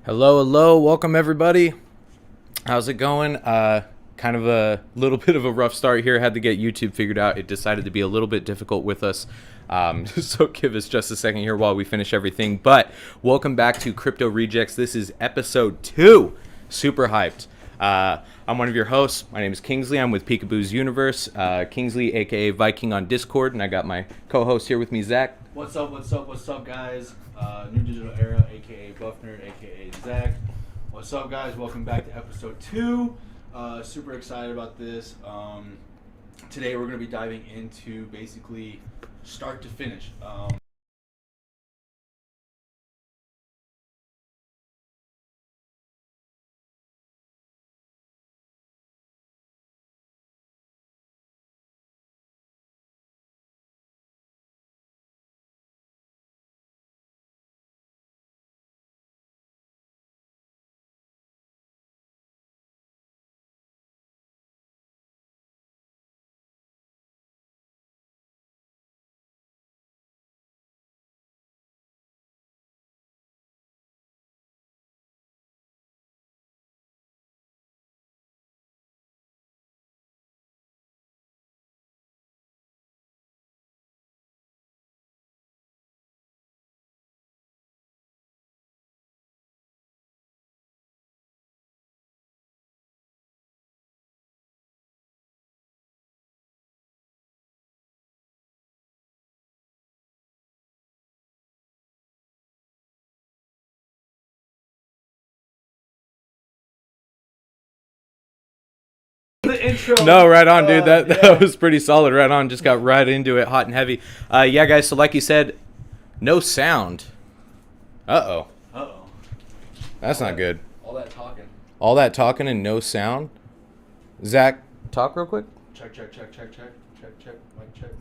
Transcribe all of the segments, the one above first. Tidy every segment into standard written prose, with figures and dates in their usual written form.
Hello, welcome everybody. How's it going? Kind of a little bit of a rough start here. Had to get YouTube figured out. It decided to be a little bit difficult with us. So give us just a second here while we finish everything. But welcome back to Crypto Rejects. This is episode 2. Super hyped. I'm one of your hosts. My name is Kingsley. I'm with Peekaboo's Universe. Kingsley, aka Viking on Discord, and I got my co-host here with me, Zach. What's up, guys? New Digital Era, aka Buff Nerd, aka Zach. What's up, guys? Welcome back to episode 2. Super excited about this. Today we're going to be diving into basically start to finish. The intro. No, right on, dude. That was pretty solid. Right on. Just got right into it, hot and heavy. Yeah, guys. So like you said, no sound. Uh-oh. That's not good. All that talking. All that talking and no sound. Zach, talk real quick. Check. Mic check.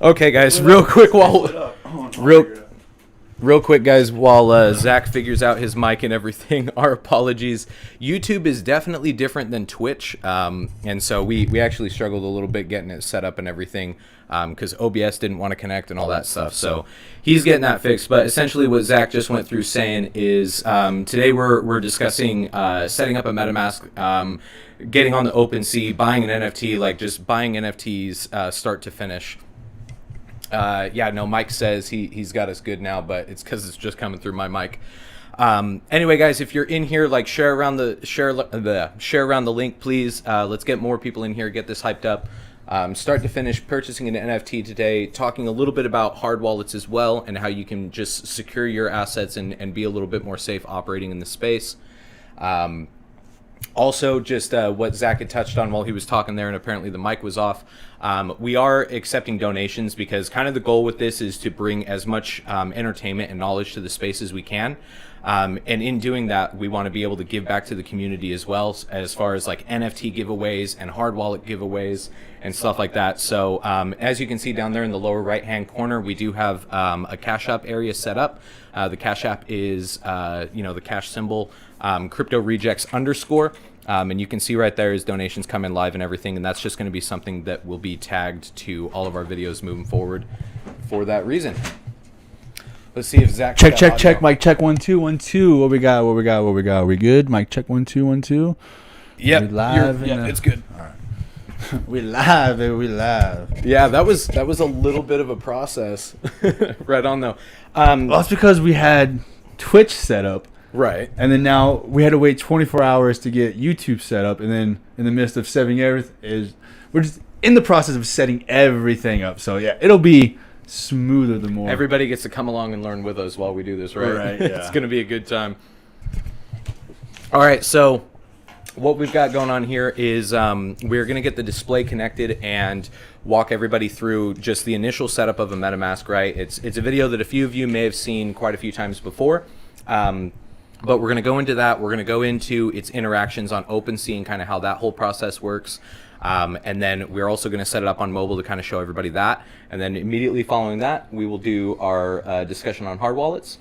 Okay, guys. Real quick, guys, while Zach figures out his mic and everything, our apologies. YouTube is definitely different than Twitch, and so we actually struggled a little bit getting it set up and everything because OBS didn't want to connect and all that stuff. So he's getting that fixed. But essentially, what Zach just went through saying is today we're discussing setting up a Metamask, getting on the OpenSea, buying an NFT, like just buying NFTs start to finish. Mike says he's got us good now, but it's because it's just coming through my mic. Anyway, guys, if you're in here, like share around the link, please. Let's get more people in here, get this hyped up. Start to finish purchasing an NFT today, talking a little bit about hard wallets as well and how you can just secure your assets and be a little bit more safe operating in the space. Also, just what Zach had touched on while he was talking there, and apparently the mic was off. We are accepting donations because kind of the goal with this is to bring as much entertainment and knowledge to the space as we can. And in doing that, we want to be able to give back to the community as well, as far as like NFT giveaways and hard wallet giveaways and stuff like that. So as you can see down there in the lower right-hand corner, we do have a Cash App area set up. The Cash App is, the cash symbol, Crypto Rejects _. And you can see right there is donations come in live and everything, and that's just going to be something that will be tagged to all of our videos moving forward for that reason. Let's see if Zach Check. Mic check 1 2 1 2. What we got? We good? Mic check 1 2 1 2. Yep. We live. It's good. All right. We live. Yeah, that was a little bit of a process. Right on though. Well, that's because we had Twitch set up. Right. And then now we had to wait 24 hours to get YouTube set up, and then in the midst of setting everything, we're just in the process of setting everything up. So yeah, it'll be smoother the more. Everybody gets to come along and learn with us while we do this, right? Right. Yeah. It's going to be a good time. All right, so what we've got going on here is we're going to get the display connected and walk everybody through just the initial setup of a MetaMask, right? It's a video that a few of you may have seen quite a few times before. But we're going to go into that. We're going to go into its interactions on OpenSea and kind of how that whole process works. And then we're also going to set it up on mobile to kind of show everybody that. And then immediately following that, we will do our discussion on hard wallets.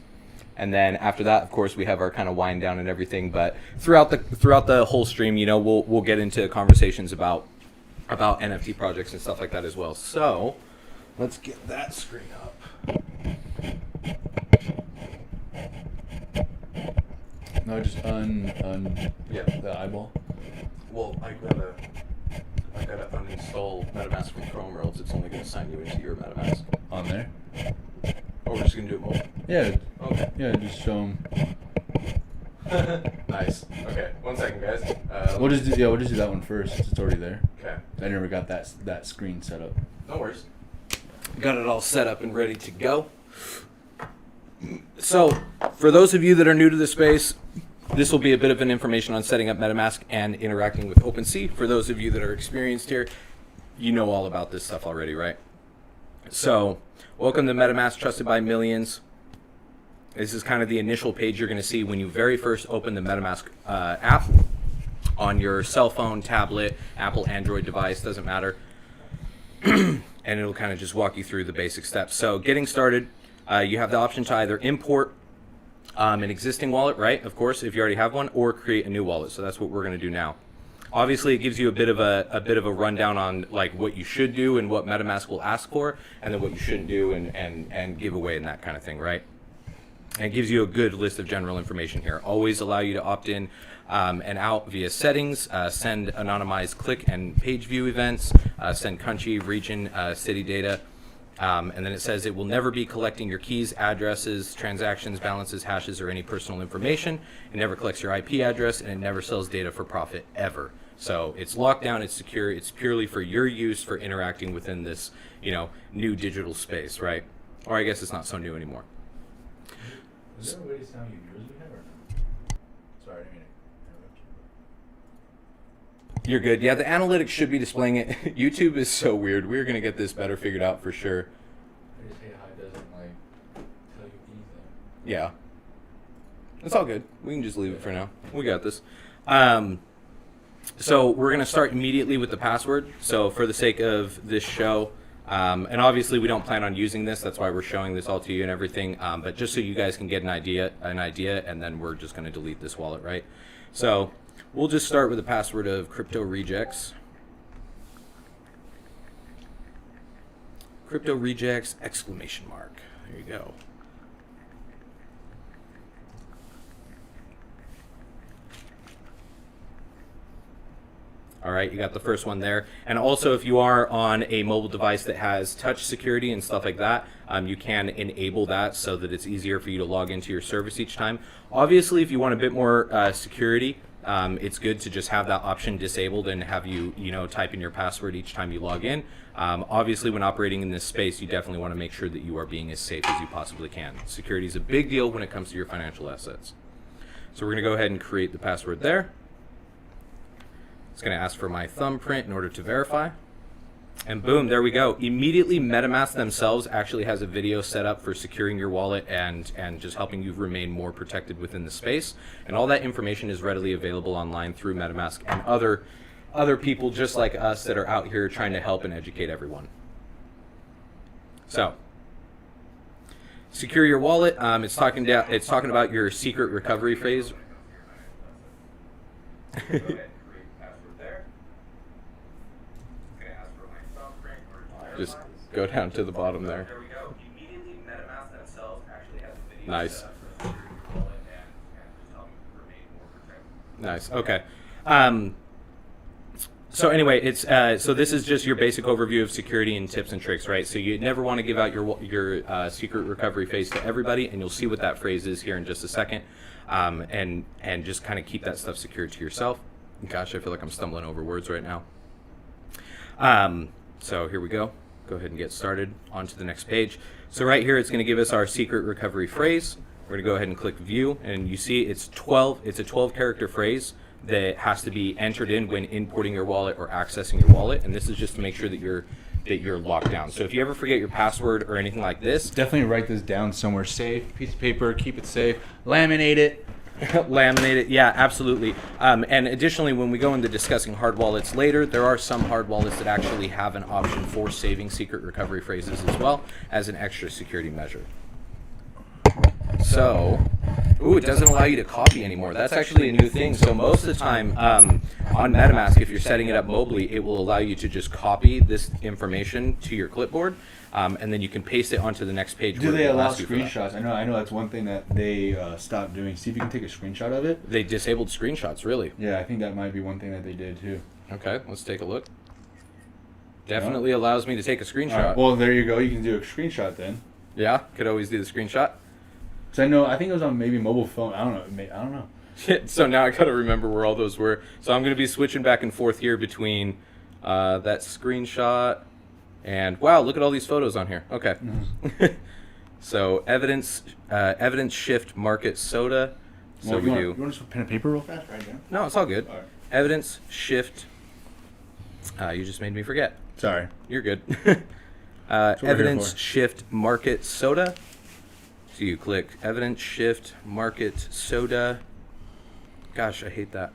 And then after that, of course, we have our kind of wind down and everything. But throughout the whole stream, we'll get into conversations about about NFT projects and stuff like that as well. So let's get that screen up. No, just the eyeball. Well, I gotta uninstall Metamask from Chrome, or else it's only gonna sign you into your Metamask. On there? Oh, we're just gonna do it mobile. Yeah. Okay. Yeah, just show them. Nice. Okay. 1 second, guys. We'll just do that one first since it's already there. Okay. I never got that screen set up. No worries. Got it all set up and ready to go. So, for those of you that are new to the space, this will be a bit of an information on setting up MetaMask and interacting with OpenSea. For those of you that are experienced here, you know all about this stuff already, right? So, welcome to MetaMask, trusted by millions. This is kind of the initial page you're going to see when you very first open the MetaMask app on your cell phone, tablet, Apple, Android device, doesn't matter. And it'll kind of just walk you through the basic steps. So, getting started, you have the option to either import an existing wallet, right? Of course, if you already have one, or create a new wallet. So that's what we're going to do now. Obviously, it gives you a bit of a rundown on like what you should do and what MetaMask will ask for, and then what you shouldn't do and give away and that kind of thing, right? And it gives you a good list of general information here. Always allow you to opt in and out via settings, send anonymized click and page view events, send country, region, city data. And then it says it will never be collecting your keys, addresses, transactions, balances, hashes, or any personal information. It never collects your IP address, and it never sells data for profit ever. So it's locked down, it's secure, it's purely for your use for interacting within this, new digital space, right? Or I guess it's not so new anymore. Is there a way to see how many viewers we have or no? Sorry, I didn't mean to interrupt you. You're good. Yeah, the analytics should be displaying it. YouTube is so weird. We're going to get this better figured out for sure. I just hate how it doesn't tell you anything. Yeah. It's all good. We can just leave it for now. We got this. So we're going to start immediately with the password. So for the sake of this show, and obviously we don't plan on using this. That's why we're showing this all to you and everything. But just so you guys can get an idea, and then we're just going to delete this wallet, right? So we'll just start with the password of Crypto Rejects. Crypto Rejects, exclamation mark. There you go. All right, you got the first one there. And also, if you are on a mobile device that has touch security and stuff like that, you can enable that so that it's easier for you to log into your service each time. Obviously, if you want a bit more security, it's good to just have that option disabled and have you, type in your password each time you log in. Obviously, when operating in this space, you definitely want to make sure that you are being as safe as you possibly can. Security is a big deal when it comes to your financial assets. So we're going to go ahead and create the password there. It's going to ask for my thumbprint in order to verify. And boom, there we go. Immediately, MetaMask themselves actually has a video set up for securing your wallet and just helping you remain more protected within the space. And all that information is readily available online through MetaMask and other people just like us that are out here trying to help and educate everyone. So, secure your wallet. It's talking about your secret recovery phrase. Just go down to the bottom there. There we go. Immediately, MetaMask themselves actually has a video. Nice. Nice. Okay. So anyway, it's so this is just your basic overview of security and tips and tricks, right? So you never want to give out your secret recovery phrase to everybody, and you'll see what that phrase is here in just a second, and just kind of keep that stuff secured to yourself. Gosh, I feel like I'm stumbling over words right now. So here we go. Go ahead and get started. On to the next page. So right here, it's going to give us our secret recovery phrase. We're going to go ahead and click view, and you see it's a 12-character phrase that has to be entered in when importing your wallet or accessing your wallet, and this is just to make sure that you're locked down. So if you ever forget your password or anything like this, definitely write this down somewhere safe. Piece of paper, keep it safe. Laminate it. Laminate it, yeah, absolutely. And additionally, when we go into discussing hard wallets later, there are some hard wallets that actually have an option for saving secret recovery phrases as well as an extra security measure. So Ooh, it doesn't allow you to copy anymore. That's actually a new thing. So most of the time on Metamask, if you're setting it up mobily, it will allow you to just copy this information to your clipboard, and then you can paste it onto the next page. Do they allow screenshots? I know that's one thing that they stopped doing. See if you can take a screenshot of it. They disabled screenshots, really? Yeah, I think that might be one thing that they did too. Okay, let's take a look. Definitely allows me to take a screenshot. Right, well, there you go. You can do a screenshot then. Yeah, could always do the screenshot. So I think it was on maybe mobile phone. I don't know. So now I gotta remember where all those were. So I'm gonna be switching back and forth here between that screenshot and wow, look at all these photos on here. Okay. Mm-hmm. So evidence shift market soda. So well, we You want to pen and paper real fast right now? No, it's all good. All right. Evidence shift. You just made me forget. Sorry. You're good. Evidence shift market soda. So you click evidence shift market soda. Gosh, I hate that.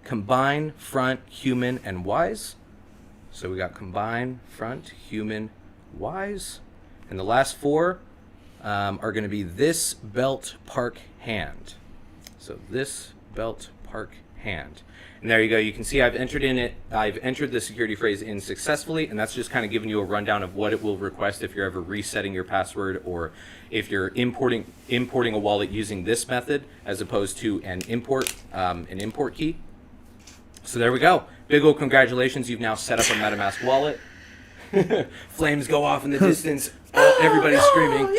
Combine front human and wise. So we got combine front human wise, and the last four are going to be this belt park hand. So this belt park hand. And there you go. You can see I've entered the security phrase in successfully, and that's just kind of giving you a rundown of what it will request if you're ever resetting your password, or if you're importing a wallet using this method as opposed to an import key. So there we go. Big old congratulations. You've now set up a MetaMask wallet. Flames go off in the distance. Everybody's screaming.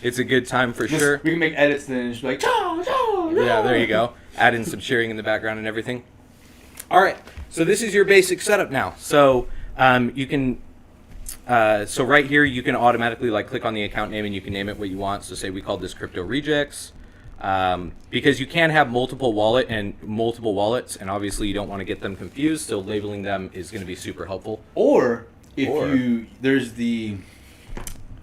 It's a good time for sure. We can make edits then and just be like, yeah, there you go. Add in some cheering in the background and everything. All right, so this is your basic setup now. So you can, so right here you can automatically click on the account name and you can name it what you want. So say we call this Crypto Rejects, because you can have multiple wallets, and obviously you don't want to get them confused. So labeling them is going to be super helpful. Or there's the,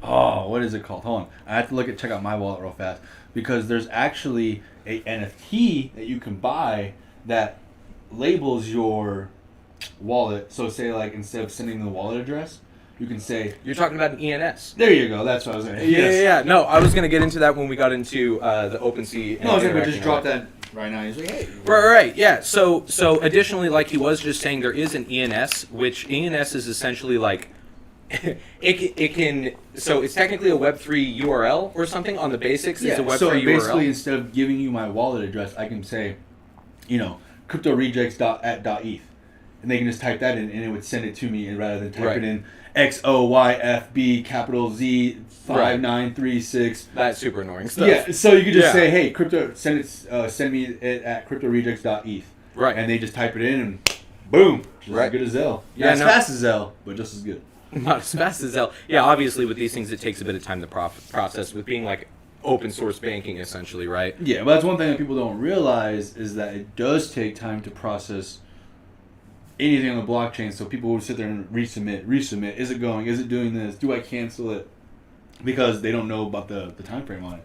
what is it called? Hold on, I have to check out my wallet real fast, because there's actually a NFT that you can buy that labels your wallet. So say instead of sending the wallet address, you can say, you're talking about an ENS. There you go. That's what I was saying. Yeah. No, I was going to get into that when we got into the OpenSea. No, I was going to just drop that right now. He's like, hey. Right. Yeah. So additionally, like he was just saying, there is an ENS, which ENS is essentially it's technically a Web3 URL or something on the basics. It's a Web3 so URL. basically, instead of giving you my wallet address, I can say, cryptorejects.eth, and they can just type that in, and it would send it to me, and rather than type it in XOYFB capital Z 5936. That's super annoying stuff. Yeah. So you could just say, hey, send me it at cryptorejects.eth. Right. And they just type it in, and boom, just as good as Zelle. Not as fast as Zelle, but just as good. Not as fast as Zelle. Yeah, obviously with these things it takes a bit of time to process, with being open source banking essentially, right? Yeah, but that's one thing that people don't realize, is that it does take time to process anything on the blockchain. So people will sit there and resubmit. Is it going? Is it doing this? Do I cancel it? Because they don't know about the time frame on it.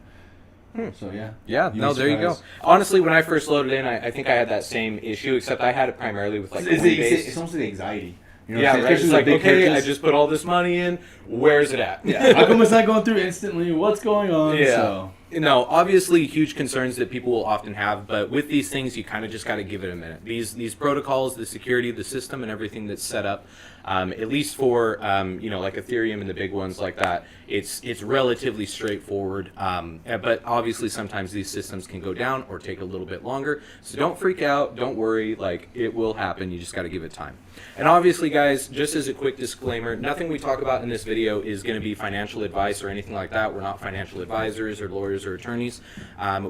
So yeah. No, there you go. Honestly, when I first loaded in, I think I had that same issue, except I had it primarily with Coinbase. It's almost the anxiety. Yeah, right. It's okay, I just put all this money in. Where's it at? Yeah. How come it's not going through instantly? What's going on? Yeah. So. Obviously huge concerns that people will often have, but with these things, you kind of just got to give it a minute. These protocols, the security, the system, and everything that's set up, at least for like Ethereum and the big ones like that, it's relatively straightforward. But obviously sometimes these systems can go down or take a little bit longer. So don't freak out, don't worry. It will happen. You just got to give it time. And obviously, guys, just as a quick disclaimer, nothing we talk about in this video is going to be financial advice or anything like that. We're not financial advisors or lawyers or attorneys.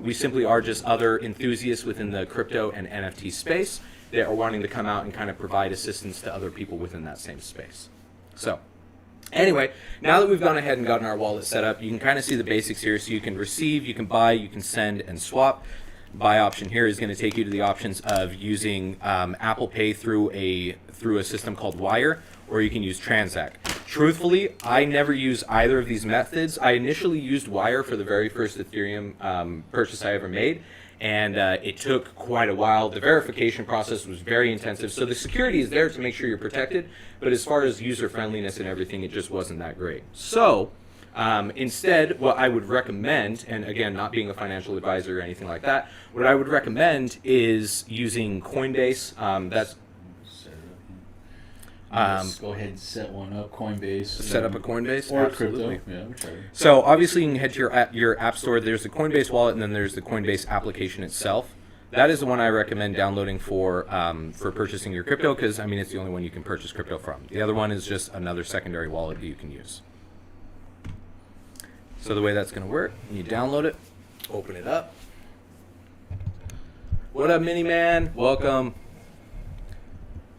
We simply are just other enthusiasts within the crypto and NFT space that are wanting to come out and kind of provide assistance to other people within that same space. So anyway, now that we've gone ahead and gotten our wallet set up, you can kind of see the basics here. So you can receive, you can buy, you can send and swap. Buy option here is going to take you to the options of using Apple Pay through a system called Wire, or you can use Transact. Truthfully, I never use either of these methods. I initially used Wire for the very first Ethereum purchase I ever made, and it took quite a while. The verification process was very intensive, so the security is there to make sure you're protected, but as far as user friendliness and everything, it just wasn't that great. So Instead, what I would recommend, and again, not being a financial advisor or anything like that, what I would recommend is using Coinbase. That's Let's go ahead and set one up, Coinbase. set up a Coinbase or absolutely. crypto. Yeah, whichever. So obviously you can head to your app store. There's the Coinbase wallet, and then there's the Coinbase application itself. That is the one I recommend downloading for purchasing your crypto, because I mean it's the only one you can purchase crypto from. The other one is just another secondary wallet that you can use. So the way that's going to work, you download it, open it up. What up, Mini Man? Welcome.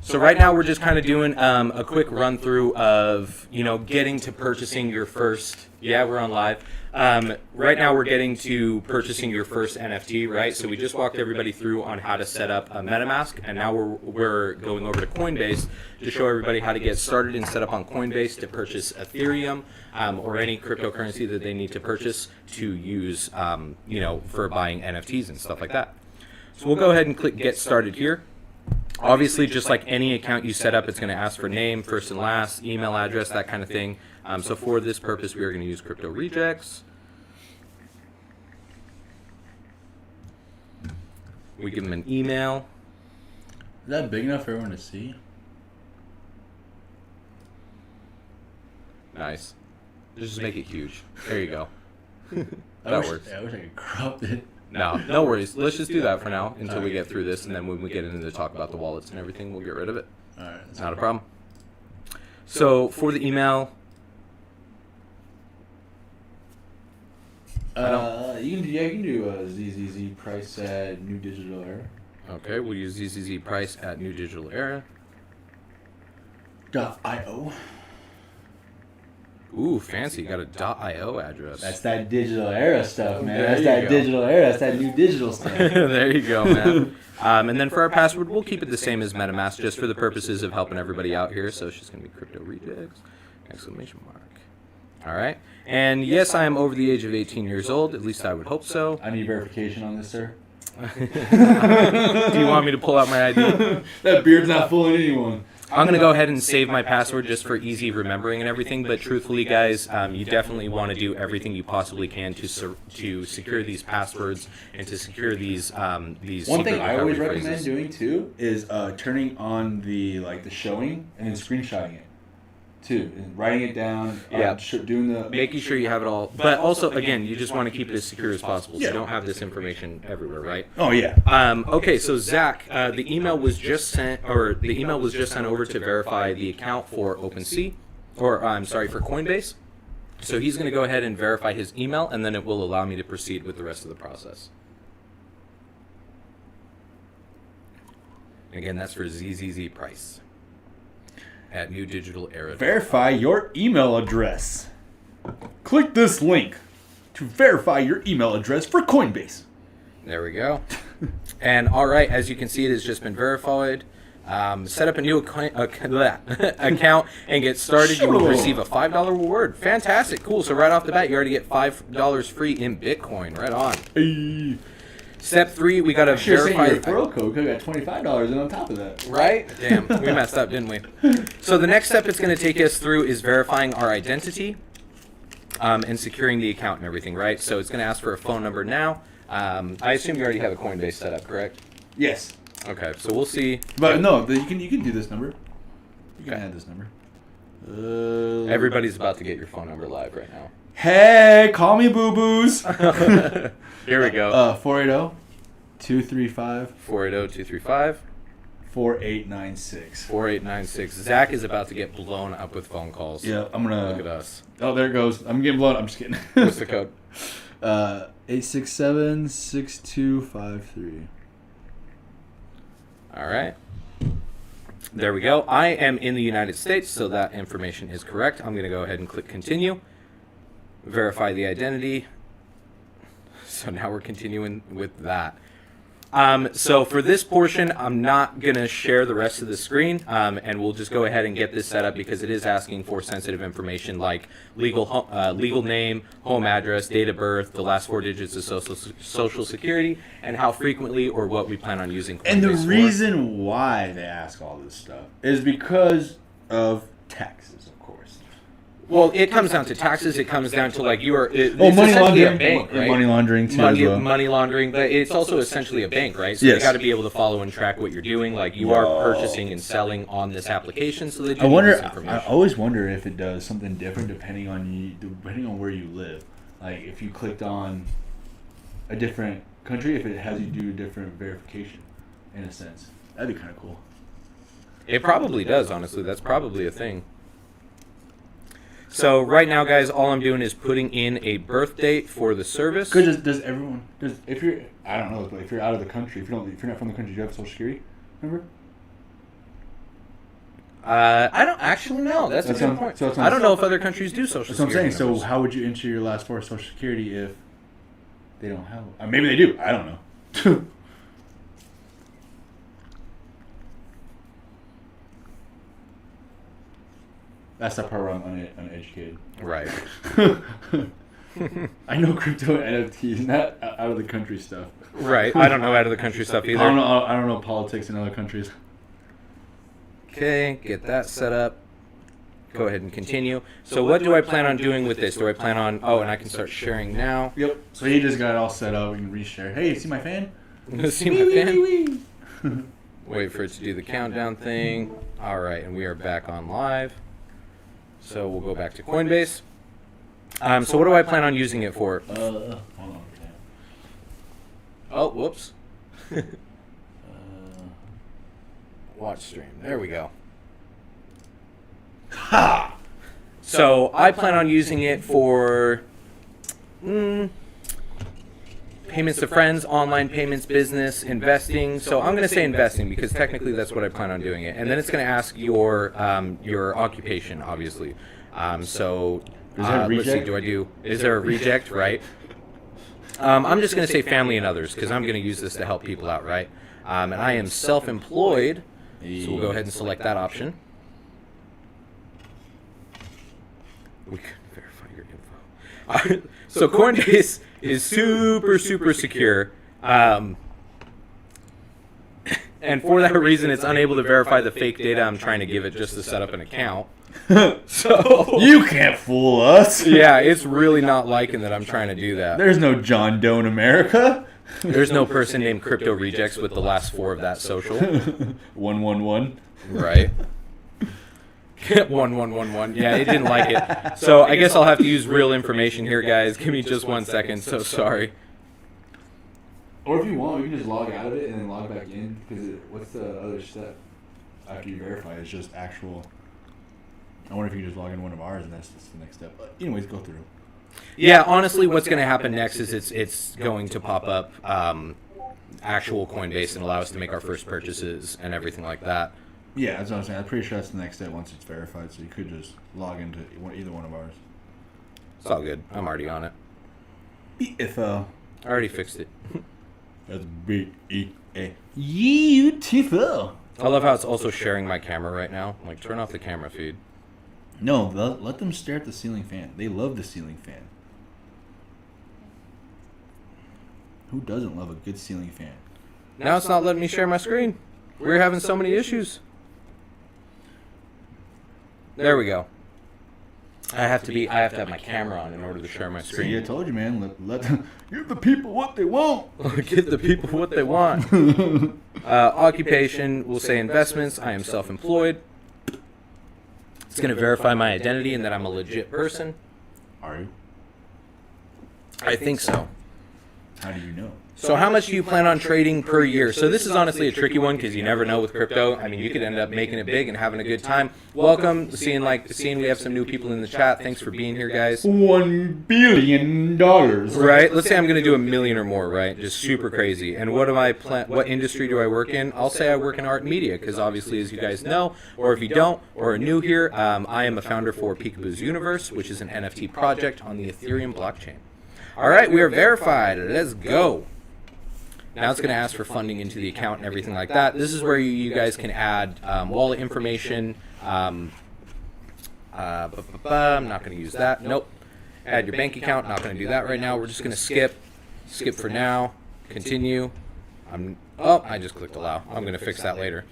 So right now we're just kind of doing a quick run through of, getting to purchasing your first. Yeah, we're on live. Right now we're getting to purchasing your first NFT, right? So we just walked everybody through on how to set up a Metamask, and now we're going over to Coinbase to show everybody how to get started and set up on Coinbase to purchase Ethereum or any cryptocurrency that they need to purchase to use, for buying NFTs and stuff like that. So we'll go ahead and click Get Started here. Obviously, just like any account you set up, it's going to ask for name, first and last, email address, that kind of thing. So for this purpose, we are going to use Crypto Rejects. We give them an email. Is that big enough for everyone to see? Nice. Just make it huge. There you go. I works. I wish I could crop it. No worries. Let's just do that for now until we get through this, and then when we get into the talk about the wallets and everything, we'll get rid of it. All right. Not a problem. So for the email, you can do a ZZZ price at New Digital Era. okay, we'll use ZZZ price at New Digital Era. .io. Ooh, fancy. You got a .io address. That's that digital era stuff, man. There That's you that go. digital era. That's that new digital stuff. There you go, man. And then for our password, we'll keep it the same as MetaMask, just for the purposes of helping everybody out here. So it's just going to be Crypto Rejects, exclamation mark. All right. And yes, I am over the age of 18 years old. At least I would hope so. I need verification on this, sir. Do you want me to pull out my ID? That beard's not fooling anyone. I'm going to go ahead and save my password just for easy remembering and everything. But truthfully, guys, you definitely want to do everything you possibly can to secure these passwords and to secure these One secret thing I always recovery recommend phrases. doing too is turning on the showing and then screenshotting it too, and writing it down. Yeah. Doing the Making sure you have it all. But also, again, you just want to keep it as secure as possible. So you don't have this information everywhere, right? Oh yeah. Okay, so Zach, the email was just sent over to verify the account for OpenSea, or I'm sorry, for Coinbase. So he's going to go ahead and verify his email, and then it will allow me to proceed with the rest of the process. Again, that's for ZZZ price at New Digital Era. Verify your email address. Click this link to verify your email address for Coinbase. There we go. And all right, as you can see, it has just been verified. Set up a new account and get started. You will receive a $5 reward. Fantastic, cool. So right off the bat, you already get $5 free in Bitcoin. Right on. Hey. Step 3, we gotta verify. Your referral code could have got $25 in on top of that. Right? Damn, we messed up, didn't we? So the next step it's going to take us through is verifying our identity and securing the account and everything, right? So it's going to ask for a phone number now. I assume you already have a Coinbase set up, correct? Yes. Okay, so we'll see. But no, you can do this number. You can Okay. add this number. Everybody's about to get your phone number live right now. Hey, call me boo-boos. Here we go. 480-235. 480-235. 4896. 4896. Zach is about to get blown up with phone calls. Yeah, I'm gonna Look at us. Oh, there it goes. I'm getting blown up. I'm just kidding. What's the code? 867-6253. All right. There we go. I am in the United States, so that information is correct. I'm going to go ahead and click continue. Verify the identity. So now we're continuing with that. So for this portion, I'm not going to share the rest of the screen, and we'll just go ahead and get this set up because it is asking for sensitive information like legal name, home address, date of birth, the last 4 digits of social security, and how frequently or what we plan on using Coinbase And the for. reason why they ask all this stuff is because of taxes, of course. Well, it comes down to taxes. It comes down to like it's money essentially laundering, a bank, right? money laundering too as well. Money laundering, but it's also essentially a bank, right? So Yes. you got to be able to follow and track what you're doing. Like you are purchasing and selling on this application, so they do I wonder. need this information. I always wonder if it does something different depending on where you live. Like if you clicked on a different country, if it has you do a different verification, in a sense, that'd be kind of cool. It probably does, honestly. That's probably a thing. So right now, guys, all I'm doing is putting in a birth date for the service. Does everyone? If you're, I don't know, but if you're out of the country, if you're not from the country, do you have Social Security? Remember? I don't actually know. That's a good point. I don't know if other countries do Social That's what I'm Security saying. numbers. So how would you enter your last four of Social Security if they don't have it? Maybe they do. I don't know. That's the part where I'm uneducated. Right. I know crypto and NFTs, not out of the country stuff. Right. I don't know out of the country stuff either. I don't know politics in other countries. Okay, get that set up. Go ahead and continue. So what do I plan on doing with this? Do I plan on... Oh, and I can start sharing now. Yep. So he just got it all set up. We can reshare. Hey, see my fan? See my fan? Wait for it to do the countdown thing. All right, and we are back on live. So we'll go back to Coinbase. So what do I plan on using it for? Hold on. Oh, whoops. Watch stream. There we go. Ha! So I plan on using it for payments to friends, online payments, business, investing. So I'm going to say investing because technically that's what I plan on doing it. And then it's going to ask your occupation, obviously. So let's see. Is there a reject? Right. I'm just going to say family and others because I'm going to use this to help people out, right? And I am self-employed. So we'll go ahead and select that option. We can verify your info. So Coinbase is super, super secure. And for that reason, it's unable to verify the fake data I'm trying to give it just to set up an account. So you can't fool us. Yeah, it's really not liking that I'm trying to do that. There's no John Doe in America. There's no person named Crypto Rejects with the last four of that social. 111. Right. 1111. Yeah, it didn't like it. So I guess I'll have to use real information here, guys. Give me just 1 second. So sorry. Or if you want, you can just log out of it and then log back in. Because what's the other step after you verify? It's just actual. I wonder if you can just log in one of ours and that's just the next step. But anyways, go through. Yeah, honestly, what's going to happen next is it's going to pop up actual Coinbase and allow us to make our first purchases and everything like that. Yeah, that's what I'm saying. I'm pretty sure that's the next step once it's verified. So you could just log into either one of ours. It's all good. I'm already on it. BFL. I already fixed it. That's BEA. Beautiful. I love how it's also sharing my camera right now. Like, turn off the camera feed. No, let them stare at the ceiling fan. They love the ceiling fan. Who doesn't love a good ceiling fan? Now it's not letting me share my screen. We're having so many issues. There we go. I have to have my camera on in order to share my screen. See, I told you, man. Let them give the people what they want. Give the people what they want. Occupation, we'll say investments. I am self-employed. It's going to verify my identity and that I'm a legit person. Are you? I think so. How do you know? So how much do you plan on trading per year? So this is honestly a tricky one because you never know with crypto. I mean, you could end up making it big and having a good time. Welcome, seeing we have some new people in the chat. Thanks for being here, guys. $1 billion. Right? Let's say I'm going to do $1 million or more, right? Just super crazy. And what industry do I work in? I'll say I work in art and media because obviously, as you guys know, or if you don't, or are new here, I am a founder for Peekaboo's Universe, which is an NFT project on the Ethereum blockchain. All right, we are verified. Let's go. Now it's going to ask for funding into the account and everything like that. This is where you guys can add wallet information. I'm not going to use that. Nope. Add your bank account. Not going to do that right now. We're just going to skip. Skip for now. Continue. I just clicked allow. I'm going to fix that later.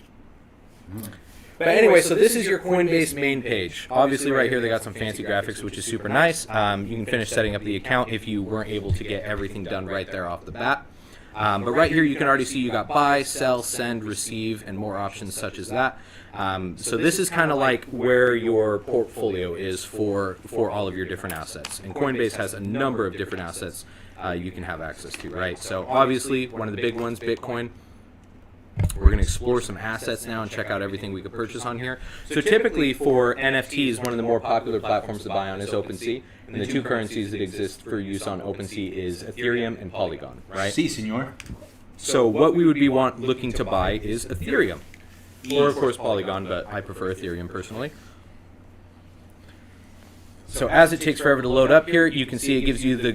But anyway, so this is your Coinbase main page. Obviously, right here they got some fancy graphics, which is super nice. You can finish setting up the account if you weren't able to get everything done right there off the bat. But right here, you can already see you got buy, sell, send, receive, and more options such as that. So this is kind of like where your portfolio is for all of your different assets. And Coinbase has a number of different assets you can have access to, right? So obviously, one of the big ones, Bitcoin. We're going to explore some assets now and check out everything we could purchase on here. So typically for NFTs, one of the more popular platforms to buy on is OpenSea. And the two currencies that exist for use on OpenSea is Ethereum and Polygon, right? Si, senor. So what we would be looking to buy is Ethereum. Or, of course, Polygon, but I prefer Ethereum personally. So as it takes forever to load up here, you can see it gives you the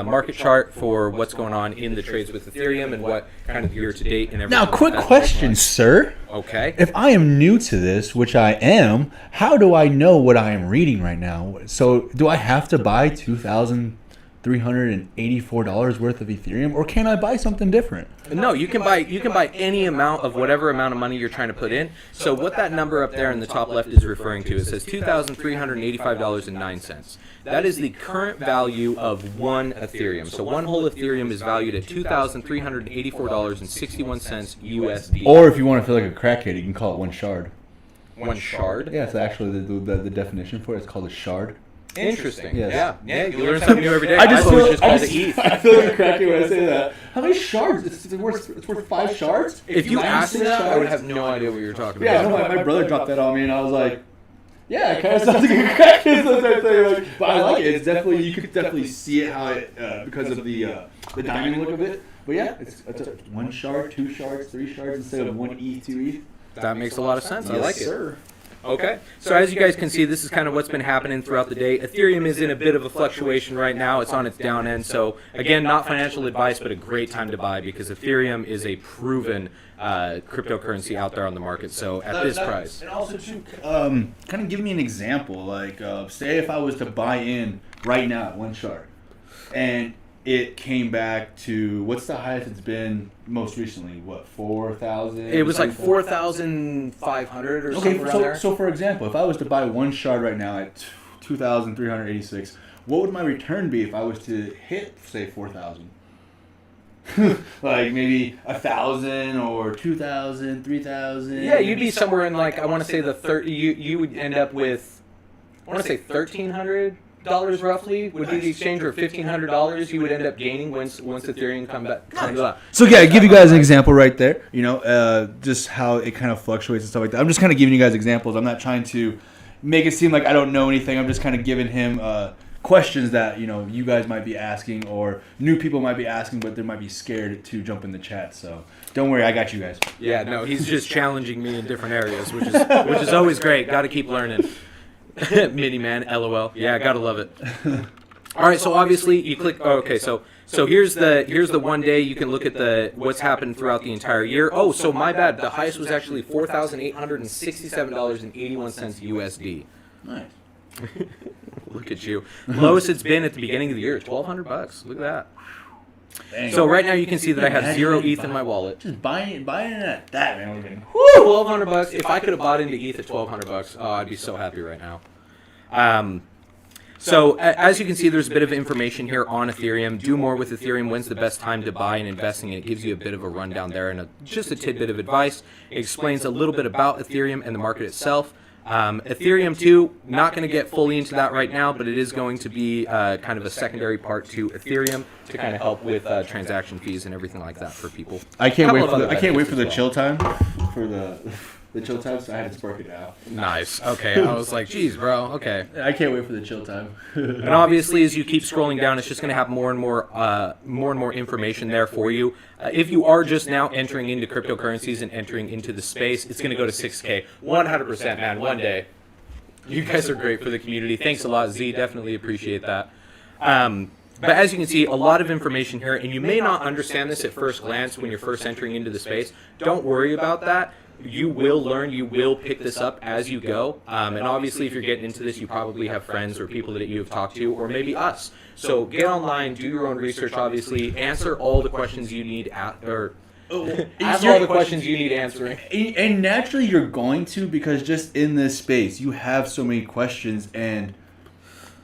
market chart for what's going on in the trades with Ethereum and what kind of year to date and everything. Now, quick question, sir. Okay. If I am new to this, which I am, how do I know what I am reading right now? So, do I have to buy $2,384 worth of Ethereum, or can I buy something different? No, you can buy any amount of whatever amount of money you're trying to put in. So what that number up there in the top left is referring to, it says $2,385.09. That is the current value of one Ethereum. So one whole Ethereum is valued at $2,384.61 USD. Or if you want to feel like a crackhead, you can call it one shard. One shard? Yeah, it's actually the definition for it. It's called a shard. Interesting. Yes. Yeah, you learn something new every day. I just always feel called it ETH. I feel like a crackhead when I say that. How many shards? It's worth 5 shards? If you asked me that, I would have no idea what you were talking about. Yeah, no, my brother dropped that on me, and I was like, yeah, it kind of sounds like a crackhead. But I like it. It's definitely, you could definitely see it how it because of the diamond look of it. But yeah, it's a 1 shard, 2 shards, 3 shards instead of 1 ETH, 2 ETH. That makes a lot of sense. I like it. Sir. Okay, so as you guys can see, this is kind of what's been happening throughout the day. Ethereum is in a bit of a fluctuation right now. It's on its down end. So again, not financial advice, but a great time to buy because Ethereum is a proven cryptocurrency out there on the market. So at this price. And also, too, kind of give me an example. Like, say if I was to buy in right now at 1 shard, and it came back to, what's the highest it's been most recently? What, 4,000? It was like 4,500 or something around there. So for example, if I was to buy 1 shard right now at 2,386, what would my return be if I was to hit, say, 4,000? Like maybe 1,000 or 2,000, 3,000? Yeah, you'd be somewhere in like, I want to say the 30, you would end up with, I want to say $1,300 roughly would be the exchange, or $1,500 you would end up gaining once Ethereum comes up. So yeah, I give you guys an example right there. You know, just how it kind of fluctuates and stuff like that. I'm just kind of giving you guys examples. I'm not trying to make it seem like I don't know anything. I'm just kind of giving him questions that, you know, you guys might be asking or new people might be asking, but they might be scared to jump in the chat. So don't worry, I got you guys. Yeah, no, he's just challenging me in different areas, which is always great. Got to keep learning. Mini man, LOL. Yeah, gotta love it. All right, so obviously you click. Oh, okay, so here's the 1 day. You can look at what's happened throughout the entire year. Oh, so my bad. The highest was actually $4,867.81 USD. Nice. Look at you. Lowest it's been at the beginning of the year, $1,200. Look at that. Dang. So right now you can see that I have 0 ETH in my wallet. Just buying it at that, man. $1,200. If I could have bought into ETH at $1,200, oh, I'd be so happy right now. So as you can see, there's a bit of information here on Ethereum. Do more with Ethereum. When's the best time to buy and investing? And it gives you a bit of a rundown there and just a tidbit of advice. It explains a little bit about Ethereum and the market itself. Ethereum 2, not going to get fully into that right now, but it is going to be kind of a secondary part to Ethereum to kind of help with transaction fees and everything like that for people. I can't wait for the chill time for the chill time, so I had to spark it out. Nice. Okay, I was like, geez, bro. Okay. I can't wait for the chill time. And obviously, as you keep scrolling down, it's just going to have more and more information there for you. If you are just now entering into cryptocurrencies and entering into the space, it's going to go to 6K. 100%, man. One day. You guys are great for the community. Thanks a lot, Z. Definitely appreciate that. But as you can see, a lot of information here, and you may not understand this at first glance when you're first entering into the space. Don't worry about that. You will learn, you will pick this up as you go. And obviously, if you're getting into this, you probably have friends or people that you have talked to, or maybe us. So get online, do your own research, obviously. Answer all the questions you need, or Ask all the questions you need answering. And naturally you're going to, because just in this space you have so many questions and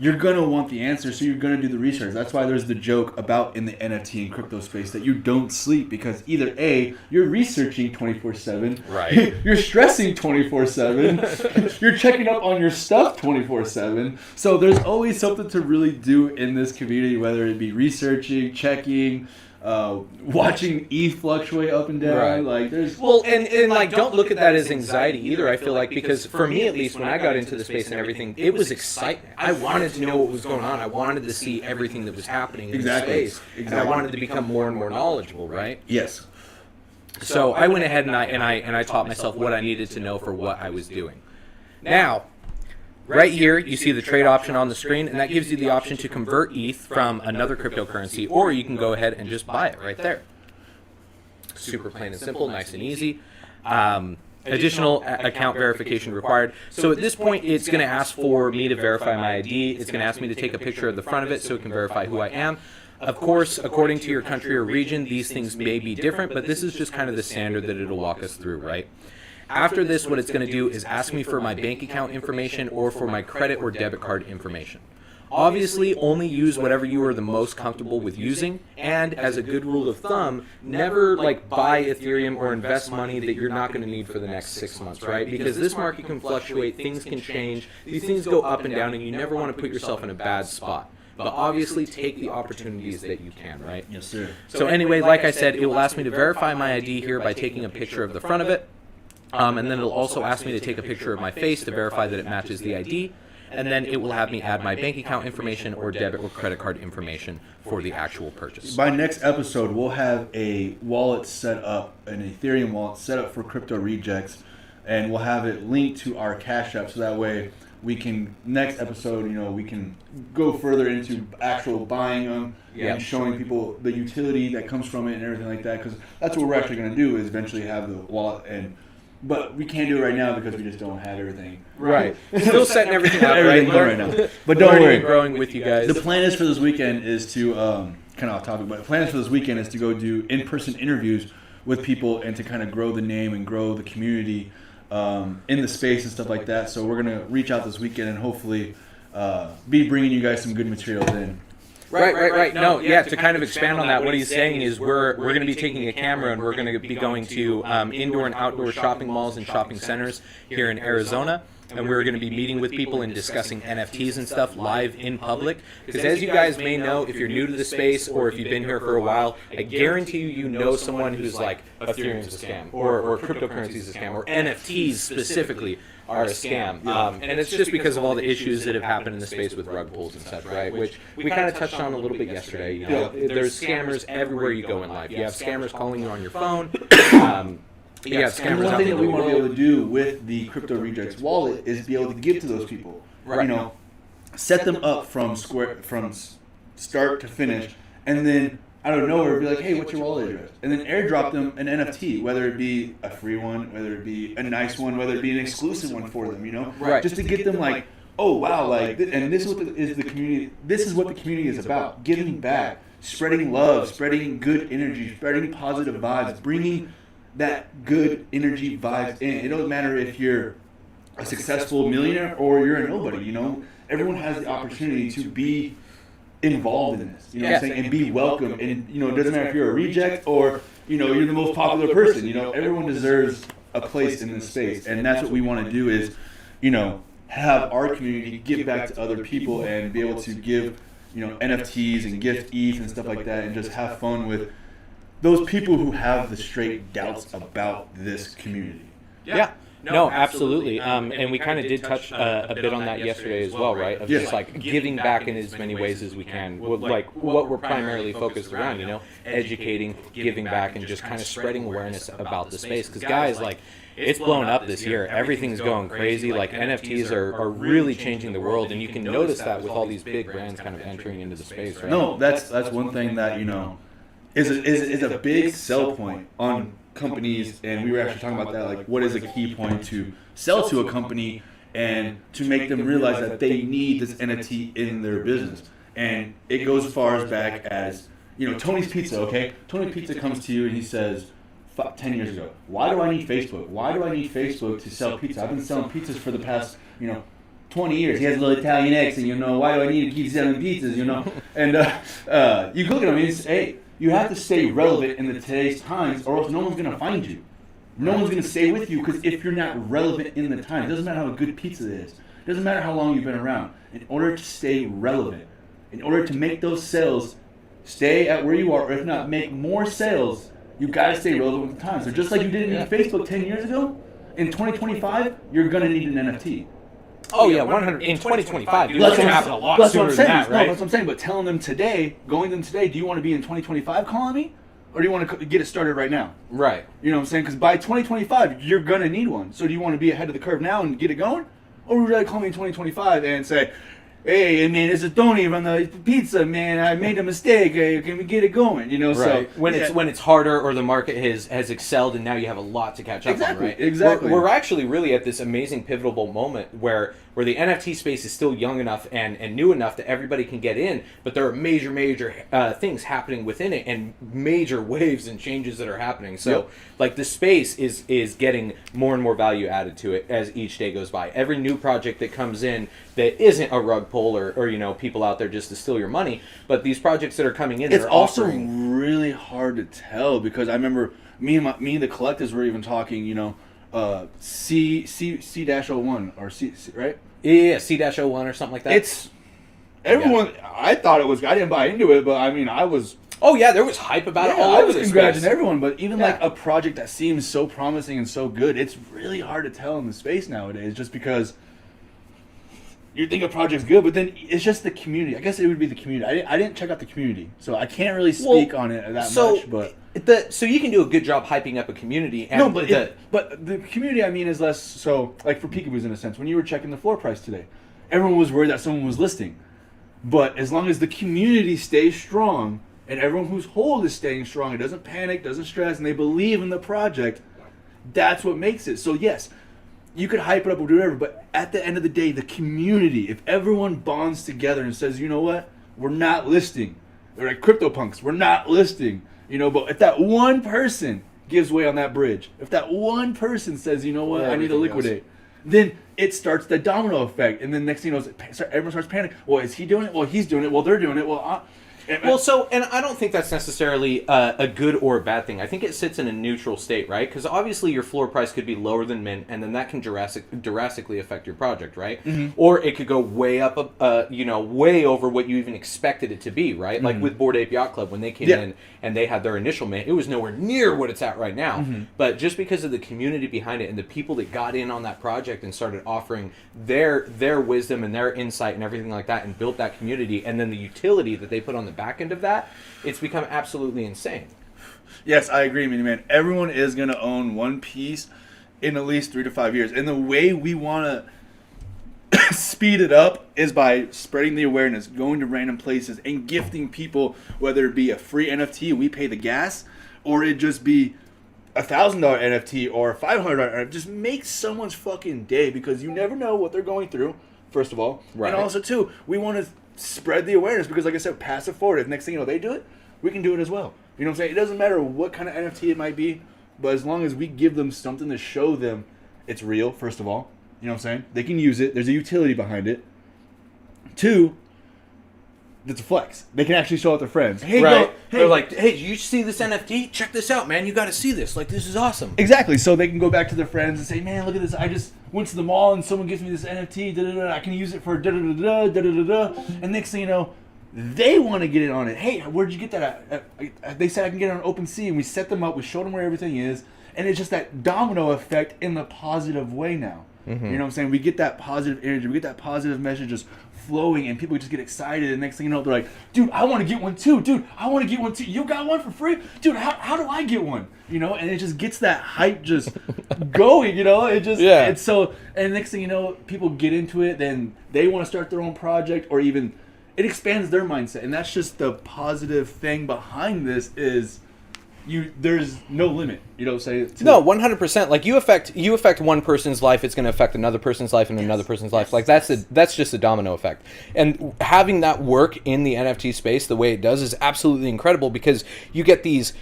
you're going to want the answer, so you're going to do the research. That's why there's the joke about in the NFT and crypto space that you don't sleep, because either A, you're researching 24/7, right? You're stressing 24/7, you're checking up on your stuff 24/7. So there's always something to really do in this community, whether it be researching, checking, watching ETH fluctuate up and down. Right. Like there's and like don't look at that as anxiety either. I feel like, because for me at least, when I got into the space and everything, it was excitement. I wanted to know what was going on. I wanted to see everything that was happening in the space, and I wanted to become more and more knowledgeable. Right? Yes. So I went ahead and I taught myself what I needed to know for what I was doing. Now, right here, you see the trade option on the screen, and that gives you the option to convert ETH from another cryptocurrency, or you can go ahead and just buy it right there. Super plain and simple, nice and easy. Additional account verification required. So at this point, it's going to ask for me to verify my ID. It's going to ask me to take a picture of the front of it so it can verify who I am. Of course, according to your country or region, these things may be different, but this is just kind of the standard that it'll walk us through, right? After this, what it's going to do is ask me for my bank account information or for my credit or debit card information. Obviously, only use whatever you are the most comfortable with using, and as a good rule of thumb, never buy Ethereum or invest money that you're not going to need for the next 6 months, right? Because this market can fluctuate, things can change, these things go up and down, and you never want to put yourself in a bad spot. But obviously, take the opportunities that you can, right? Yes, sir. So anyway, like I said, it will ask me to verify my ID here by taking a picture of the front of it. And then it'll also ask me to take a picture of my face to verify that it matches the ID. And then it will have me add my bank account information or debit or credit card information for the actual purchase. By next episode, we'll have a wallet set up, an Ethereum wallet set up for Crypto Rejects, and we'll have it linked to our Cash App, so that way we can, next episode, we can go further into actual buying them and showing people the utility that comes from it and everything like that, because that's what we're actually going to do, is eventually have the wallet. But we can't do it right now because we just don't have everything. Right. Still setting everything up right now. But don't worry. Growing with you guys. The plan is for this weekend is to, kind of off topic, but the plan is for this weekend is to go do in-person interviews with people and to kind of grow the name and grow the community in the space and stuff like that. So we're going to reach out this weekend and hopefully be bringing you guys some good material then. Right. No, yeah, to kind of expand on that, what he's saying is we're going to be taking a camera and we're going to be going to indoor and outdoor shopping malls and shopping centers here in Arizona. And we're going to be meeting with people and discussing NFTs and stuff live in public. Because as you guys may know, if you're new to the space or if you've been here for a while, I guarantee you know someone who's like, Ethereum's a scam, or cryptocurrency's a scam, or NFTs specifically are a scam. And it's just because of all the issues that have happened in the space with rug pulls and such, right? Which we kind of touched on a little bit yesterday. There's scammers everywhere you go in life. You have scammers calling you on your phone. And one thing that we want to be able to do with the Crypto Rejects wallet is be able to give to those people. Right. Set them up from start to finish, and then out of nowhere be like, hey, what's your wallet address? And then airdrop them an NFT, whether it be a free one, whether it be a nice one, whether it be an exclusive one for them, Right. Just to get them like, oh wow, and this is what is the community. This is what the community is about: giving back, spreading love, spreading good energy, spreading positive vibes, bringing that good energy vibes in. It doesn't matter if you're a successful millionaire or you're a nobody. Everyone has the opportunity to be involved in this. What I'm saying, and be welcome. And it doesn't matter if you're a reject or you're the most popular person. Everyone deserves a place in this space, and that's what we want to do is have our community give back to other people and be able to give NFTs and gift ETH and stuff like that, and just have fun with those people who have the straight doubts about this community. Yeah. No, absolutely. And we kind of did touch a bit on that yesterday as well, right? Of just giving back in as many ways as we can. Like what we're primarily focused around, educating, giving back, and just kind of spreading awareness about the space. Because guys, it's blown up this year. Everything's going crazy. NFTs are really changing the world, and you can notice that with all these big brands kind of entering into the space, right? No, that's one thing that is a big sell point on companies, and we were actually talking about that, what is a key point to sell to a company and to make them realize that they need this NFT in their business. And it goes as far as back as, Tony's Pizza, okay? Tony Pizza comes to you and he says, 10 years ago. Why do I need Facebook? Why do I need Facebook to sell pizza? I've been selling pizzas for the past, 20 years. He has a little Italian accent, why do I need to keep selling pizzas, And you look at him and you say, hey, you have to stay relevant in the today's times or else no one's going to find you. No one's going to stay with you because if you're not relevant in the time, it doesn't matter how good pizza is. It doesn't matter how long you've been around. In order to stay relevant, in order to make those sales stay at where you are, or if not make more sales, you've got to stay relevant with the time. So just like you didn't need Facebook 10 years ago, in 2025, you're going to need an NFT. Oh yeah, 100 in 2025. Dude, That's going to what happen a lot that's sooner what I'm than saying. that, right? No, that's what I'm saying. But telling them today, going to them today, do you want to be in 2025 calling me? Or do you want to get it started right now? Right. You know what I'm saying? Because by 2025, you're going to need one. So do you want to be ahead of the curve now and get it going? Or would you rather call me in 2025 and say, hey, man, it's a Tony from the pizza, man. I made a mistake. Can we get it going? Right. So when it's harder or the market has excelled and now you have a lot to catch up on, right? Exactly. We're actually really at this amazing pivotal moment where the NFT space is still young enough and new enough that everybody can get in, but there are major things happening within it and major waves and changes that are happening. So like the space is getting more and more value added to it as each day goes by. Every new project that comes in that isn't a rug pull or people out there just to steal your money, but these projects that are coming in, it's they're also offering... really hard to tell because I remember me and the collectives were even talking, C-01 or C, right? Yeah, C-01 or something like that. It's everyone. Yeah. I thought it was. I didn't buy into it, but I mean, I was. Oh yeah, there was hype about it all I over was the congratulating space. everyone, but even like a project that seems so promising and so good, it's really hard to tell in the space nowadays. Just because you think a project's good, but then it's just the community. I guess it would be the community. I didn't check out the community, so I can't really speak on it that much. But so you can do a good job hyping up a community. And no, but the community I mean is less so. Like for Peekaboos in a sense, when you were checking the floor price today, everyone was worried that someone was listing. But as long as the community stays strong and everyone whose hold is staying strong, it doesn't panic, doesn't stress, and they believe in the project, that's what makes it. So yes, you could hype it up or do whatever, but at the end of the day, the community, if everyone bonds together and says, you know what, we're not listing. They're like CryptoPunks, we're not listing. But if that one person gives way on that bridge, if that one person says, you know what, I need to liquidate, then it starts the domino effect. And then next thing you know, everyone starts panicking. Well, is he doing it? Well, he's doing it. Well, they're doing it. And I don't think that's necessarily a good or a bad thing. I think it sits in a neutral state, right? Because obviously your floor price could be lower than mint, and then that can drastically affect your project, right? Mm-hmm. Or it could go way up, way over what you even expected it to be, right? Mm-hmm. Like with Bored Ape Yacht Club, when they came in and they had their initial mint, it was nowhere near what it's at right now. Mm-hmm. But just because of the community behind it and the people that got in on that project and started offering their wisdom and their insight and everything like that and built that community, and then the utility that they put on the back end of that, it's become absolutely insane. Yes, I agree, man. Everyone is going to own one piece in at least 3 to 5 years. And the way we want to speed it up is by spreading the awareness, going to random places, and gifting people, whether it be a free NFT, we pay the gas, or it just be $1,000 NFT or $500 NFT. Just make someone's fucking day, because you never know what they're going through, first of all. Right. And also, too, we want to spread the awareness, because like I said, pass it forward. If next thing you know they do it, we can do it as well. You know what I'm saying? It doesn't matter what kind of NFT it might be, but as long as we give them something to show them it's real, first of all, you know what I'm saying? They can use it. There's a utility behind it. 2, it's a flex. They can actually show it to their friends. Hey, right. They're like, hey, did you see this NFT? Check this out, man. You got to see this. Like, this is awesome. Exactly. So they can go back to their friends and say, man, look at this. I just went to the mall and someone gives me this NFT. Da-da-da. I can use it for da-da-da-da, da-da-da-da. And next thing you know, they want to get it on it. Hey, where'd you get that at? They said I can get it on OpenSea, and we set them up. We showed them where everything is. And it's just that domino effect in the positive way now. Mm-hmm. You know what I'm saying? We get that positive energy. We get that positive message just flowing, and people just get excited. And next thing you know, they're like, dude, I want to get one too. Dude, I want to get one too. You got one for free? Dude, how do I get one? And it just gets that hype just going, It just, it's so, and next thing you know, people get into it, then they want to start their own project, or even, it expands their mindset. And that's just the positive thing behind this is, there's no limit. You know, say no, 100%. Like you affect one person's life, it's going to affect another person's life and another person's life. Like that's just a domino effect. And having that work in the NFT space the way it does is absolutely incredible, because you get these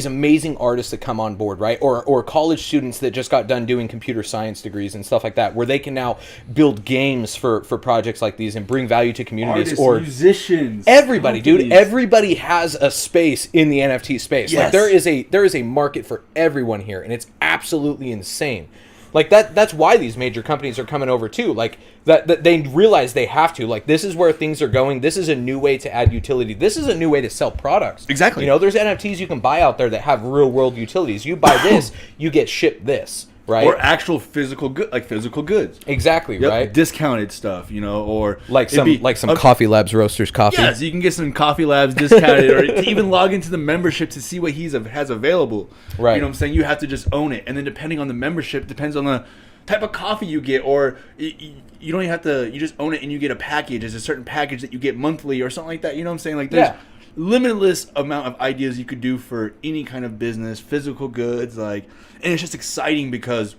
amazing artists that come on board, right? Or college students that just got done doing computer science degrees and stuff like that, where they can now build games for projects like these and bring value to communities. Artists, or musicians, everybody, companies. dude. Everybody has a space in the NFT space. Yes. Like there is a market for everyone here, and it's absolutely insane. Like that's why these major companies are coming over too. Like that they realize they have to. Like this is where things are going. This is a new way to add utility. This is a new way to sell products. Exactly. You know, there's NFTs you can buy out there that have real world utilities. You buy this, you get shipped this. Right? Or actual physical goods. Exactly, Yep, right? discounted stuff, you know, or Like some Coffee Labs Roasters coffee. Yeah, so you can get some Coffee Labs discounted, or to even log into the membership to see what has available. Right. You know what I'm saying? You have to just own it, and then depending on the membership, depends on the type of coffee you get, or you don't even have to. You just own it, and you get a package. There's a certain package that you get monthly, or something like that. You know what I'm saying? Like there's limitless amount of ideas you could do for any kind of business, physical goods, like, and it's just exciting because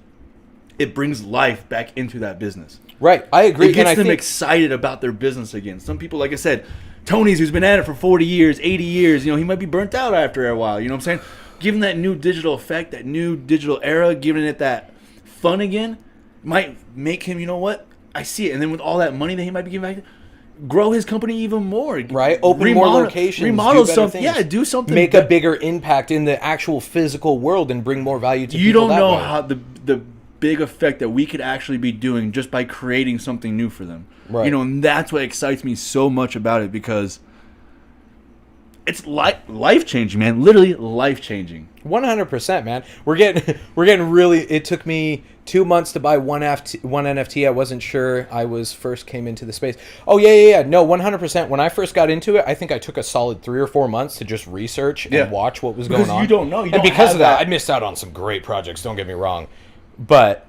it brings life back into that business. Right, I agree. It gets and them I think, excited about their business again. Some people, like I said, Tony's, who's been at it for 40 years, 80 years, you know, he might be burnt out after a while. You know what I'm saying? Giving that new digital effect, that new digital era, giving it that fun again, might make him, you know what? I see it. And then with all that money that he might be giving back, grow his company even more. Right, open more locations, remodel do better something. things. Yeah, do something. Make a bigger impact in the actual physical world and bring more value to people. You don't that know way. how the big effect that we could actually be doing just by creating something new for them. Right. You know, and that's what excites me so much about it, because it's life changing, man. Literally life changing. 100%, man. We're getting really. It took me 2 months to buy one NFT. I wasn't sure. I first came into the space. Oh yeah. No, 100%. When I first got into it, I think I took a solid 3 or 4 months to just research and watch what was going on. You don't know. And because of that, I missed out on some great projects. Don't get me wrong, but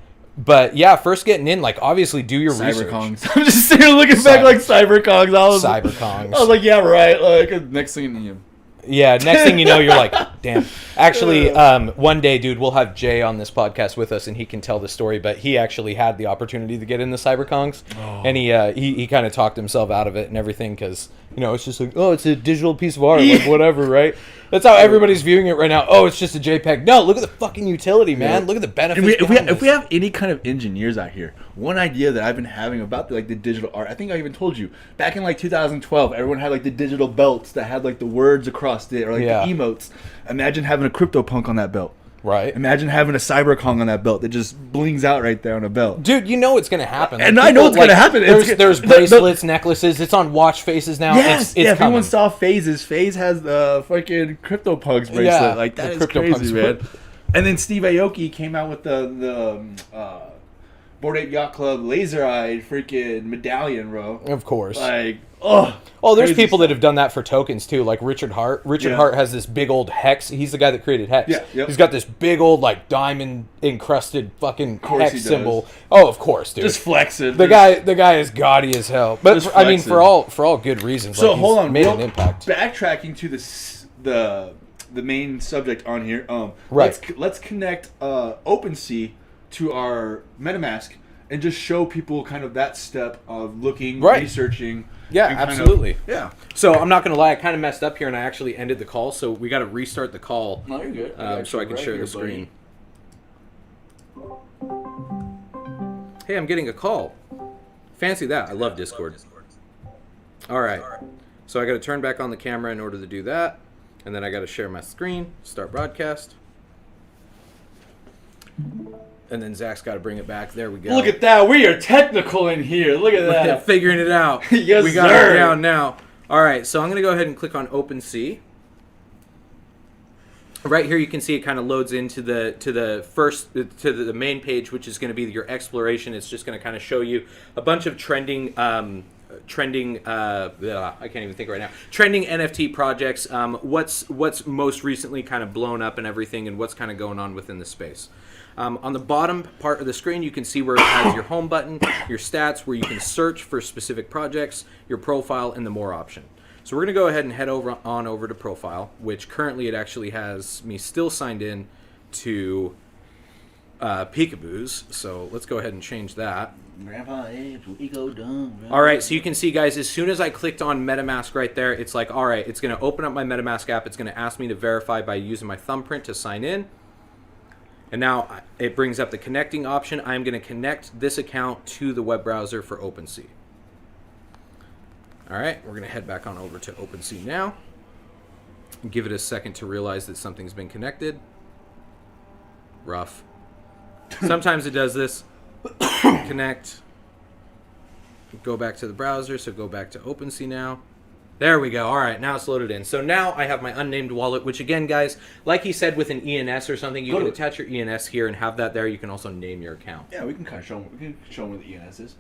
yeah, first getting in, like, obviously do your research. Cyberkongs. I'm just sitting here looking back like Cyberkongs. I was like, yeah, right. Like, next thing you know. Yeah, next thing you know, you're like, damn. Actually, one day, dude, we'll have Jay on this podcast with us, and he can tell the story, but he actually had the opportunity to get in the Cyberkongs, and he kind of talked himself out of it and everything, because, you know, it's just like, oh, it's a digital piece of art, like, whatever, right? That's how everybody's viewing it right now. Oh, it's just a JPEG. No, look at the fucking utility, man. Yeah. Look at the benefits. If we have any kind of engineers out here, one idea that I've been having about the digital art, I think I even told you, back in like 2012, everyone had like the digital belts that had like the words across it, or like the emotes. Imagine having a CryptoPunk on that belt. Right. Imagine having a Cyberkong on that belt that just blings out right there on a belt. Dude, you know it's going to happen. And I know it's going to happen. There's bracelets, necklaces. It's on watch faces now. Yes, it's if coming. anyone saw FaZe has the fucking CryptoPunks bracelet. Yeah, like, that is CryptoPunks crazy, man. And then Steve Aoki came out with the Bored Ape Yacht Club laser-eyed freaking medallion, bro. Of course. Like, there's people that have done that for tokens too, like Richard Hart. Richard Hart has this big old hex. He's the guy that created hex. Yeah, yep. He's got this big old like diamond encrusted fucking he hex does. symbol. Oh, of course, dude. just flexing. The guy is gaudy as hell. But Just I mean, flexing. for all good reasons. So like, hold he's on, made an impact. Backtracking to the main subject on here. Right. Let's connect OpenSea to our MetaMask and just show people kind of that step of looking, researching. Yeah, and kind absolutely. Yeah. So I'm not gonna lie, I kind of messed up here, and I actually ended the call. So we got to restart the call. No, you're good. So I can share the screen. Hey, I'm getting a call. Fancy that. I love Discord. All right. So I got to turn back on the camera in order to do that, and then I got to share my screen, start broadcast, and then Zach's got to bring it back. There we go. Look at that. We are technical in here. Look at that. Figuring it out. Yes, we got sir. it down now. All right, so I'm going to go ahead and click on OpenSea. Right here, you can see it kind of loads into the main page, which is going to be your exploration. It's just going to kind of show you a bunch of trending I can't even think right now. Trending NFT projects. What's most recently kind of blown up and everything, and what's kind of going on within the space. On the bottom part of the screen, you can see where it has your home button, your stats, where you can search for specific projects, your profile, and the more option. So we're going to go ahead and head over to profile, which currently it actually has me still signed in to Peekaboo's. So let's go ahead and change that. Grandpa Apes, we go dumb. All right, so you can see, guys, as soon as I clicked on MetaMask right there, it's like, all right, it's going to open up my MetaMask app. It's going to ask me to verify by using my thumbprint to sign in. And now it brings up the connecting option. I'm going to connect this account to the web browser for OpenSea. All right, we're going to head back on over to OpenSea now. Give it a second to realize that something's been connected. Rough. Sometimes it does this. Connect. Go back to the browser, so go back to OpenSea now. There we go. All right, now it's loaded in. So now I have my unnamed wallet, which again, guys, like he said with an ENS or something, you can attach your ENS here and have that there. You can also name your account. Yeah, we can kind of show them. We can show them where the ENS is.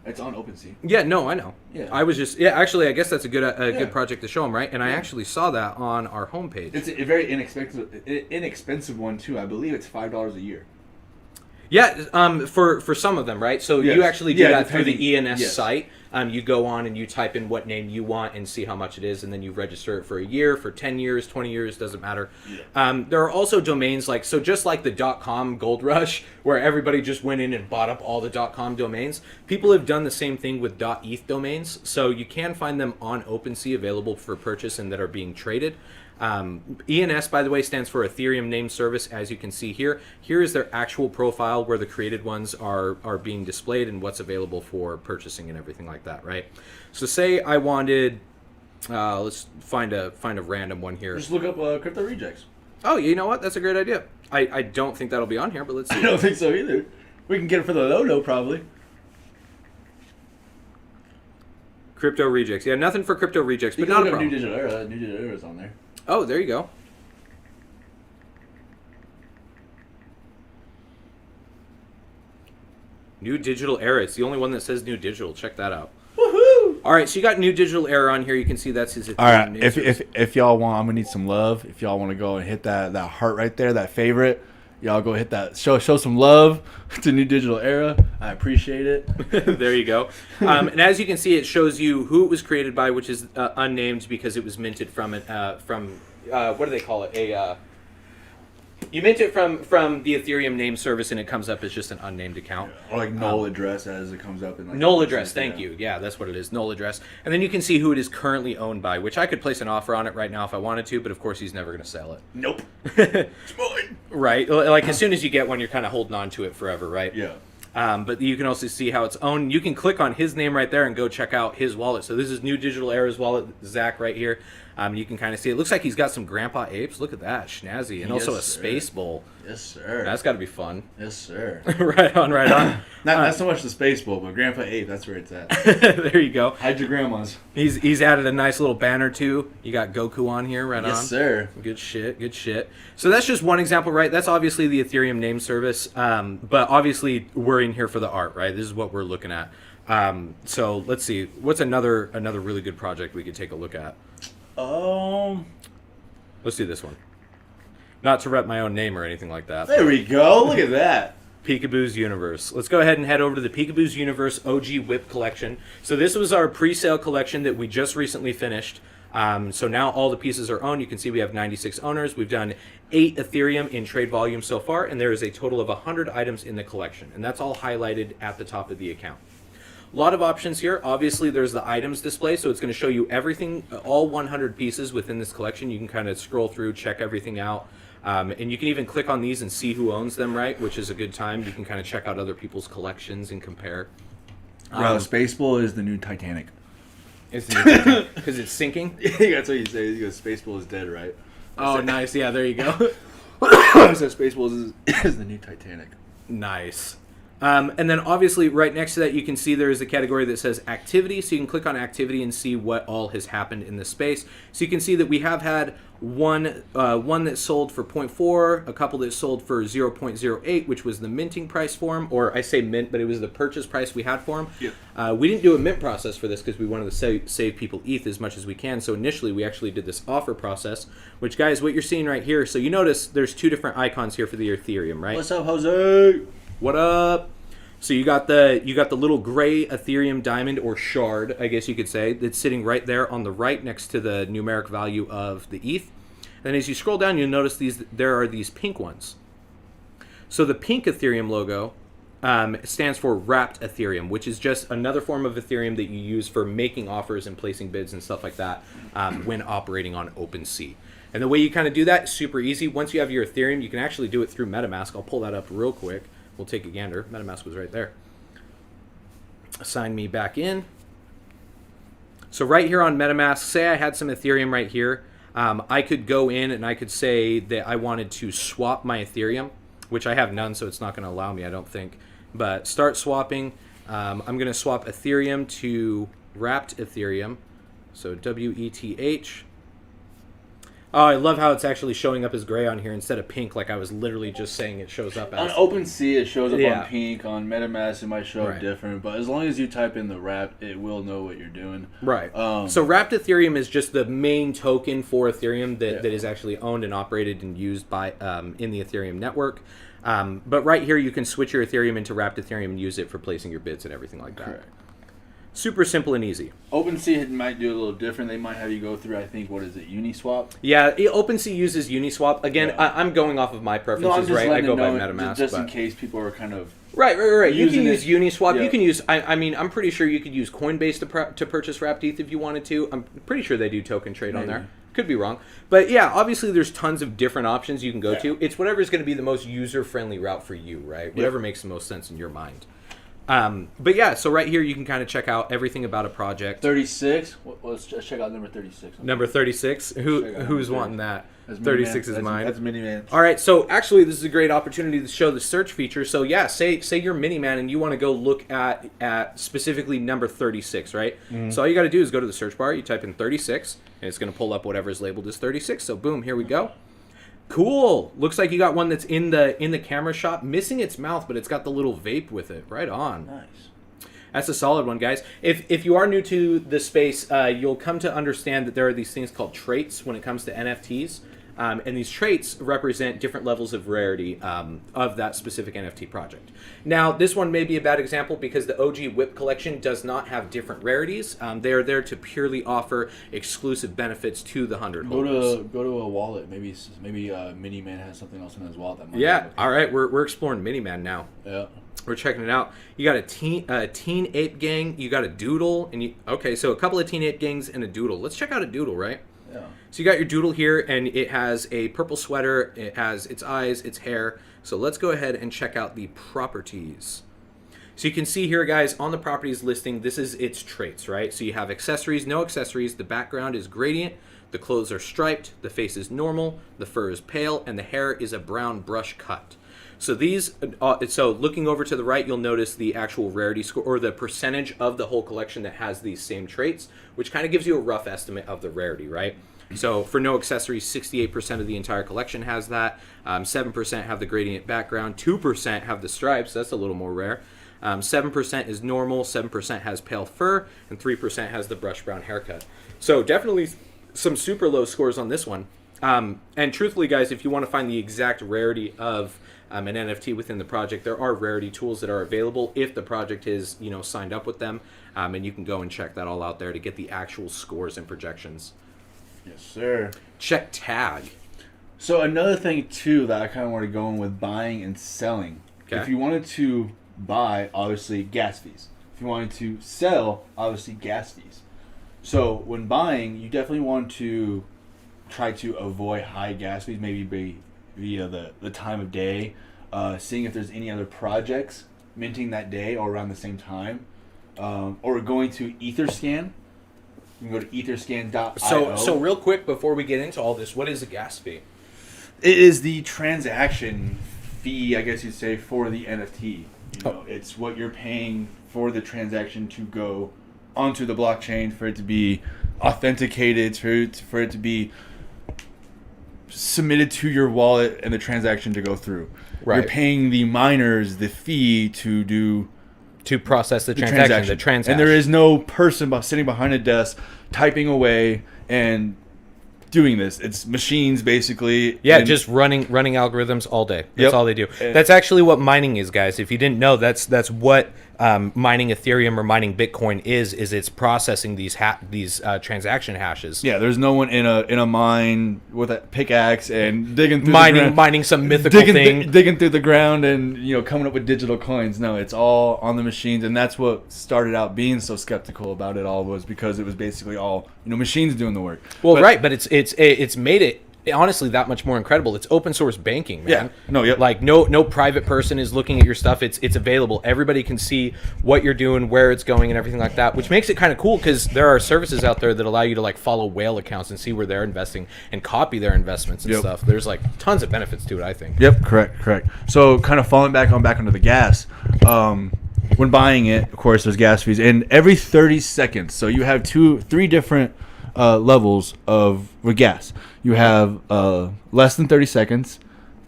It's on OpenSea. Yeah, no, I know. Yeah. I was just, actually, I guess that's a good project to show them, right? And I actually saw that on our homepage. It's a very inexpensive one, too. I believe it's $5 a year. Yeah, for some of them, right? So you actually do that through the ENS site. You go on and you type in what name you want and see how much it is, and then you register it for a year, for 10 years, 20 years, doesn't matter. Yeah. There are also domains like, so just like the .com gold rush, where everybody just went in and bought up all the .com domains, people have done the same thing with .eth domains. So you can find them on OpenSea available for purchase and that are being traded. ENS, by the way, stands for Ethereum Name Service, as you can see here. Here is their actual profile where the created ones are being displayed and what's available for purchasing and everything like that, right? So say I wanted, let's find a random one here. Just look up Crypto Rejects. Oh, you know what? That's a great idea. I don't think that'll be on here, but let's see. I don't think so either. We can get it for the low probably. Crypto Rejects. Yeah, nothing for Crypto Rejects, but not a problem. New Digital Era. New Digital Era is on there. Oh, there you go. New Digital Era. It's the only one that says New Digital. Check that out. Woohoo! All right, so you got New Digital Era on here. You can see that's his. All right, if y'all want, I'm gonna need some love. If y'all want to go and hit that heart right there, that favorite, y'all go hit that. Show some love to New Digital Era. I appreciate it. There you go. And as you can see, it shows you who it was created by, which is unnamed because it was minted from what do they call it? You mint it from the Ethereum name service, and it comes up as just an unnamed account. Or like null address as it comes up in like null address. Thank you. Yeah, that's what it is. Null address. And then you can see who it is currently owned by, which I could place an offer on it right now if I wanted to, but of course he's never going to sell it. Nope. It's mine. Right. Like as soon as you get one, you're kind of holding on to it forever, right? Yeah. But you can also see how it's owned. You can click on his name right there and go check out his wallet. So this is New Digital Era's wallet, Zach, right here. You can kind of see it looks like he's got some Grandpa Apes. Look at that, snazzy, and also a space bowl. Yes, sir. That's got to be fun. Yes, sir. Right on, right on. Not so much the space bowl, but Grandpa Ape. That's where it's at. There you go. Hide your grandmas. He's added a nice little banner too. You got Goku on here, right on. Yes, sir. Good shit. Good shit. So that's just one example, right? That's obviously the Ethereum name service, but obviously we're in here for the art, right? This is what we're looking at. So let's see. What's another really good project we could take a look at? Let's do this one. Not to rep my own name or anything like that. There we go. Look at that. Peekaboo's Universe. Let's go ahead and head over to the Peekaboo's Universe OG Whip collection. So this was our pre-sale collection that we just recently finished. So now all the pieces are owned. You can see we have 96 owners. We've done 8 Ethereum in trade volume so far, and there is a total of 100 items in the collection. And that's all highlighted at the top of the account. A lot of options here. Obviously, there's the items display, so it's going to show you everything, all 100 pieces within this collection. You can kind of scroll through, check everything out. And you can even click on these and see who owns them, right? Which is a good time. You can kind of check out other people's collections and compare. Spaceball is the new Titanic. Is it because it's sinking? That's what you say. You go, Spaceball is dead, right? Oh, nice. Yeah, there you go. So Spaceball is the new Titanic. Nice. And then obviously right next to that, you can see there is a category that says activity. So you can click on activity and see what all has happened in this space. So you can see that we have had one that sold for 0.4, a couple that sold for 0.08, which was the minting price for them, or I say mint, but it was the purchase price we had for them. Yeah. We didn't do a mint process for this because we wanted to save people ETH as much as we can. So initially we actually did this offer process, which guys, what you're seeing right here. So you notice there's 2 different icons here for the Ethereum, right? What's up, Jose? What up? So you got the little gray Ethereum diamond or shard, I guess you could say, that's sitting right there on the right next to the numeric value of the ETH. And as you scroll down, you'll notice there are these pink ones. So the pink Ethereum logo stands for wrapped Ethereum, which is just another form of Ethereum that you use for making offers and placing bids and stuff like that when operating on OpenSea. And the way you kind of do that is super easy. Once you have your Ethereum, you can actually do it through Metamask. I'll pull that up real quick. We'll take a gander. Metamask was right there. Sign me back in. So right here on Metamask, say I had some Ethereum right here. I could go in and I could say that I wanted to swap my Ethereum, which I have none, so it's not going to allow me, I don't think. But start swapping. I'm going to swap Ethereum to wrapped Ethereum. So WETH. Oh, I love how it's actually showing up as gray on here instead of pink, like I was literally just saying it shows up as. On OpenSea, it shows up on pink. On MetaMask, it might show up different. But as long as you type in the wrap, it will know what you're doing. Right. So wrapped Ethereum is just the main token for Ethereum that is actually owned and operated and used by in the Ethereum network. But right here, you can switch your Ethereum into wrapped Ethereum and use it for placing your bids and everything like that. Correct. Super simple and easy. OpenSea might do a little different. They might have you go through, I think, what is it, Uniswap? Yeah, OpenSea uses Uniswap. Again, I'm going off of my preferences, right? I go by MetaMask. Just in case people are kind of... Right. You can use Uniswap. Yeah. You can use... I mean, I'm pretty sure you could use Coinbase to purchase wrapped ETH if you wanted to. I'm pretty sure they do token trade on there. Could be wrong. But yeah, obviously there's tons of different options you can go to. It's whatever's going to be the most user-friendly route for you, right? Whatever makes the most sense in your mind. But yeah, so right here you can kind of check out everything about a project. 36. Let's check out number 36. Number 36. Who's wanting that? 36 is mine. That's Miniman. All right, so actually this is a great opportunity to show the search feature. So yeah, say you're Miniman and you want to go look at specifically number 36, right? Mm-hmm. So all you got to do is go to the search bar, you type in 36, and it's going to pull up whatever is labeled as 36. So boom, here we go. Cool. Looks like you got one that's in the camera shot, missing its mouth, but it's got the little vape with it. Right on. Nice. That's a solid one, guys. If you are new to the space, you'll come to understand that there are these things called traits when it comes to NFTs. And these traits represent different levels of rarity of that specific NFT project. Now, this one may be a bad example because the OG Whip collection does not have different rarities. They are there to purely offer exclusive benefits to the 100 holders. Go to a wallet. Maybe Miniman has something else in his wallet. That might yeah. All right. We're exploring Miniman now. Yeah. We're checking it out. You got a teen ape gang. You got a doodle, and okay. So a couple of teen ape gangs and a doodle. Let's check out a doodle, right? Yeah. So you got your doodle here, and it has a purple sweater. It has its eyes, its hair. So let's go ahead and check out the properties. So you can see here, guys, on the properties listing, this is its traits, right? So you have accessories, no accessories. The background is gradient. The clothes are striped. The face is normal. The fur is pale, and the hair is a brown brush cut. So these, so looking over to the right, you'll notice the actual rarity score or the percentage of the whole collection that has these same traits, which kind of gives you a rough estimate of the rarity, right? So for no accessories, 68% of the entire collection has that. 7% have the gradient background. 2% have the stripes. That's a little more rare. 7% is normal. 7% has pale fur, and 3% has the brush brown haircut. So definitely some super low scores on this one. And truthfully, guys, if you want to find the exact rarity of an NFT within the project, there are rarity tools that are available if the project is, signed up with them, and you can go and check that all out there to get the actual scores and projections. Yes, sir. Check tag. So another thing too that I kind of want to go in with buying and selling. Okay. If you wanted to buy, obviously gas fees. If you wanted to sell, obviously gas fees. So when buying, you definitely want to try to avoid high gas fees, maybe via the time of day, seeing if there's any other projects minting that day or around the same time, or going to Etherscan. You can go to etherscan.io. So real quick before we get into all this, what is a gas fee? It is the transaction fee, I guess you'd say, for the NFT. It's what you're paying for the transaction to go onto the blockchain, for it to be authenticated, for it to be submitted to your wallet and the transaction to go through. Right. You're paying the miners the fee to process the transaction. The transaction. And there is no person sitting behind a desk typing away and doing this. It's machines basically. Yeah, and just running algorithms all day. That's Yep. all they do. That's actually what mining is, guys. If you didn't know, that's what mining Ethereum or mining Bitcoin is it's processing these transaction hashes. Yeah, there's no one in a mine with a pickaxe and digging through the ground, mining some mythical thing. digging through the ground and coming up with digital coins. No, it's all on the machines, and that's what started out being so skeptical about it all, was because it was basically all machines doing the work. Well, right, but it's made it honestly that much more incredible. It's open source banking, man. Yeah. No, yep. Like no private person is looking at your stuff. It's available. Everybody can see what you're doing, where it's going, and everything like that, which makes it kind of cool because there are services out there that allow you to like follow whale accounts and see where they're investing and copy their investments and stuff. There's like tons of benefits to it, I think. Yep, correct. So kind of falling back onto the gas. When buying it, of course, there's gas fees, and every 30 seconds. So you have three different levels with gas. You have less than 30 seconds,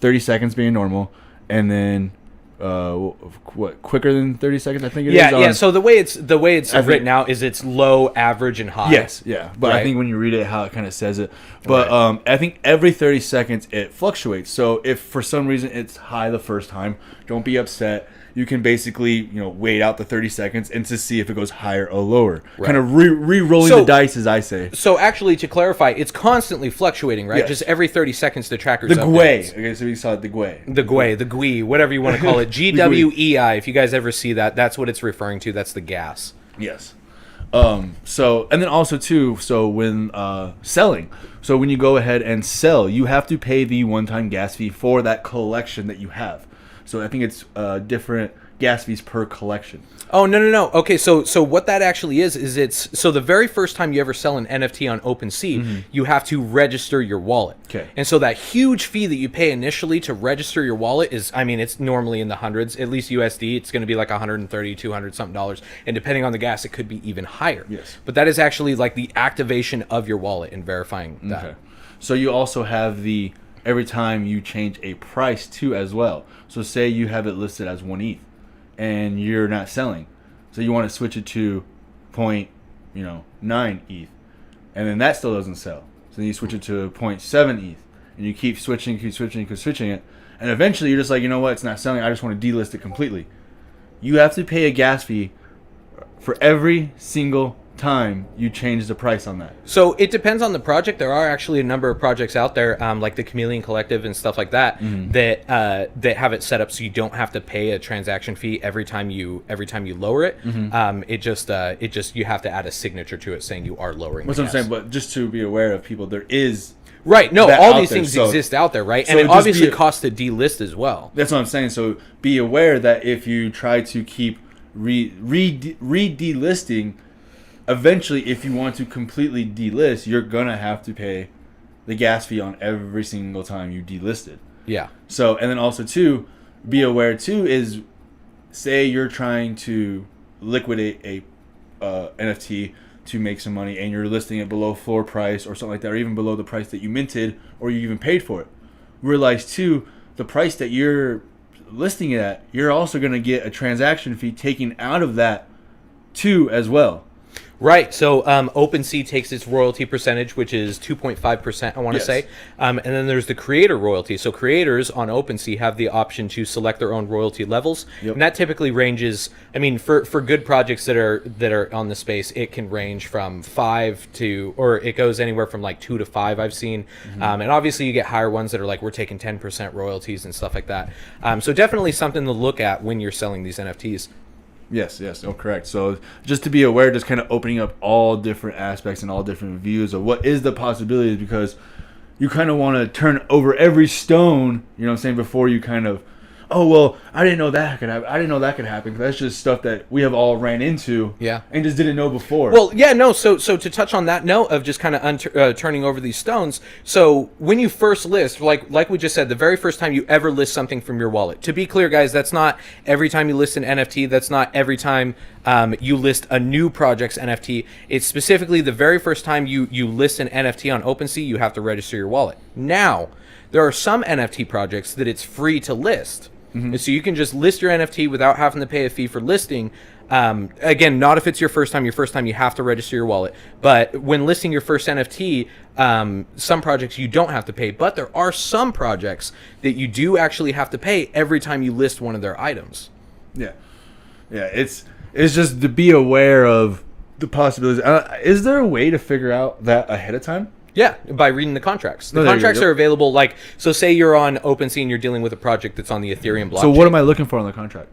30 seconds being normal, and then quicker than 30 seconds, I think it is. Yeah. So the way it's written out is it's low, average, and high. Yes, yeah. But right? I think when you read it, how it kind of says it. But I think every 30 seconds it fluctuates. So if for some reason it's high the first time, don't be upset. You can basically, wait out the 30 seconds and to see if it goes higher or lower. Right. Kind of re-rolling the dice, as I say. So actually, to clarify, it's constantly fluctuating, right? Yes. Just every 30 seconds the tracker's updates. GUI. Okay, so we saw the GUI. The GUI, whatever you want to call it. GWEI, if you guys ever see that, that's what it's referring to. That's the gas. Yes. So, and then also too, so when selling, so when you go ahead and sell, you have to pay the one-time gas fee for that collection that you have. So I think it's different gas fees per collection. Oh, no. Okay, so what that actually is it's so the very first time you ever sell an NFT on OpenSea, you have to register your wallet. Okay. And so that huge fee that you pay initially to register your wallet is, it's normally in the hundreds, at least USD. It's going to be like $130, $200 something dollars, and depending on the gas, it could be even higher. Yes. But that is actually like the activation of your wallet and verifying that. Okay. So you also have every time you change a price too as well. So say you have it listed as 1 ETH and you're not selling. So you want to switch it to 0.9 ETH. And then that still doesn't sell. So then you switch it to 0.7 ETH. And you keep switching it. And eventually you're just like, it's not selling. I just want to delist it completely. You have to pay a gas fee for every single time you change the price on that. So it depends on the project. There are actually a number of projects out there, like the Chameleon Collective and stuff like that, that have it set up so you don't have to pay a transaction fee every time you lower it. It just you have to add a signature to it saying you are lowering. That's what I'm saying. But just to be aware of people, there is right. No, all these things exist out there, right? And it obviously costs to delist as well. That's what I'm saying. So be aware that if you try to keep re-delisting, eventually, if you want to completely delist, you're going to have to pay the gas fee on every single time you delisted. Yeah. So, and then also, too, be aware, too, is say you're trying to liquidate a NFT to make some money and you're listing it below floor price or something like that, or even below the price that you minted or you even paid for it. Realize, too, the price that you're listing it at, you're also going to get a transaction fee taken out of that, too, as well. Right. So OpenSea takes its royalty percentage, which is 2.5%, I want to say. And then there's the creator royalty. So creators on OpenSea have the option to select their own royalty levels. Yep. And that typically ranges, for good projects that are on the space, it can range from 5 to, or it goes anywhere from like 2 to 5 I've seen. And obviously you get higher ones that are like, we're taking 10% royalties and stuff like that. So definitely something to look at when you're selling these NFTs. Yes. Oh, correct. So just to be aware, just kind of opening up all different aspects and all different views of what is the possibilities, because you kind of want to turn over every stone, before you kind of, oh, well, I didn't know that could happen. I didn't know that could happen. 'Cause that's just stuff that we have all ran into and just didn't know before. Well, yeah, no. So to touch on that note of just kind of turning over these stones. So when you first list, like we just said, the very first time you ever list something from your wallet. To be clear, guys, that's not every time you list an NFT. That's not every time you list a new project's NFT. It's specifically the very first time you list an NFT on OpenSea, you have to register your wallet. Now, there are some NFT projects that it's free to list. And so you can just list your NFT without having to pay a fee for listing. Again, not if it's your first time. Your first time, you have to register your wallet. But when listing your first NFT, some projects you don't have to pay. But there are some projects that you do actually have to pay every time you list one of their items. Yeah. It's just to be aware of the possibilities. Is there a way to figure out that ahead of time? Yeah, by reading the contracts. The No, there you contracts go. are available. Like, so say you're on OpenSea and you're dealing with a project that's on the Ethereum blockchain. So what am I looking for on the contract?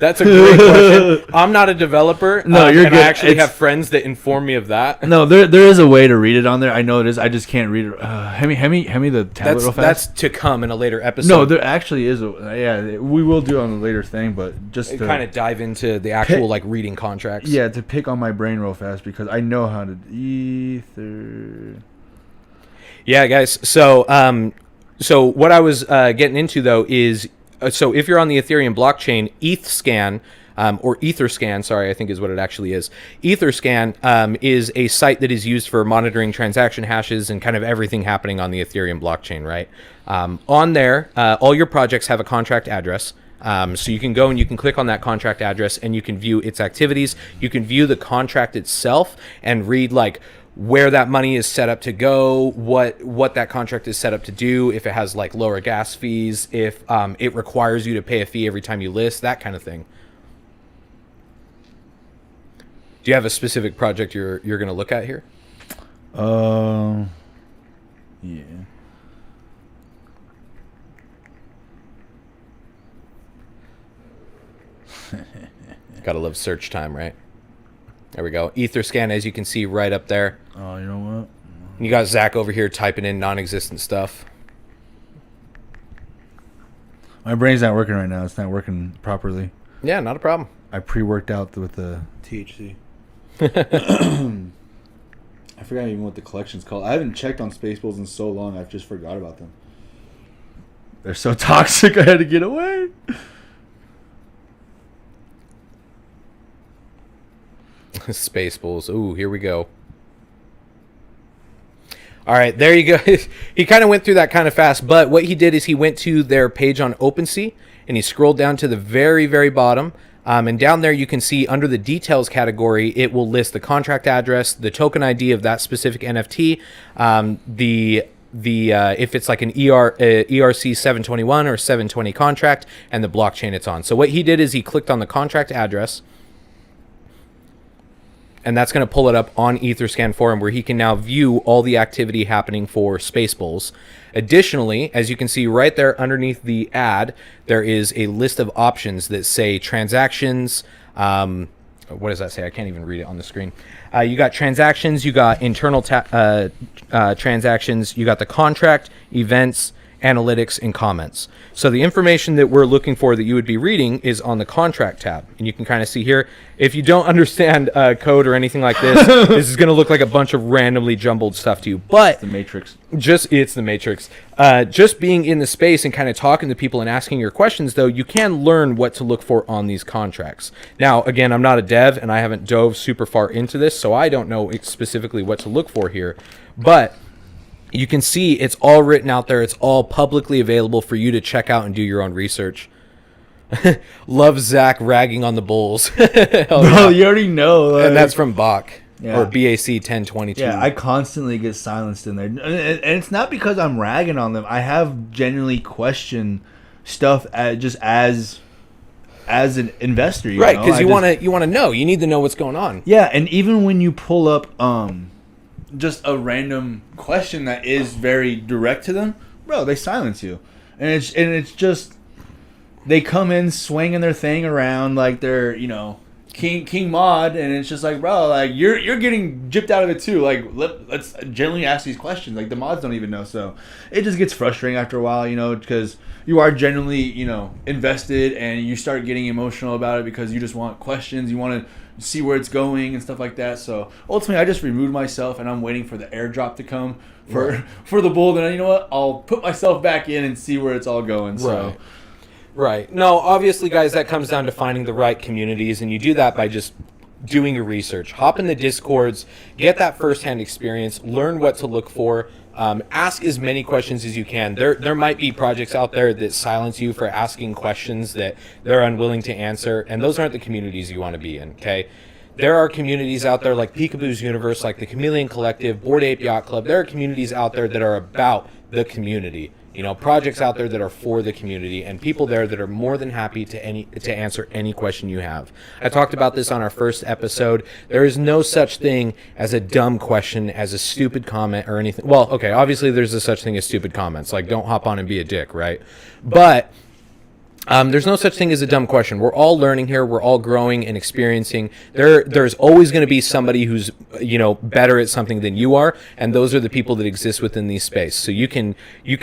That's a great question. I'm not a developer. No, you're and good. I actually It's- have friends that inform me of that. No, there is a way to read it on there. I know it is. I just can't read it. Hand me the tablet real That's fast. to come in a later episode. No, there actually is. We will do it on a later thing, but just to kind of dive into the actual like reading contracts. Yeah, to pick on my brain real fast because I know how to Ether. Yeah, guys. So what I was getting into though is so if you're on the Ethereum blockchain, ETHScan or EtherScan, sorry, I think is what it actually is. EtherScan is a site that is used for monitoring transaction hashes and kind of everything happening on the Ethereum blockchain, right? On there, all your projects have a contract address. So you can go and you can click on that contract address and you can view its activities. You can view the contract itself and read like where that money is set up to go, what that contract is set up to do, if it has like lower gas fees, if it requires you to pay a fee every time you list, that kind of thing. Do you have a specific project you're going to look at here? Yeah. Gotta love search time, right? There we go. EtherScan, as you can see right up there. Oh, you know what? You got Zach over here typing in non-existent stuff. My brain's not working right now. It's not working properly. Yeah, not a problem. I pre-worked out with the THC. I forgot even what the collection's called. I haven't checked on Spaceballs in so long. I've just forgot about them. They're so toxic. I had to get away. Spaceballs. Ooh, here we go. All right, there you go. He kind of went through that kind of fast, but what he did is he went to their page on OpenSea and he scrolled down to the very, very bottom. And down there you can see under the details category, it will list the contract address, the token ID of that specific NFT, if it's like an ERC 721 or 720 contract, and the blockchain it's on. So what he did is he clicked on the contract address, and that's going to pull it up on EtherScan for him, where he can now view all the activity happening for Spaceballs. Additionally, as you can see right there underneath the ad, there is a list of options that say transactions. What does that say? I can't even read it on the screen. You got transactions, you got internal transactions, you got the contract, events, analytics, and comments. So the information that we're looking for that you would be reading is on the contract tab. And you can kind of see here, if you don't understand code or anything like this, this is going to look like a bunch of randomly jumbled stuff to you. But The Matrix. it's the Matrix. Just being in the space and kind of talking to people and asking your questions, though, you can learn what to look for on these contracts. Now, again, I'm not a dev and I haven't dove super far into this, so I don't know specifically what to look for here. But you can see it's all written out there. It's all publicly available for you to check out and do your own research. Love Zach ragging on the Bulls. Bro, Bro, you already know. Like, and that's from Bach. Yeah. Or BAC 1022. Yeah, I constantly get silenced in there. And it's not because I'm ragging on them. I have genuinely questioned stuff just as an investor. Right, because you want to know. You need to know what's going on. Yeah, and even when you pull up just a random question that is very direct to them, bro, they silence you. And it's just they come in swinging their thing around like they're, King Mod, and it's just like, bro, like you're getting gypped out of it too. Like let's generally ask these questions. Like the mods don't even know, so it just gets frustrating after a while, because you are genuinely, invested, and you start getting emotional about it because you just want questions. You want to see where it's going and stuff like that. So ultimately, I just removed myself, and I'm waiting for the airdrop to come for the bull. Then you know what? I'll put myself back in and see where it's all going. So. Right. No, obviously, guys, that comes down to finding the right communities, and you do that by just doing your research. Hop in the Discords, get that firsthand experience, learn what to look for. Ask as many questions as you can. There might be projects out there that silence you for asking questions that they're unwilling to answer, and those aren't the communities you want to be in, okay? There are communities out there like Peekaboo's Universe, like the Chameleon Collective, Bored Ape Yacht Club. There are communities out there that are about the community. You know, projects out there that are for the community, and people there that are more than happy to answer any question you have. I talked about this on our first episode. There is no such thing as a dumb question, as a stupid comment or anything. Well, okay, obviously there's a such thing as stupid comments. Like, don't hop on and be a dick, right? But there's no such thing as a dumb question. We're all learning here. We're all growing and experiencing. There's always going to be somebody who's, you know, better at something than you are, and those are the people that exist within these space. So you can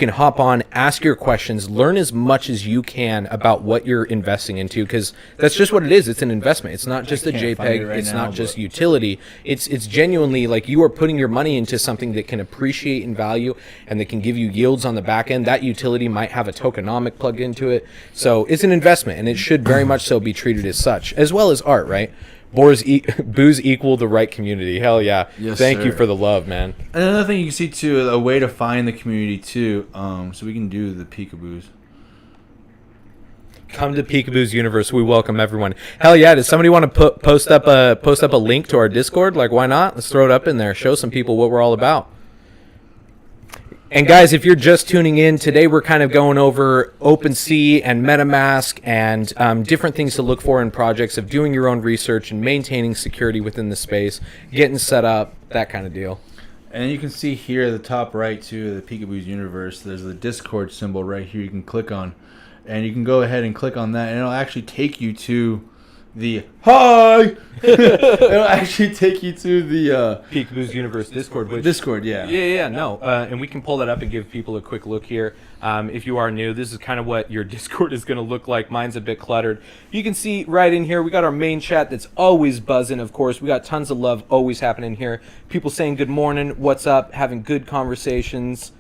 hop on, ask your questions, learn as much as you can about what you're investing into, because that's just what it is. It's an investment. It's not just a JPEG. It's not just utility. It's genuinely like you are putting your money into something that can appreciate in value and that can give you yields on the back end. That utility might have a tokenomic plugged into it. So it's an investment, and it should very much so be treated as such, as well as art, right? Booze equal the right community. Hell yeah. Yes, Thank you for the love, man. Another thing you can see, too, a way to find the community, too, so we can do the peekaboos. Come to Peekaboo's Universe. We welcome everyone. Hell yeah. Does somebody want to post up a link to our Discord? Like, why not? Let's throw it up in there. Show some people what we're all about. And guys, if you're just tuning in, today we're kind of going over OpenSea and Metamask and different things to look for in projects, of doing your own research and maintaining security within the space, getting set up, that kind of deal. And you can see here at the top right, too, the Peekaboo's Universe, there's the Discord symbol right here you can click on. And you can go ahead and click on that, and it'll actually take you to the it'll actually take you to the Peekaboo's Universe Discord. Discord, yeah. And we can pull that up and give people a quick look here. If you are new, this is kind of what your Discord is going to look like. Mine's a bit cluttered. You can see right in here, we got our main chat that's always buzzing, of course. We got tons of love always happening here. People saying good morning, what's up, having good conversations.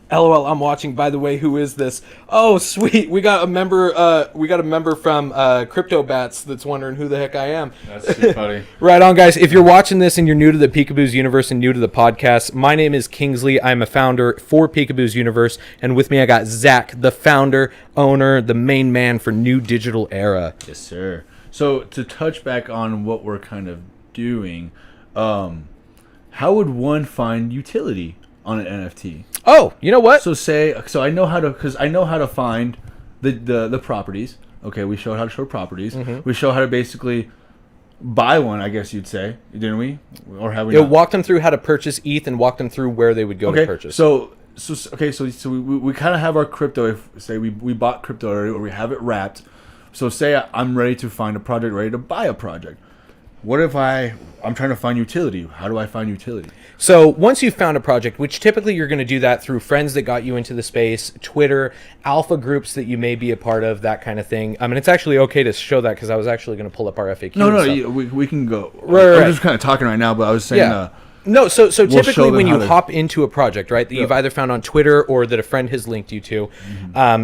LOL, I'm watching. By the way, who is this? Oh, sweet. We got a member from Crypto Bats that's wondering who the heck I am. That's too funny. Right on, guys. If you're watching this and you're new to the Peekaboo's Universe and new to the podcast, my name is Kingsley. I'm a founder for Peekaboo's Universe, and with me I got Zach, the founder, owner, the main man for New Digital Era. Yes, sir. So to touch back on what we're kind of doing, how would one find utility on an NFT? Oh, you know what? So I know how to find the properties. Okay, we showed how to show properties. Mm-hmm. We showed how to basically buy one, I guess you'd say, didn't we? Or have we? It walked them through how to purchase ETH and walked them through where they would go to purchase. So we kind of have our crypto. If say we bought crypto already, or we have it wrapped. So say I'm ready to find a project, ready to buy a project. What if I'm trying to find utility? How do I find utility? So once you've found a project, which typically you're going to do that through friends that got you into the space, Twitter, alpha groups that you may be a part of, that kind of thing. I mean, it's actually okay to show that because I was actually going to pull up our FAQ. No, we can go. Right. I'm just kind of talking right now, but I was saying... Yeah. No, so typically when you hop into a project, right, that you've either found on Twitter or that a friend has linked you to,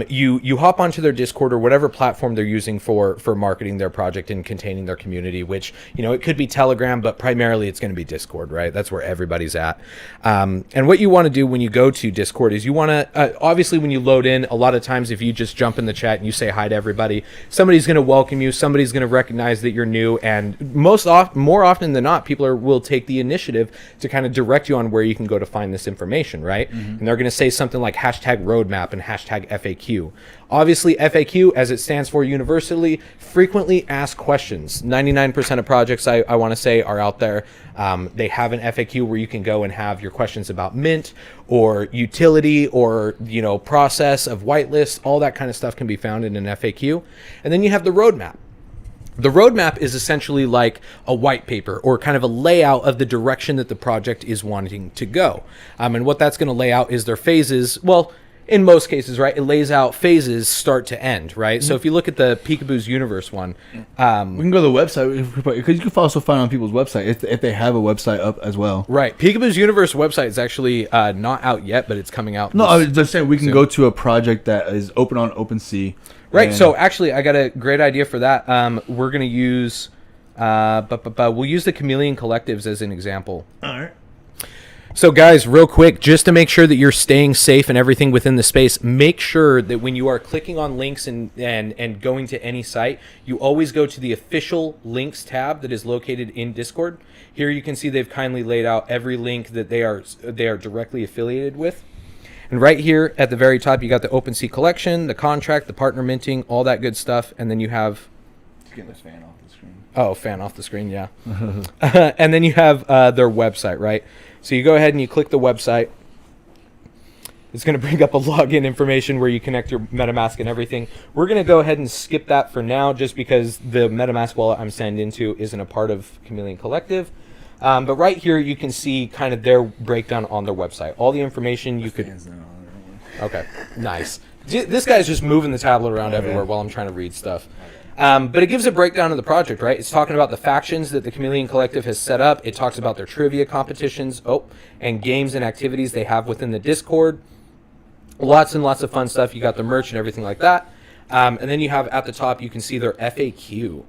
you hop onto their Discord or whatever platform they're using for marketing their project and containing their community, which, you know, it could be Telegram, but primarily it's going to be Discord, right? That's where everybody's at. And what you want to do when you go to Discord is you want to, obviously when you load in, a lot of times if you just jump in the chat and you say hi to everybody, somebody's going to welcome you, somebody's going to recognize that you're new, and more often than not, people will take the initiative to kind of direct you on where you can go to find this information, right? Mm-hmm. And they're going to say something like hashtag roadmap and hashtag FAQ. Obviously, FAQ, as it stands for universally, frequently asked questions. 99% of projects, I want to say, are out there. They have an FAQ where you can go and have your questions about mint or utility or, you know, process of whitelist. All that kind of stuff can be found in an FAQ. And then you have the roadmap. The roadmap is essentially like a white paper or kind of a layout of the direction that the project is wanting to go. And what that's going to lay out is their phases. Well, in most cases, right, it lays out phases start to end, right? Mm-hmm. So if you look at the Peekaboo's Universe one. We can go to the website, because you can also find on people's website if they have a website up as well. Right. Peekaboo's Universe website is actually not out yet, but it's coming out. No, I was just saying we can go to a project that is open on OpenSea. Right. So actually, I got a great idea for that. We're going to use But we'll use the Chameleon Collectives as an example. All right. So guys, real quick, just to make sure that you're staying safe and everything within the space, make sure that when you are clicking on links and going to any site, you always go to the official links tab that is located in Discord. Here you can see they've kindly laid out every link that they are directly affiliated with. And right here at the very top, you got the OpenSea collection, the contract, the partner minting, all that good stuff. And then you have... Let's get this fan off the screen. Oh, fan off the screen, yeah. And then you have their website, right? So you go ahead and you click the website. It's going to bring up a login information where you connect your MetaMask and everything. We're going to go ahead and skip that for now just because the MetaMask wallet I'm signed into isn't a part of Chameleon Collective. But right here you can see kind of their breakdown on their website. All the information you could... Okay, nice. This guy's just moving the tablet around everywhere while I'm trying to read stuff. But it gives a breakdown of the project, right? It's talking about the factions that the Chameleon Collective has set up. It talks about their trivia competitions, and games and activities they have within the Discord. Lots and lots of fun stuff. You got the merch and everything like that. And then you have at the top, you can see their FAQ.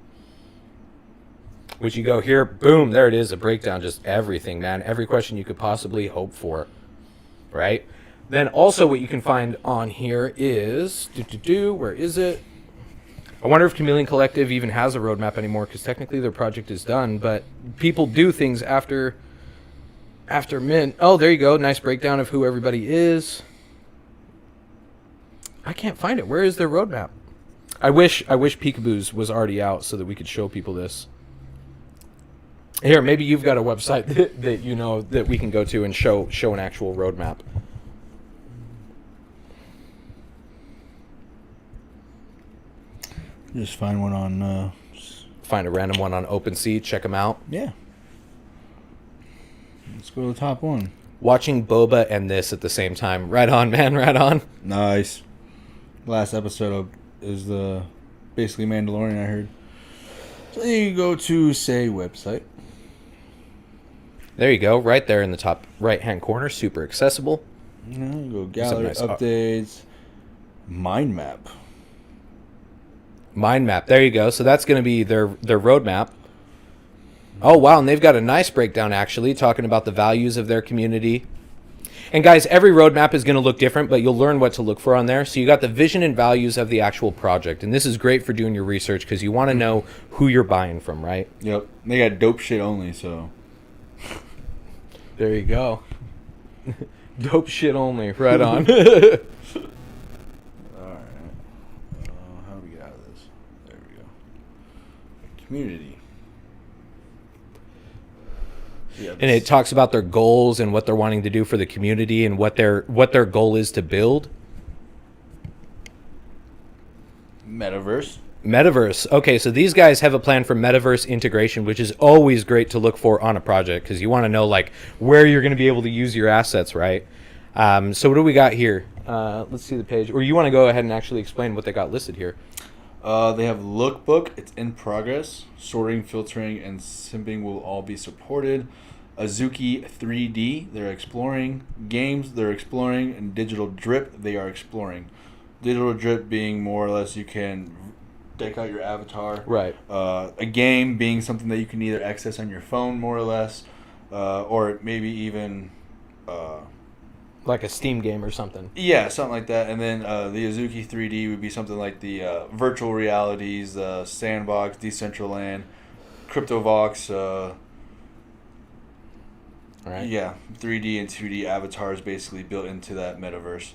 Which you go here, boom, there it is, a breakdown, just everything, man. Every question you could possibly hope for, right? Then also what you can find on here is, where is it? I wonder if Chameleon Collective even has a roadmap anymore, because technically their project is done, but people do things after mint. Oh, there you go. Nice breakdown of who everybody is. I can't find it. Where is their roadmap? I wish Peekaboo's was already out so that we could show people this. Here, maybe you've got a website that you know that we can go to and show an actual roadmap. Just find one on... Find a random one on OpenSea. Check them out. Yeah. Let's go to the top one. Watching Boba and this at the same time. Right on, man. Right on. Nice. Last episode is the basically Mandalorian, I heard. So you go to, say, website. There you go. Right there in the top right-hand corner. Super accessible. Go gallery, nice updates, mind map. Mind map. There you go. So that's going to be their roadmap. Oh, wow. And they've got a nice breakdown, actually, talking about the values of their community. And, guys, every roadmap is going to look different, but you'll learn what to look for on there. So you got the vision and values of the actual project. And this is great for doing your research because you want to know who you're buying from, right? Yep. They got dope shit only, so. There you go. Dope shit only. Right on. How do we get out of this? There we go. Community. Yeah, And it talks about their goals and what they're wanting to do for the community and what their goal is to build. Metaverse. Metaverse. Okay, so these guys have a plan for metaverse integration, which is always great to look for on a project because you want to know like where you're going to be able to use your assets, right? So what do we got here? Let's see the page. Or you want to go ahead and actually explain what they got listed here? They have lookbook. It's in progress. Sorting, filtering, and simping will all be supported. Azuki 3D, they're exploring. Games, they're exploring. And digital drip, they are exploring. Digital drip being more or less you can deck out your avatar. Right. A game being something that you can either access on your phone more or less, or maybe even... Like a Steam game or something. Yeah, something like that. And then the Azuki 3D would be something like the virtual realities, Sandbox, Decentraland, CryptoVox. Right. Yeah, 3D and 2D avatars basically built into that metaverse.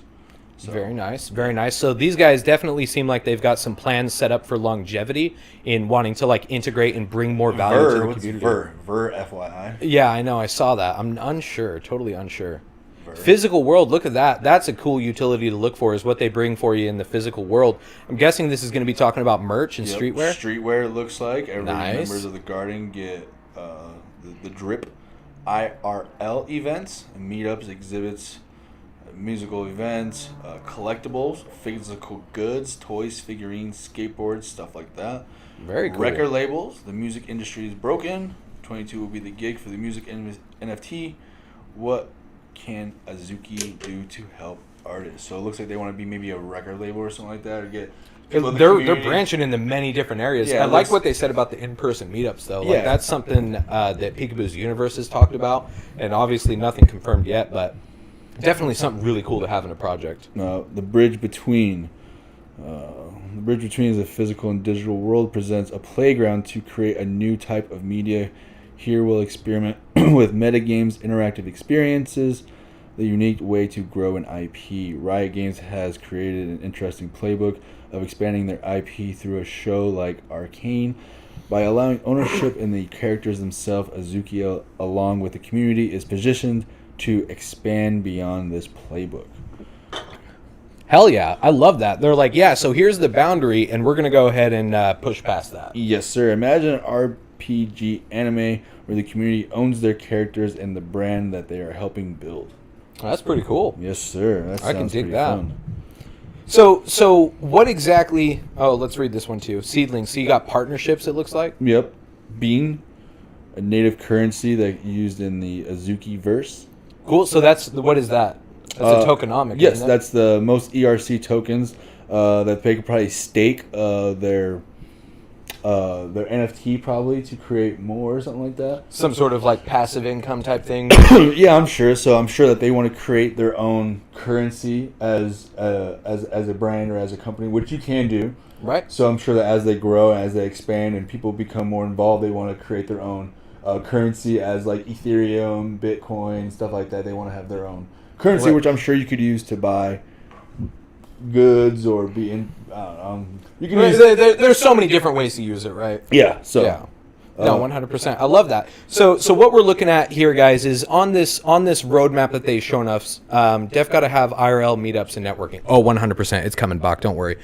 So. Very nice. Very nice. So these guys definitely seem like they've got some plans set up for longevity in wanting to like integrate and bring more value to the community. Ver, FYI. Yeah, I know. I saw that. I'm unsure. Totally unsure. Physical world, look at that. That's a cool utility to look for is what they bring for you in the physical world. I'm guessing this is going to be streetwear. and merch and streetwear. Streetwear, it looks like. Every Nice. members of the Garden get the Drip IRL events, meetups, exhibits, musical events, collectibles, physical goods, toys, figurines, skateboards, stuff like that. Very cool. Record labels. The music industry is broken. 22 will be the gig for the music NFT. What can Azuki do to help artists? So it looks like they want to be maybe a record label or something like that, or get people in the They're community. branching into many different areas. Yeah, I like let's- what they said about the in-person meetups, though. Like Yeah. that's something that Peekaboo's Universe has talked about, and obviously nothing confirmed yet, but definitely something really cool to have in a project. The bridge between. The bridge between the physical and digital world presents a playground to create a new type of media. Here we'll experiment with metagames, interactive experiences, the unique way to grow an IP. Riot Games has created an interesting playbook of expanding their IP through a show like Arcane. By allowing ownership in the characters themselves, Azuki, along with the community, is positioned to expand beyond this playbook. Hell yeah, I love that. They're like, yeah, so here's the boundary, and we're going to go ahead and push past that. Yes, sir. Imagine an RPG anime where the community owns their characters and the brand that they are helping build. That's pretty cool. Yes, sir. That I can sounds dig pretty that. fun. So what exactly... Oh, let's read this one too. Seedlings. So you got partnerships, it looks like? Yep. Bean, a native currency that used in the Azuki verse. Cool. So what is that? That's a tokenomic, Yes, isn't it? that's the most ERC tokens that they could probably stake their NFT probably to create more or something like that. Some sort of like passive income type thing. Yeah, I'm sure. So I'm sure that they want to create their own currency as a brand or as a company, which you can do. Right. So I'm sure that as they grow, as they expand, and people become more involved, they want to create their own currency as like Ethereum, Bitcoin, stuff like that. They want to have their own currency, Right. which I'm sure you could use to buy goods or be in. You can use. There's so many different ways to use it, right? Yeah. So. Yeah. No, 100%. I love that. So what we're looking at here, guys, is on this roadmap that they've shown us. Def got to have IRL meetups and networking. Oh, 100%. It's coming back. Don't worry.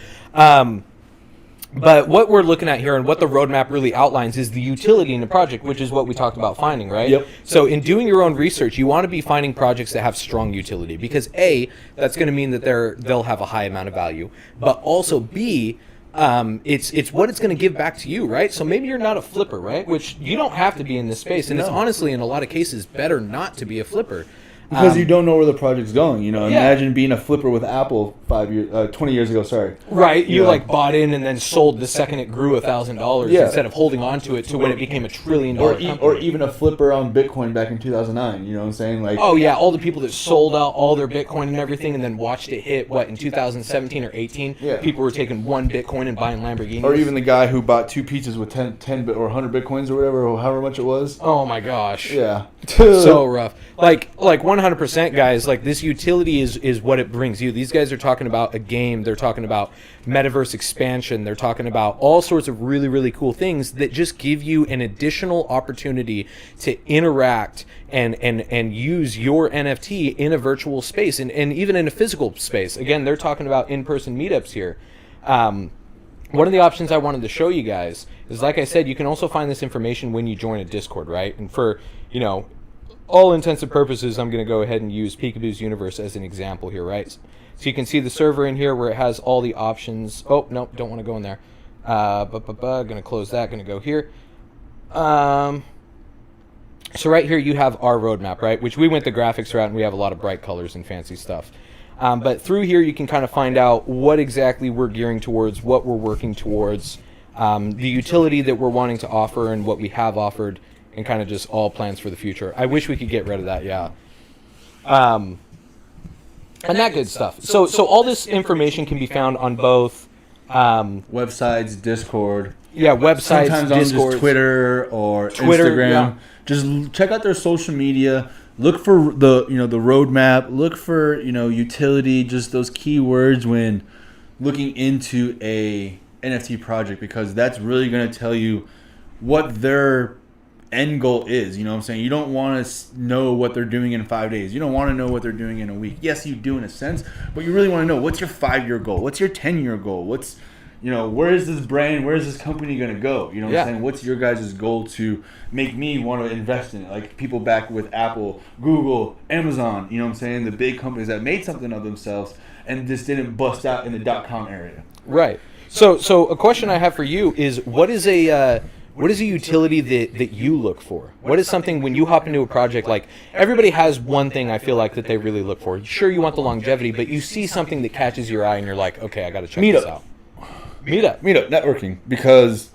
But what we're looking at here and what the roadmap really outlines is the utility in the project, which is what we talked about finding, right? Yep. So in doing your own research, you want to be finding projects that have strong utility because A, that's going to mean that they'll have a high amount of value, but also B, it's what it's going to give back to you, right? So maybe you're not a flipper, right? Which you don't have to be in this space, and it's honestly in a lot of cases better not to be a flipper. Because you don't know where the project's going, Yeah. Imagine being a flipper with Apple 20 years ago. Sorry. Right, you Yeah. like bought in and then sold the second it grew $1,000 Yeah. instead of holding on to it to when it became $1 trillion Or company. even a flipper on Bitcoin back in 2009. You know what I'm saying? Like. Oh yeah, all the people that sold out all their Bitcoin and everything, and then watched it hit in 2017 or 18. Yeah. People were taking one Bitcoin and buying Lamborghinis. Or even the guy who bought two pizzas with 10 or 100 Bitcoins or whatever, or however much it was. Oh my gosh. Yeah. So rough. Like 100%, guys. Like this utility is what it brings you. These guys are talking about a game. They're talking about metaverse expansion. They're talking about all sorts of really, really cool things that just give you an additional opportunity to interact and use your NFT in a virtual space and even in a physical space. Again, they're talking about in-person meetups here. One of the options I wanted to show you guys is, like I said, you can also find this information when you join a Discord, right? And for, all intents and purposes, I'm going to go ahead and use Peekaboo's Universe as an example here, right? So you can see the server in here where it has all the options. Oh, no, don't want to go in there. Going to close that, going to go here. So right here you have our roadmap, right? Which we went the graphics route, and we have a lot of bright colors and fancy stuff. But through here you can kind of find out what exactly we're gearing towards, what we're working towards, the utility that we're wanting to offer and what we have offered, and kind of just all plans for the future. I wish we could get rid of that, yeah. And that good stuff. So all this information can be found on both Websites, Discord. yeah, websites, Sometimes on Discord, just Twitter or Twitter, Instagram. yeah. Just check out their social media. Look for the roadmap. Look for utility. Just those keywords when looking into a NFT project, because that's really going to tell you what their end goal is. You know what I'm saying? You don't want to know what they're doing in 5 days. You don't want to know what they're doing in a week. Yes, you do in a sense, but you really want to know what's your 5-year goal? What's your 10-year goal? What's where is this brand? Where is this company going to go? You know what I'm saying? What's your guys' goal to make me want to invest in it? Like people back with Apple, Google, Amazon, you know what I'm saying? The big companies that made something of themselves and just didn't bust out in the .com area. Right. So a question I have for you is, what is a utility that you look for? What is something when you hop into a project, like everybody has one thing I feel like that they really look for. Sure, you want the longevity, but you see something that catches your eye and you're like, okay, I got to check this out. Meetup networking, because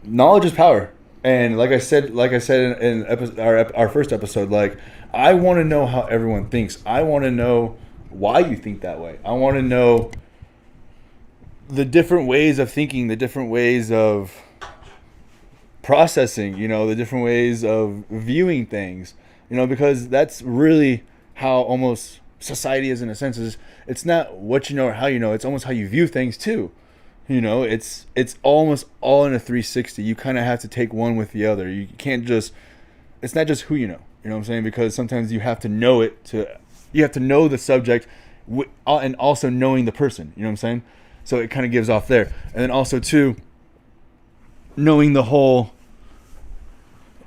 knowledge is power. And like I said in our first episode, like, I want to know how everyone thinks. I want to know why you think that way. I want to know the different ways of thinking, the different ways of processing, the different ways of viewing things, because that's really how almost society is, in a sense. Is it's not what you know or how you know, it's almost how you view things too. It's almost all in a 360. You kind of have to take one with the other. You can't just, it's not just who you know what I'm saying? Because sometimes you have to know you have to know the subject and also knowing the person, you know what I'm saying? So it kind of gives off there. And then also too, knowing the whole,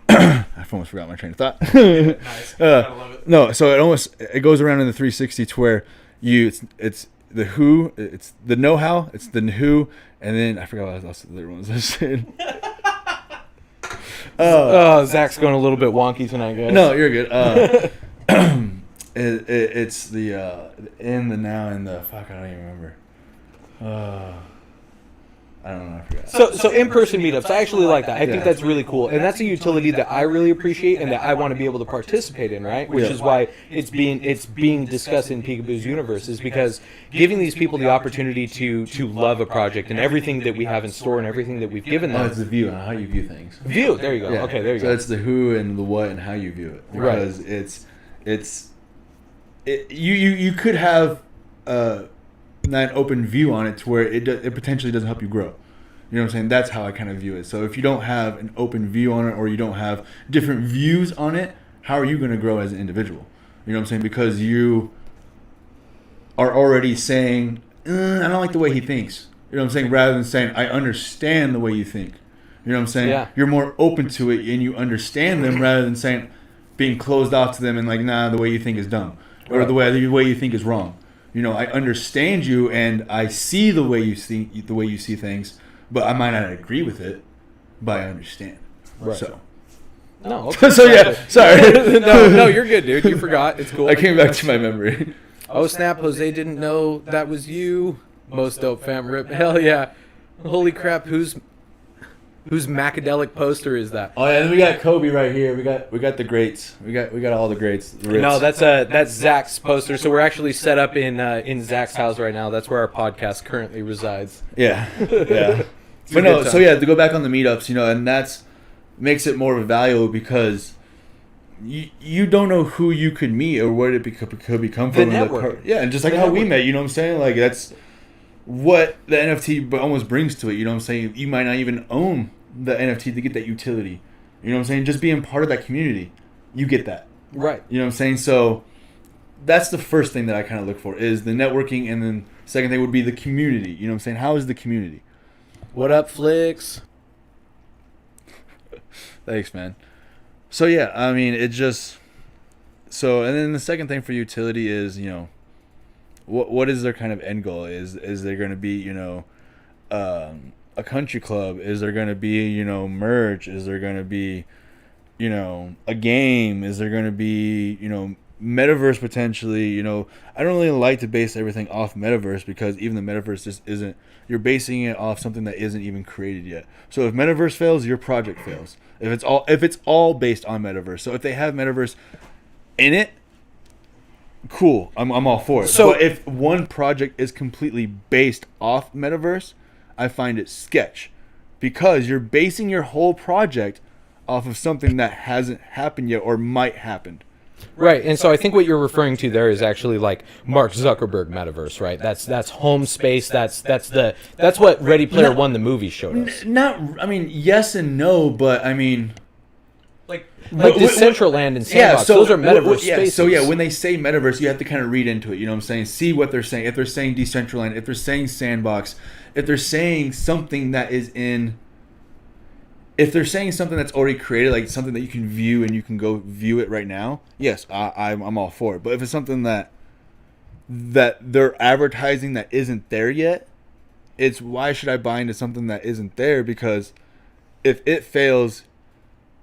I almost forgot my train of thought. Nice. I love it. No, so it goes around in the 360 to where it's the who, it's the know-how, it's the who, and then I forgot what else the other ones I said. Zach's going a little bit wonky tonight, guys. No, you're good. It's the in, the now, and the fuck. I don't even remember. I don't know. I forgot. So in-person meetups, I actually like that. I think that's really cool, and that's a utility that I really appreciate and that I want to be able to participate in, right? Which is why it's being discussed in Peekaboo's universe, is because giving these people the opportunity to love a project and everything that we have in store and everything that we've given them. It's the view, how you view things. View. There you go. Yeah. Okay, there you go. So it's the who and the what and how you view it, because you could have not an open view on it to where it potentially doesn't help you grow. You know what I'm saying? That's how I kind of view it. So if you don't have an open view on it, or you don't have different views on it, how are you going to grow as an individual? You know what I'm saying? Because you are already saying, I don't like the way he thinks. You know what I'm saying? Rather than saying, I understand the way you think. You know what I'm saying? Yeah. You're more open to it and you understand them, rather than saying, being closed off to them and like, nah, the way you think is dumb. Or the way you think is wrong. I understand you and I see the way you see things, but I might not agree with it, but I understand. Right. So. No. Okay. So yeah, sorry. no, you're good, dude. You forgot. It's cool. I came back to my memory. Oh snap! Jose didn't know that was you. Most dope fam rip. Hell yeah! Holy crap! Whose macadelic poster is that? Oh yeah, and we got Kobe right here. We got the greats. We got all the greats. The No, that's Zach's poster. So we're actually set up in Zach's house right now. That's where our podcast currently resides. Yeah. But no, so yeah, to go back on the meetups, and that's makes it more valuable, because you don't know who you could meet or what it could become from. The network. And just like how we met, you know what I'm saying? Like, that's what the NFT almost brings to it, you know what I'm saying? You might not even own the NFT to get that utility. You know what I'm saying? Just being part of that community, you get that. Right. You know what I'm saying? So that's the first thing that I kind of look for, is the networking, and then second thing would be the community. You know what I'm saying? How is the community? What up, Flicks? Thanks, man. So yeah, I mean, it just, so, and then the second thing for utility is, what is their kind of end goal? Is there going to be, a country club? Is there going to be, merch? Is there going to be, a game? Is there going to be, metaverse potentially? I don't really like to base everything off metaverse, because even the metaverse just isn't, you're basing it off something that isn't even created yet. So if metaverse fails, your project fails. If it's all based on metaverse. So if they have metaverse in it, cool, I'm all for it. So, but if one project is completely based off metaverse, I find it sketch, because you're basing your whole project off of something that hasn't happened yet or might happen. Right, and so I think what you're referring to there is actually like Mark Zuckerberg metaverse, right? That's home space. That's what Ready Player One, the movie, showed us. Yes and no, but I mean, like Decentraland and Sandbox, those are metaverse spaces. So yeah, when they say metaverse, you have to kind of read into it. You know what I'm saying? See what they're saying. If they're saying Decentraland, if they're saying Sandbox, if they're saying something that is in, if they're saying something that's already created, like something that you can view and you can go view it right now, yes, I'm all for it. But if it's something that they're advertising that isn't there yet, it's, why should I buy into something that isn't there? Because if it fails,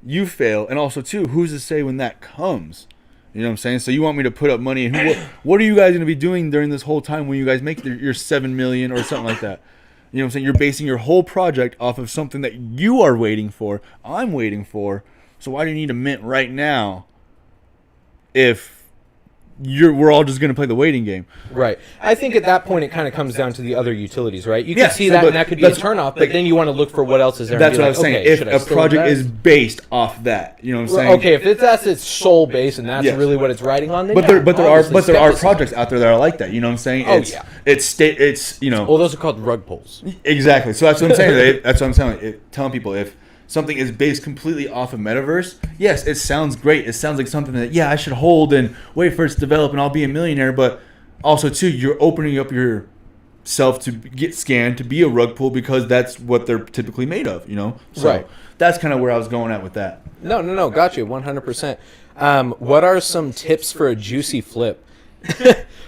you fail. And also too, who's to say when that comes? You know what I'm saying? So you want me to put up money, and what are you guys going to be doing during this whole time when you guys make your $7 million or something like that? You know what I'm saying? You're basing your whole project off of something that you are waiting for, I'm waiting for. So why do you need a mint right now if we're all just going to play the waiting game? Right. I think at that point it kind of comes down to the other utilities, right? You can Yeah, see so that, but and that could be a turnoff, but then you want to look for what else is there. That's and what be I was saying. okay, If should I a still project invest? is based off that, you know what I'm saying? Okay, if that's its sole base and that's Yes. really what it's riding on, then But yeah, there are obviously projects out there that are like that. You know what I'm saying? Oh, It's, yeah. It's you know. Well, those are called rug pulls. Exactly. So that's what I'm saying. That's what I'm telling people. If something is based completely off of metaverse, yes, it sounds great. It sounds like something that, yeah, I should hold and wait for it to develop and I'll be a millionaire. But also, too, you're opening up yourself to get scanned, to be a rug pull, because that's what they're typically made of, you know? So Right. that's kind of where I was going at with that. No, got you, 100%. What are some tips for a juicy flip?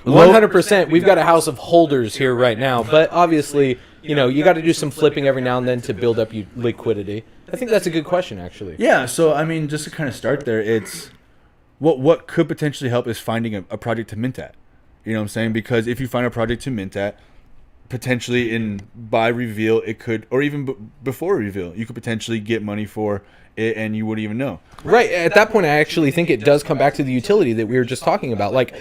100%. We've got a house of holders here right now, but obviously, you know, you got to do some flipping every now and then to build up your liquidity. I think that's a good question, actually. Yeah, so, I mean, just to kind of start there, it's what could potentially help is finding a project to mint at. You know what I'm saying? Because if you find a project to mint at, potentially by reveal, it could, or even before reveal, you could potentially get money for it and you wouldn't even know. Right. At that point, I actually think it does come back to the utility that we were just talking about. Like,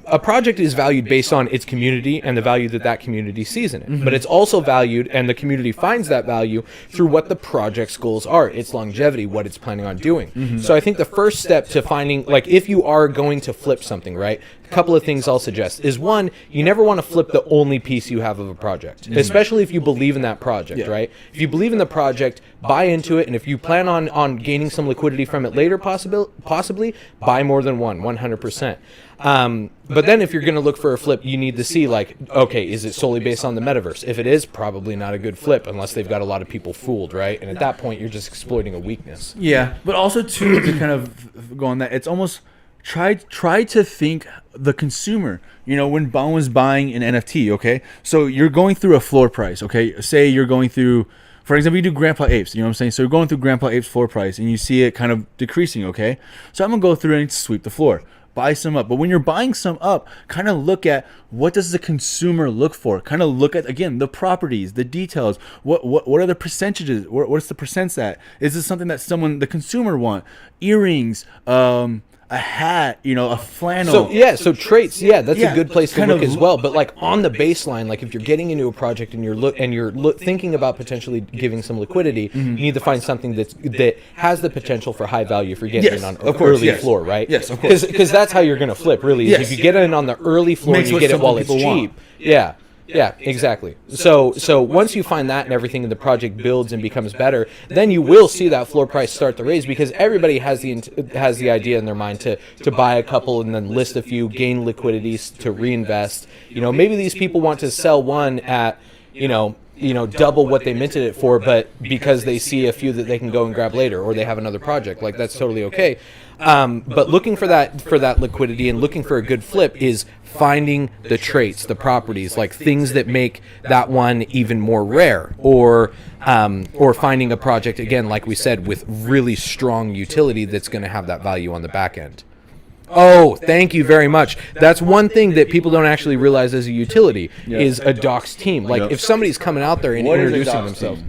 a project is valued based on its community and the value that community sees in it. But it's also valued, and the community finds that value through what the project's goals are, its longevity, what it's planning on doing. So I think the first step to finding, like, if you are going to flip something, right, a couple of things I'll suggest is, one, you never want to flip the only piece you have of a project, especially if you believe in that project, right? If you believe in the project, buy into it, and if you plan on gaining some liquidity from it later, possibly buy more than one, 100%. But then if you're going to look for a flip, you need to see, like, okay, is it solely based on the metaverse? If it is, probably not a good flip unless they've got a lot of people fooled, right? And at that point, you're just exploiting a weakness. Yeah, but also, too, to kind of go on that, it's almost try to think the consumer. You know, when Bond was buying an NFT, okay? So you're going through a floor price, okay? Say you're going through, for example, you do Grandpa Apes, you know what I'm saying? So you're going through Grandpa Apes floor price, and you see it kind of decreasing, okay? So I'm going to go through and sweep the floor. Buy some up. But when you're buying some up, kind of look at what does the consumer look for? Kind of look at, again, the properties, the details. What are the percentages? What's the percents at? Is this something that the consumer want? Earrings, a hat, you know, a flannel. So traits, that's a good place to kind look of as well. But like on the baseline, like if you're getting into a project and you're thinking about potentially giving some liquidity, you need to find something that has the potential for high value if you're getting in on early floor, right? Yes, of course. Because that's how you're going to flip, really. Yes. If you get in on the early floor and you get it while it's cheap. Yeah, exactly. So once you find that and everything and the project builds and becomes better, then you will see that floor price start to raise, because everybody has the idea in their mind to buy a couple and then list a few, gain liquidity to reinvest. You know, maybe these people want to sell one at, you know, double what they minted it for, but because they see a few that they can go and grab later, or they have another project, like that's totally okay. But looking for that liquidity and looking for a good flip is finding the traits, the properties, like things that make that one even more rare, or finding a project, again, like we said, with really strong utility that's going to have that value on the back end. Oh, thank you very much. That's one thing that people don't actually realize as a utility is a docs team. Like if somebody's coming out there and introducing themselves.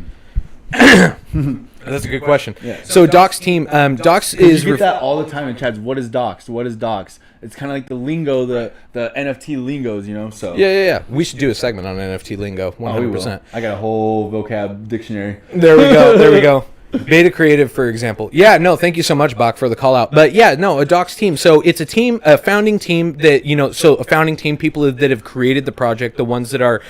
That's a good question. Yeah. So docs team, docs is... You get that all the time in chats. What is docs? What is docs? It's kind of like the lingo, the NFT lingos, you know? So Yeah. We should do a segment on NFT lingo, 100%. I got a whole vocab dictionary. There we go. Beta Creative, for example. Yeah, no, thank you so much, Bach, for the call out. But yeah, no, a docs team. So it's a team, a founding team that, a founding team, people that have created the project, the ones that are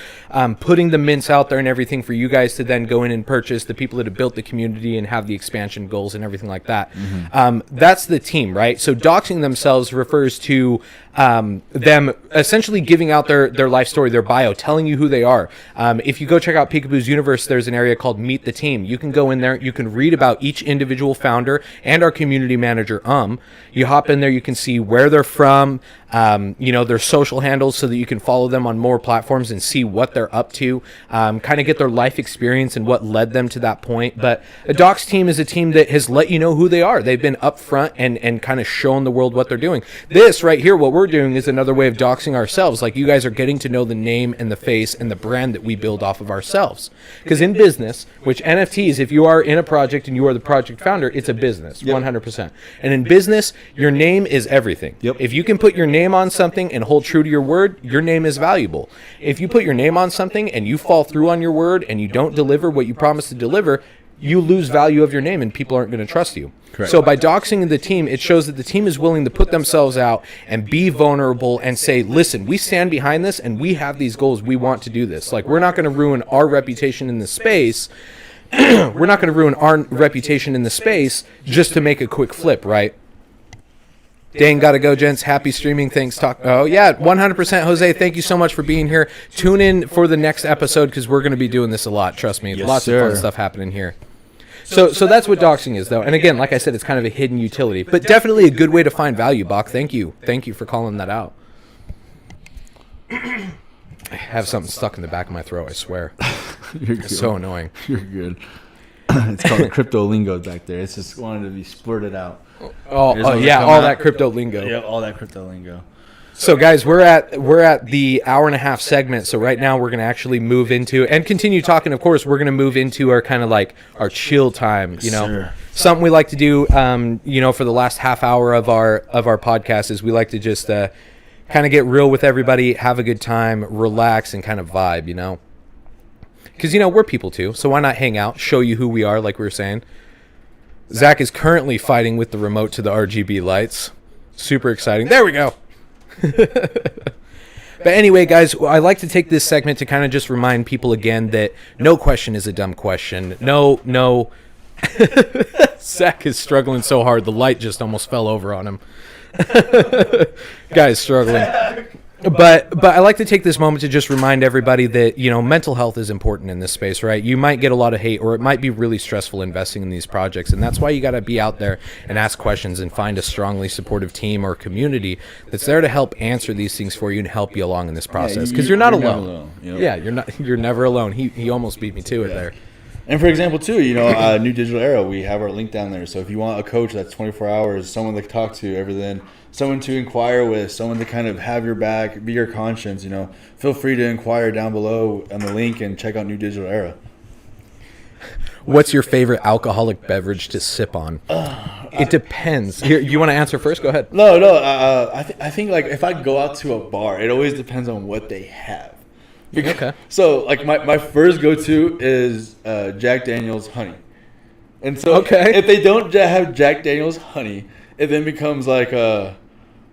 putting the mints out there and everything for you guys to then go in and purchase, the people that have built the community and have the expansion goals and everything like that. That's the team, right? So doxing themselves refers to them essentially giving out their life story, their bio, telling you who they are. If you go check out Peekaboo's Universe, there's an area called Meet the Team. You can go in there, you can read about each individual founder and our community manager. You hop in there, you can see where they're from, their social handles, so that you can follow them on more platforms and see what they're up to, kind of get their life experience and what led them to that point. But a Docs team is a team that has let you know who they are. They've been upfront and kind of shown the world what they're doing. This right here, what we're doing, is another way of doxing ourselves. Like, you guys are getting to know the name and the face and the brand that we build off of ourselves. Because in business, which NFTs, if you are in a project and you are the project founder, it's a business, 100%. And in business, your name is everything. If you can put your name on something and hold true to your word, your name is valuable. If you put your name on something and you fall through on your word and you don't deliver what you promised to deliver, you lose value of your name and people aren't going to trust you. Correct. So by doxing the team, it shows that the team is willing to put themselves out and be vulnerable and say, listen, we stand behind this and we have these goals. We want to do this. Like, we're not going to ruin our reputation in the space. We're not going to ruin our reputation in the space just to make a quick flip, right? Dang, gotta go, gents. Happy streaming. Thanks. Oh, yeah, 100%. Jose, thank you so much for being here. Tune in for the next episode, because we're going to be doing this a lot. Trust me. Lots of fun stuff happening here. So that's what doxing is, though. And again, like I said, it's kind of a hidden utility, but definitely a good way to find value, Bach. Thank you. Thank you for calling that out. I have something stuck in the back of my throat, I swear. It's so annoying. You're good. It's called the crypto lingo back there. It's just wanted to be splurted out. Oh yeah, all that crypto lingo. Yeah, all that crypto lingo. So guys, we're at the hour and a half segment. So right now we're going to actually move into and continue talking. Of course, we're going to move into our kind of like our chill time, Something we like to do for the last half hour of our podcast is we like to just kind of get real with everybody, have a good time, relax, and kind of vibe, Because, we're people too, so why not hang out, show you who we are, like we were saying. Zach is currently fighting with the remote to the RGB lights. Super exciting. There we go. But anyway, guys, I like to take this segment to kind of just remind people again that no question is a dumb question. No. Zach is struggling so hard, the light just almost fell over on him. Guy's struggling. But I like to take this moment to just remind everybody that, mental health is important in this space, right? You might get a lot of hate, or it might be really stressful investing in these projects. And that's why you got to be out there and ask questions and find a strongly supportive team or community that's there to help answer these things for you and help you along in this process. Because you're not alone. Yeah, you're never alone. He almost beat me to it there. And for example, too, New Digital Era, we have our link down there. So if you want a coach that's 24 hours, someone to talk to, everything, someone to inquire with, someone to kind of have your back, be your conscience, feel free to inquire down below on the link and check out New Digital Era. What's your favorite alcoholic beverage to sip on? It depends. Here, you want to answer first? Go ahead. No. I think like if I go out to a bar, it always depends on what they have. Okay. So like my first go-to is Jack Daniel's honey. And so if they don't have Jack Daniel's honey, it then becomes like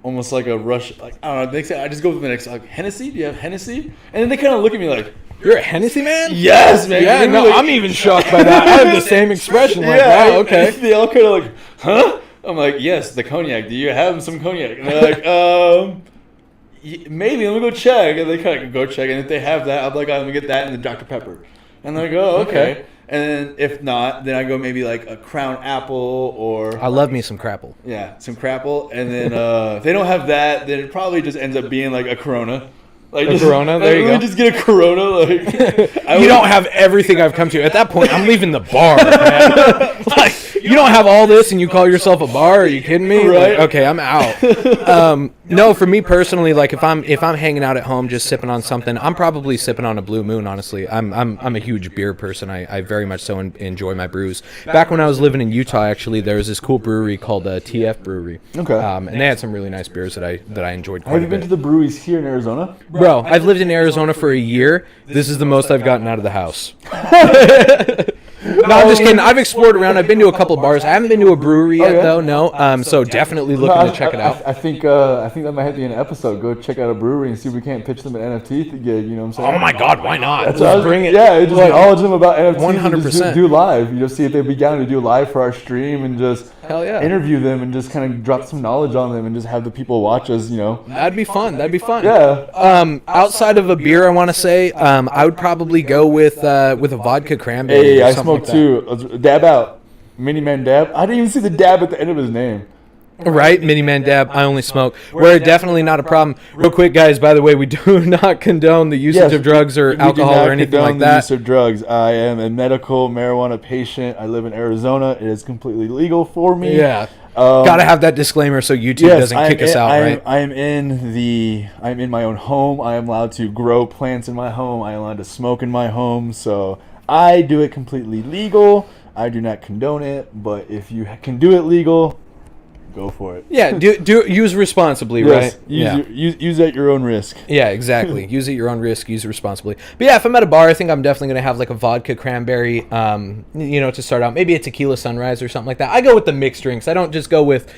almost like a rush. Like, I don't know. They say I just go with the next, like, Hennessy. Do you have Hennessy? And then they kind of look at me like, "You're a Hennessy man?" Yes, man. Yeah, no, I'm even shocked by that. I have the same expression. Like, wow, okay. They all kind of like, huh? I'm like, yes, the cognac. Do you have some cognac? And they're like, maybe. Let me go check. And they kind of go check. And if they have that, I'm like, I'm gonna get that and the Dr. Pepper. And they're like, oh, okay. And then if not, then I go maybe like a Crown Apple or... I love me some Crapple. Yeah, some Crapple. And then if they don't have that, then it probably just ends up being like a Corona. Like a Corona? There you go. Just get a Corona. Like, you don't have everything I've come to. At that point, I'm leaving the bar, man. Like, you don't have all this and you call yourself a bar? Are you kidding me? Right. Like, okay, I'm out. No, for me personally, like if I'm hanging out at home just sipping on something, I'm probably sipping on a Blue Moon, honestly. I'm a huge beer person. I very much so enjoy my brews. Back when I was living in Utah, actually, there was this cool brewery called TF Brewery. Okay. And they had some really nice beers that I enjoyed quite a bit. Have you been to the breweries here in Arizona? Bro, I've lived in Arizona for a year. This is the most I've gotten out of the house. No, I'm just kidding. I've explored around. I've been to a couple bars. I haven't been to a brewery yet, though. No. So definitely looking to check it out. I think that might have to be an episode. Go check out a brewery and see if we can't pitch them an NFT gig. You know what I'm saying? Oh my God, why not? Let's bring it. Yeah, just knowledge them about NFTs. 100%. Just do live. See if they'd be down to do live for our stream and just interview them and just kind of drop some knowledge on them and just have the people watch us. That'd be fun. Yeah. Outside of a beer, I want to say I would probably go with a vodka cranberry. Hey, I smoke too. Let's dab out. Mini Man Dab. I didn't even see the dab at the end of his name. Right, Mini Man Dab. I only smoke. We're definitely not a problem. Real quick, guys. By the way, we do not condone the usage of drugs or alcohol or anything like that. Use of drugs. I am a medical marijuana patient. I live in Arizona. It is completely legal for me. Yeah. Gotta have that disclaimer so YouTube doesn't kick us out, right? I am in my own home. I am allowed to grow plants in my home. I am allowed to smoke in my home. So I do it completely legal. I do not condone it, but if you can do it legal, go for it. Yeah, use responsibly, right? Use at your own risk. Yeah, exactly. Use at your own risk. Use it responsibly. But yeah, if I'm at a bar, I think I'm definitely gonna have like a vodka cranberry, to start out. Maybe a tequila sunrise or something like that. I go with the mixed drinks. I don't just go with.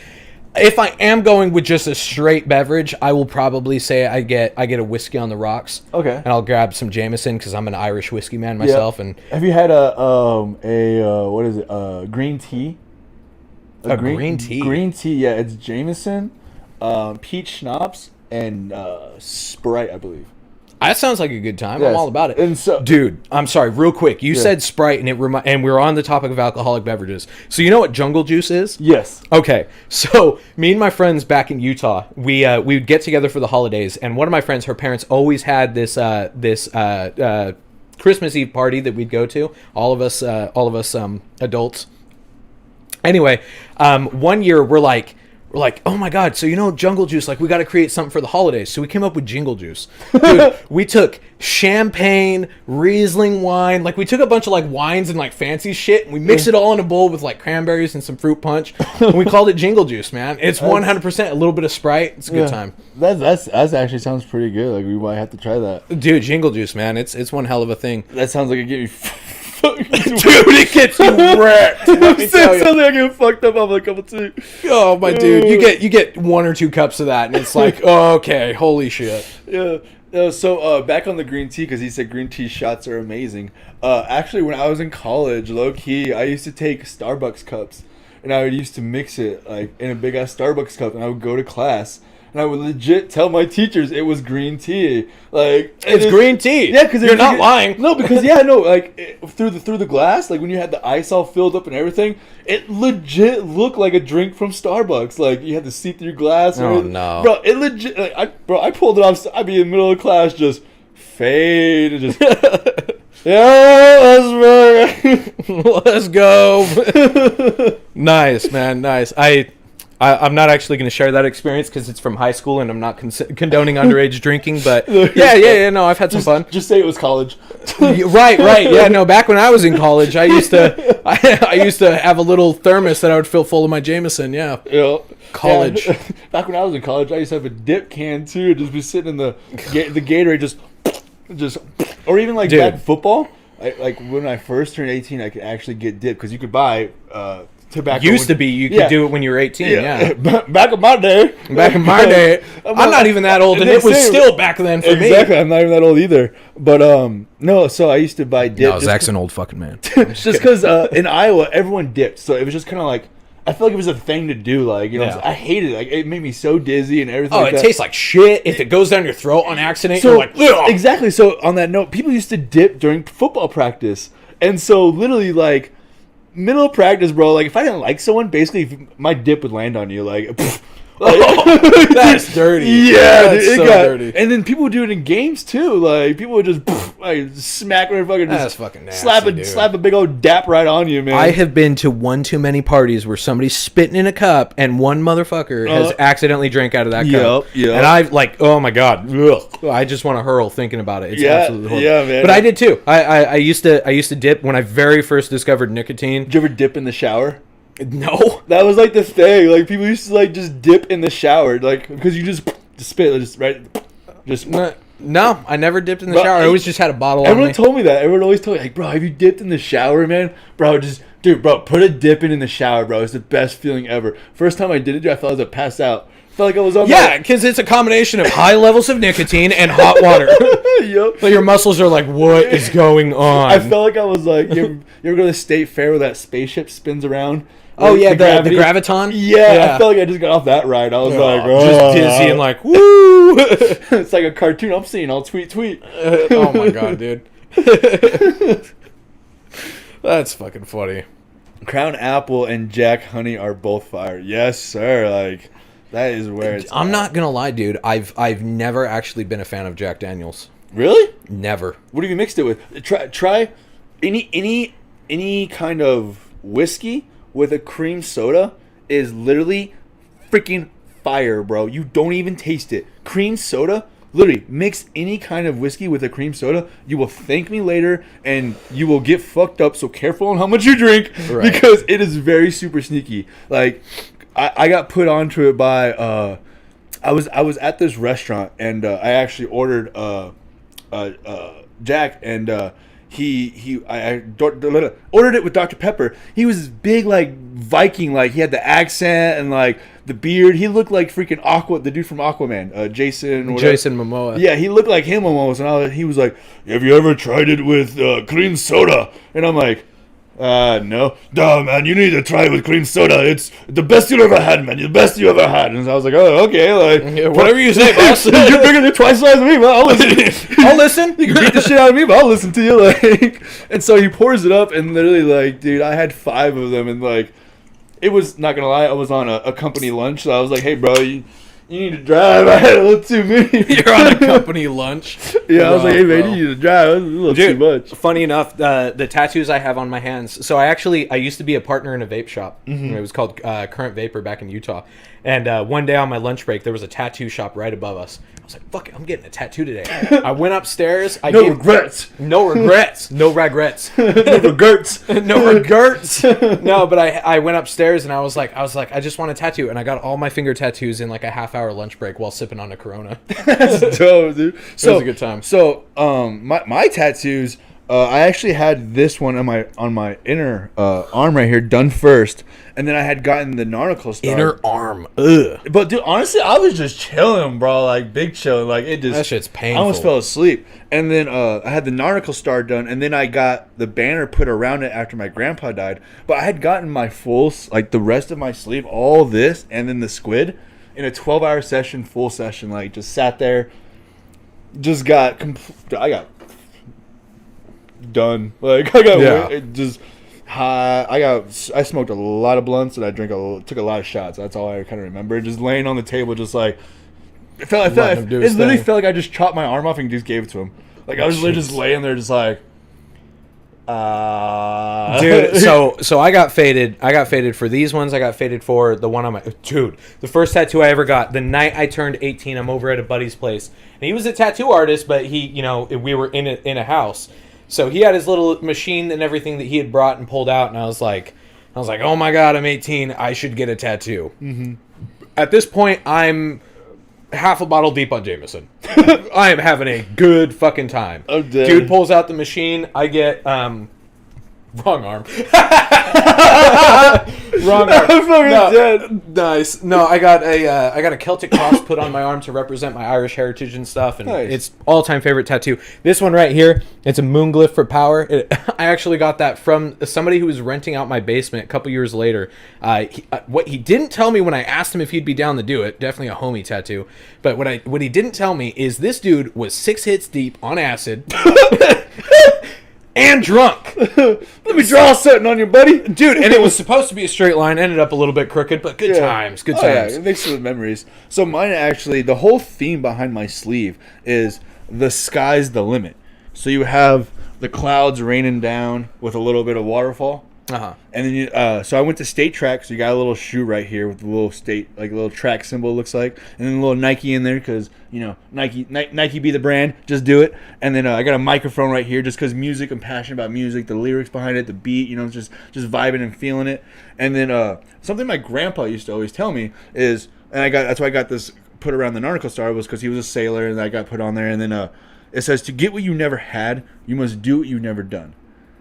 If I am going with just a straight beverage, I will probably say I get a whiskey on the rocks. Okay. And I'll grab some Jameson because I'm an Irish whiskey man myself. And have you had a green tea? Green tea. Green tea, yeah. It's Jameson, peach schnapps, and Sprite, I believe. That sounds like a good time. Yes. I'm all about it. And so, dude, I'm sorry, real quick. You said Sprite, and we're on the topic of alcoholic beverages. So you know what jungle juice is? Yes. Okay. So me and my friends back in Utah, we would get together for the holidays, and one of my friends, her parents always had this Christmas Eve party that we'd go to. All of us adults. Anyway, one year we're like, oh my God, so jungle juice, like we got to create something for the holidays. So we came up with jingle juice. Dude, we took champagne, Riesling wine, like we took a bunch of like wines and like fancy shit, and we mixed it all in a bowl with like cranberries and some fruit punch. And we called it jingle juice, man. It's 100% a little bit of Sprite. It's a good time. That actually sounds pretty good. Like we might have to try that. Dude, jingle juice, man. It's one hell of a thing. That sounds like it get me. Dude, it gets you wrecked. Let me tell you. Sounds like I get fucked up off a cup of tea. Oh my dude, you get 1 or 2 cups of that, and it's like, oh, okay, holy shit. Yeah. So back on the green tea, because he said green tea shots are amazing. Actually, when I was in college, low key, I used to take Starbucks cups, and I used to mix it like in a big ass Starbucks cup, and I would go to class. And I would legit tell my teachers it was green tea. Like it's green tea. Yeah, because you're not lying. No, because through the glass, like when you had the ice all filled up and everything, it legit looked like a drink from Starbucks. Like you had the see-through glass. Oh no, bro! It legit. Like, I pulled it off. I'd be in the middle of class, just fade and just. Yeah, let's go. Nice, man. Nice. I'm not actually going to share that experience because it's from high school and I'm not condoning underage drinking, but yeah, no, I've had some fun. Just say it was college. Right. Yeah, no, back when I was in college, I used to have a little thermos that I would fill full of my Jameson, yeah. College. Yeah. Back when I was in college, I used to have a dip can too, just be sitting in the Gatorade just or even like back in football, like when I first turned 18, I could actually get dip because you could buy tobacco. You could do it when you were 18, yeah. Back in my day. I'm not even that old, and it was still back then for me. Exactly, I'm not even that old either. But no, so I used to buy dip. No, Zach's an old fucking man. Just because in Iowa, everyone dipped, so it was just kind of like, I felt like it was a thing to do, like, I hated it. Like, it made me so dizzy and everything. Oh, it tastes like shit. If it goes down your throat on accident, you're like, ugh. Exactly. So on that note, people used to dip during football practice, and so literally like middle of practice, bro. Like if I didn't like someone, basically my dip would land on you, like. That's dirty. Yeah, that's so dirty. And then people would do it in games too. Like people would just smack their fucking. That's fucking nasty, slap a big old dap right on you, man. I have been to one too many parties where somebody's spitting in a cup and one motherfucker has accidentally drank out of that cup. Yep. And I've like, oh my god, ugh. I just want to hurl thinking about it. It's absolutely horrible. Yeah, man. But I did too. I used to dip when I very first discovered nicotine. Did you ever dip in the shower? No, that was like the thing. Like people used to like just dip in the shower, like because you just spit, just. No, I never dipped in the shower. I always just had a bottle on me. Everyone told me that. Everyone always told me, like, bro, have you dipped in the shower, man? Bro, put a dip in the shower, bro. It's the best feeling ever. First time I did it, dude, I felt like I was pass out. I felt like I was on. Yeah, because it's a combination of high levels of nicotine and hot water. Yep. So your muscles are like, what is going on? I felt like I was like, you ever go to the State Fair where that spaceship spins around? Oh yeah, the graviton. Yeah, I felt like I just got off that ride. I was just dizzy and like, woo! It's like a cartoon I'm seeing. I'll tweet. Oh my god, dude. That's fucking funny. Crown Apple and Jack Honey are both fire. Yes, sir. Like that is where it's. I'm at. not gonna lie, dude. I've never actually been a fan of Jack Daniels. Really? Never. What have you mixed it with? Try any kind of whiskey with a cream soda is literally freaking fire, bro. You don't even taste it. Cream soda. Literally, mix any kind of whiskey with a cream soda. You will thank me later, and you will get fucked up. So careful on how much you drink, right. Because it is very super sneaky. Like, I got put onto it by. I was at this restaurant, and I actually ordered Jack, and I ordered it with Dr. Pepper. He was this big like Viking, like he had the accent and like the beard. He looked like freaking the dude from Aquaman, Jason Momoa. Yeah, he looked like him almost. And he was like, "Have you ever tried it with cream soda?" And I'm like, no. Duh, man, you need to try it with cream soda. It's the best you ever had, man. The best you ever had. And I was like, oh, okay. Like, yeah, whatever you say, boss. You're bigger than twice the size of me, but I'll listen. I'll listen. You can beat the shit out of me, but I'll listen to you. Like, and so he pours it up, and literally, like, dude, I had 5 of them, and like, it was, not gonna lie, I was on a company lunch, so I was like, hey, bro, you need to drive. I had a little too many. You're on a company lunch. Yeah, I was like, hey, man, you need to drive. It was a little too much. Funny enough, the tattoos I have on my hands. So I used to be a partner in a vape shop. Mm-hmm. It was called Current Vapor back in Utah. And one day on my lunch break, there was a tattoo shop right above us. I was like, fuck it, I'm getting a tattoo today. I went upstairs. No regrets. No regrets. No regrets. No regrets. No regrets. No, but I went upstairs and I was like, I just want a tattoo. And I got all my finger tattoos in like a half-hour lunch break while sipping on a Corona. That's dope, dude. So, it was a good time. So, my tattoos, I actually had this one on my inner arm right here done first, and then I had gotten the nautical star. Inner arm. Ugh. But dude, honestly, I was just chilling, bro. Like big chilling. Like it just that shit's painful. I almost fell asleep. And then I had the nautical star done, and then I got the banner put around it after my grandpa died. But I had gotten my full, like the rest of my sleeve, all this, and then the squid in a 12-hour session, full session. Like just sat there, just got I got done. Like I got just high. I smoked a lot of blunts, and I took a lot of shots. That's all I kind of remember. Just laying on the table, just like it literally felt like I just chopped my arm off and just gave it to him. Like I was literally just laying there, just like. Dude, so I got faded. I got faded for these ones. I got faded for the one on my dude. The first tattoo I ever got the night I turned 18. I'm over at a buddy's place, and he was a tattoo artist, but we were in a house. So he had his little machine and everything that he had brought and pulled out, and I was like, oh my god, I'm 18. I should get a tattoo. Mm-hmm. At this point, I'm half a bottle deep on Jameson. I am having a good fucking time. Oh, dude pulls out the machine. I get wrong arm. Wrong arm. I'm dead. Nice. No, I got a Celtic cross put on my arm to represent my Irish heritage and stuff, and nice. It's all-time favorite tattoo. This one right here, it's a moon glyph for power. I actually got that from somebody who was renting out my basement a couple years later. What he didn't tell me when I asked him if he'd be down to do it, definitely a homie tattoo, but what he didn't tell me is this dude was 6 hits deep on acid. And drunk. Let me draw something on you, buddy. Dude, and it was supposed to be a straight line, ended up a little bit crooked, but good times. Good times. Yeah, it makes good memories. So mine actually, the whole theme behind my sleeve is the sky's the limit. So you have the clouds raining down with a little bit of waterfall. Uh-huh. And then so I went to State Track, so you got a little shoe right here with the little state, like a little track symbol looks like, and then a little Nike in there because Nike be the brand, just do it. And then I got a microphone right here just because music, I'm passionate about music, the lyrics behind it, the beat, just vibing and feeling it. And then something my grandpa used to always tell me is, and that's why I got this put around the nautical star, was because he was a sailor, and I got put on there. And then it says, to get what you never had, you must do what you've never done.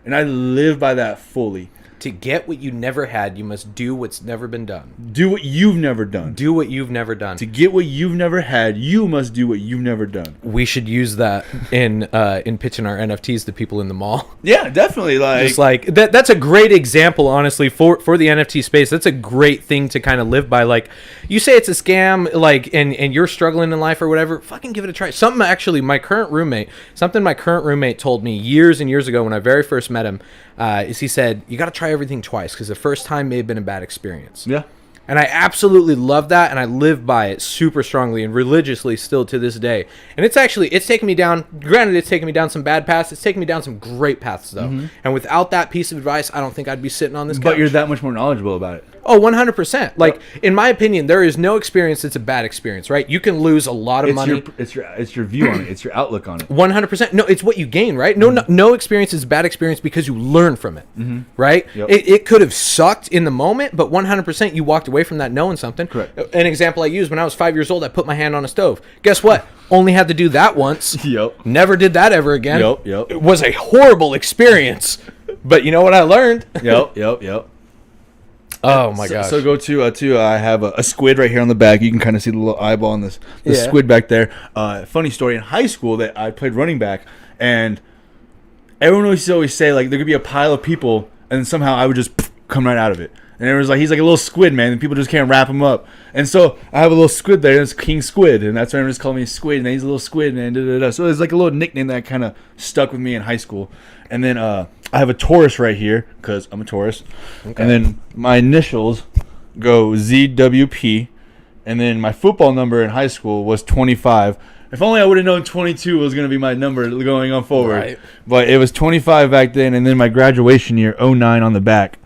And I live by that fully. To get what you never had, you must do what's never been done. Do what you've never done. Do what you've never done. To get what you've never had, you must do what you've never done. We should use that in pitching our NFTs to people in the mall. Yeah, definitely. Just like that's a great example, honestly, for the NFT space. That's a great thing to kind of live by. Like, you say it's a scam, like, and you're struggling in life or whatever, fucking give it a try. Something my current roommate told me years and years ago when I very first met him, is he said, you got to try try everything twice because the first time may have been a bad experience. Yeah. And I absolutely love that, and I live by it super strongly and religiously still to this day. And it's taken me down, granted it's taken me down some bad paths, it's taken me down some great paths, though. And without that piece of advice, I don't think I'd be sitting on this couch. But you're that much more knowledgeable about it. Oh, 100%. Like, in my opinion, there is no experience that's a bad experience, right? You can lose a lot of money. It's your view on it. It's your outlook on it. 100%. No, it's what you gain, right? No experience is a bad experience because you learn from it, right? Yep. It could have sucked in the moment, but 100% you walked away from that knowing something. Correct. An example I used, when I was 5 years old, I put my hand on a stove. Guess what? Only had to do that once. Yep. Never did that ever again. Yep. It was a horrible experience, but you know what I learned? Yep. Oh my gosh. So go to I have a squid right here on the back. You can kind of see the little eyeball on this squid back there. Funny story, in high school that I played running back, and everyone used to always say, like, there could be a pile of people and somehow I would just come right out of it. And it was like, he's like a little squid, man, and people just can't wrap him up. And so I have a little squid there, and it's King Squid, and that's why everyone just called me Squid, and he's a little squid, man. So it's like a little nickname that kind of stuck with me in high school. And then I have a Taurus right here, because I'm a Taurus. Okay. And then my initials go ZWP, and then my football number in high school was 25. If only I would have known 22 was going to be my number going on forward. Right. But it was 25 back then, and then my graduation year, 09 on the back.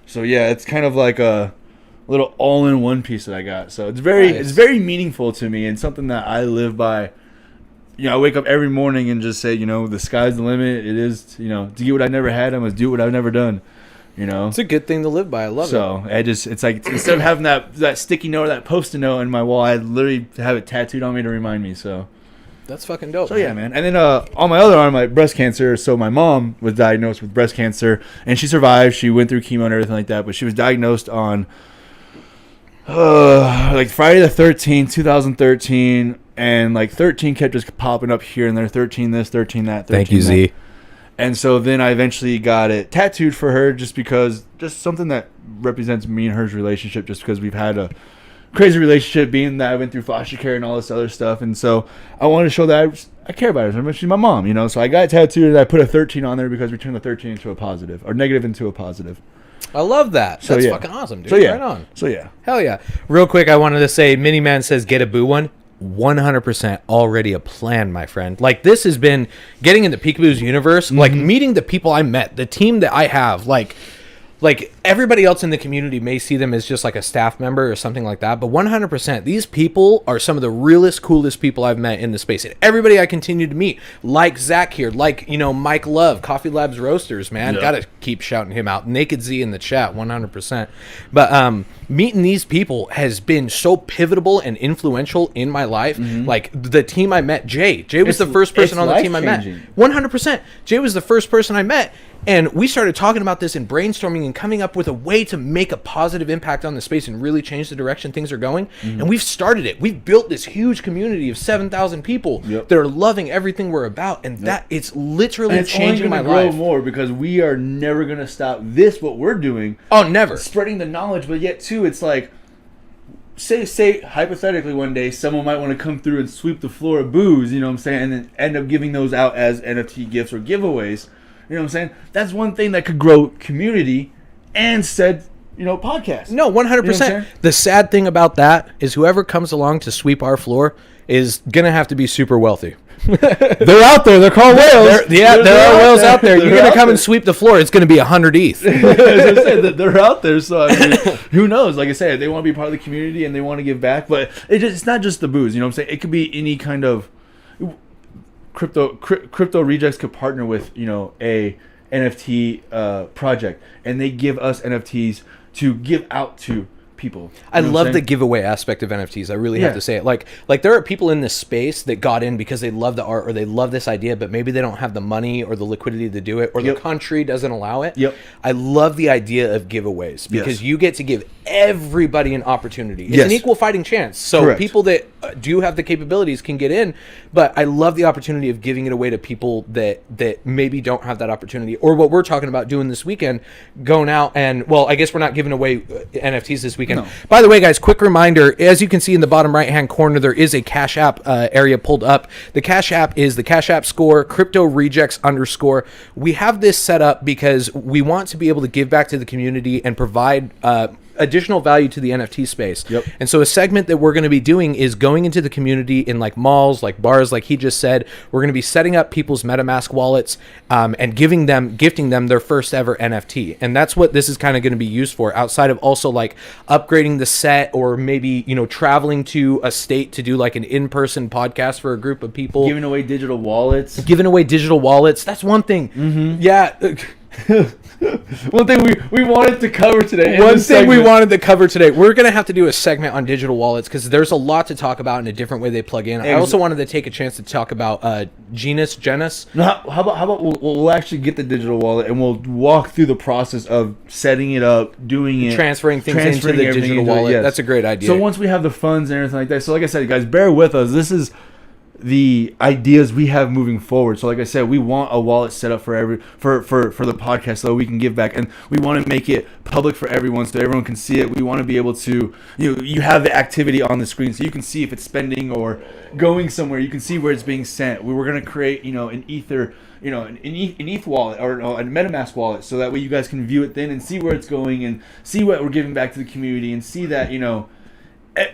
So yeah, it's kind of like a little all-in-one piece that I got. So it's very meaningful to me and something that I live by. You know, I wake up every morning and just say, you know, the sky's the limit. It is, you know, to get what I never had, I must do what I've never done. You know, it's a good thing to live by. I love it. So it's like, instead of having that sticky note or that post-it note on my wall, I literally have it tattooed on me to remind me. So that's fucking dope. So yeah, man. And then on my other arm, my breast cancer. So my mom was diagnosed with breast cancer, and she survived. She went through chemo and everything like that, but she was diagnosed on like Friday the 13th, 2013, and like 13 kept just popping up here and there. 13 this, 13 that. 13 Thank you, that. Z. And so then I eventually got it tattooed for her, just something that represents me and her's relationship, just because we've had a crazy relationship, being that I went through foster care and all this other stuff. And so I wanted to show that I care about her. She's my mom, you know. So I got it tattooed, and I put a 13 on there because we turned the 13 into a positive, or negative into a positive. I love that. So, that's yeah. fucking awesome, dude. So, yeah. Right on. So yeah. Hell yeah. Real quick, I wanted to say, Miniman says, get a boo one. 100% already a plan, my friend. Like, this has been getting into Peekaboo's universe, like meeting the people I met, the team that I have, like everybody else in the community may see them as just like a staff member or something like that, but 100% these people are some of the realest, coolest people I've met in the space. And everybody I continue to meet, like Zach here, like, you know, Mike Love, Coffee Labs Roasters, man. Yep. Gotta keep shouting him out. Naked Z in the chat, 100%. But meeting these people has been so pivotal and influential in my life. Like, the team I met, Jay was the first person on the team I met. 100%. Jay was the first person I met. And we started talking about this and brainstorming and coming up with a way to make a positive impact on the space and really change the direction things are going. And we've started it. We've built this huge community of 7,000 people that are loving everything we're about. And that it's literally changing my life. It's only going to grow more because we are never going to stop what we're doing. Oh, never. Spreading the knowledge, but yet too, it's like, say hypothetically one day someone might want to come through and sweep the floor of booze, you know what I'm saying, and then end up giving those out as NFT gifts or giveaways. You know what I'm saying? That's one thing that could grow community and said, you know, podcast. No, 100%. You know the sad thing about that is whoever comes along to sweep our floor is going to have to be super wealthy. They're out there. They're called whales. There are whales out there. You're going to come and sweep the floor. It's going to be 100 ETH. As I said, they're out there. So, I mean, who knows? Like I said, they want to be part of the community and they want to give back. But it's not just the booze. You know what I'm saying? It could be any kind of... Crypto Rejects could partner with, you know, a NFT project, and they give us NFTs to give out to people. I love the giveaway aspect of NFTs. I really have to say it. Like there are people in this space that got in because they love the art or they love this idea, but maybe they don't have the money or the liquidity to do it, or the country doesn't allow it. I love the idea of giveaways because you get to give everybody an opportunity. It's an equal fighting chance. So people that do have the capabilities can get in, but I love the opportunity of giving it away to people that maybe don't have that opportunity, or what we're talking about doing this weekend, going out and, well, I guess we're not giving away NFTs this weekend. No. By the way, guys, quick reminder, as you can see in the bottom right hand corner, there is a Cash App area pulled up. The Cash App is the Cash App score Crypto Rejects _. We have this set up because we want to be able to give back to the community and provide additional value to the NFT space. Yep. And so a segment that we're going to be doing is going into the community in like malls, like bars, like he just said. We're going to be setting up people's Metamask wallets and gifting them their first ever NFT. And that's what this is kind of going to be used for, outside of also like upgrading the set, or maybe, you know, traveling to a state to do like an in-person podcast for a group of people. Giving away digital wallets. That's one thing. Mm-hmm. Yeah. One thing we wanted to cover today. One thing we wanted to cover today. We're going to have to do a segment on digital wallets because there's a lot to talk about in a different way they plug in. I also wanted to take a chance to talk about Genus. No, how about we'll actually get the digital wallet and we'll walk through the process of setting it up, doing it, transferring things into the digital wallet. Yes. That's a great idea. So once we have the funds and everything like that. So like I said, guys, bear with us. This is the ideas we have moving forward. So like I said, we want a wallet set up for the podcast so we can give back, and we want to make it public for everyone so everyone can see it. We want to be able to, you have the activity on the screen so you can see if it's spending or going somewhere. You can see where it's being sent. We were going to create, an Ether, an ETH wallet or a MetaMask wallet, so that way you guys can view it then and see where it's going and see what we're giving back to the community and see that,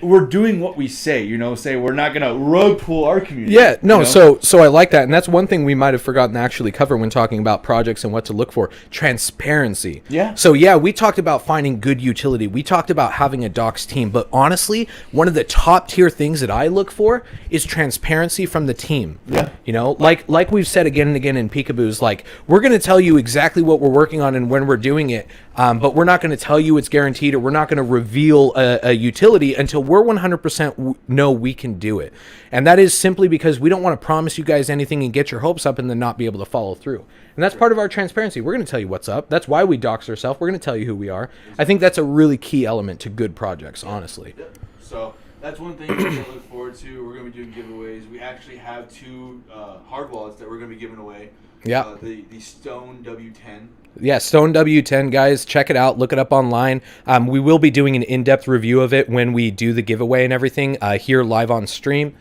we're doing what we say, say we're not going to rug pull our community. Yeah, no, so I like that. And that's one thing we might have forgotten to actually cover when talking about projects and what to look for. Transparency. Yeah. So yeah, we talked about finding good utility. We talked about having a docs team. But honestly, one of the top tier things that I look for is transparency from the team. Yeah. Like we've said again and again in Peekaboos, like we're going to tell you exactly what we're working on and when we're doing it. But we're not going to tell you it's guaranteed, or we're not going to reveal a utility until we're 100% know we can do it. And that is simply because we don't want to promise you guys anything and get your hopes up and then not be able to follow through. And that's part of our transparency. We're going to tell you what's up. That's why we dox ourselves. We're going to tell you who we are. I think that's a really key element to good projects, honestly. Yep. So that's one thing we're going to look forward to. We're going to be doing giveaways. We actually have 2 hard wallets that we're going to be giving away. Yeah. The Stone W10. Yeah, Stone W10, guys, check it out. Look it up online. We will be doing an in-depth review of it when we do the giveaway and everything here live on stream.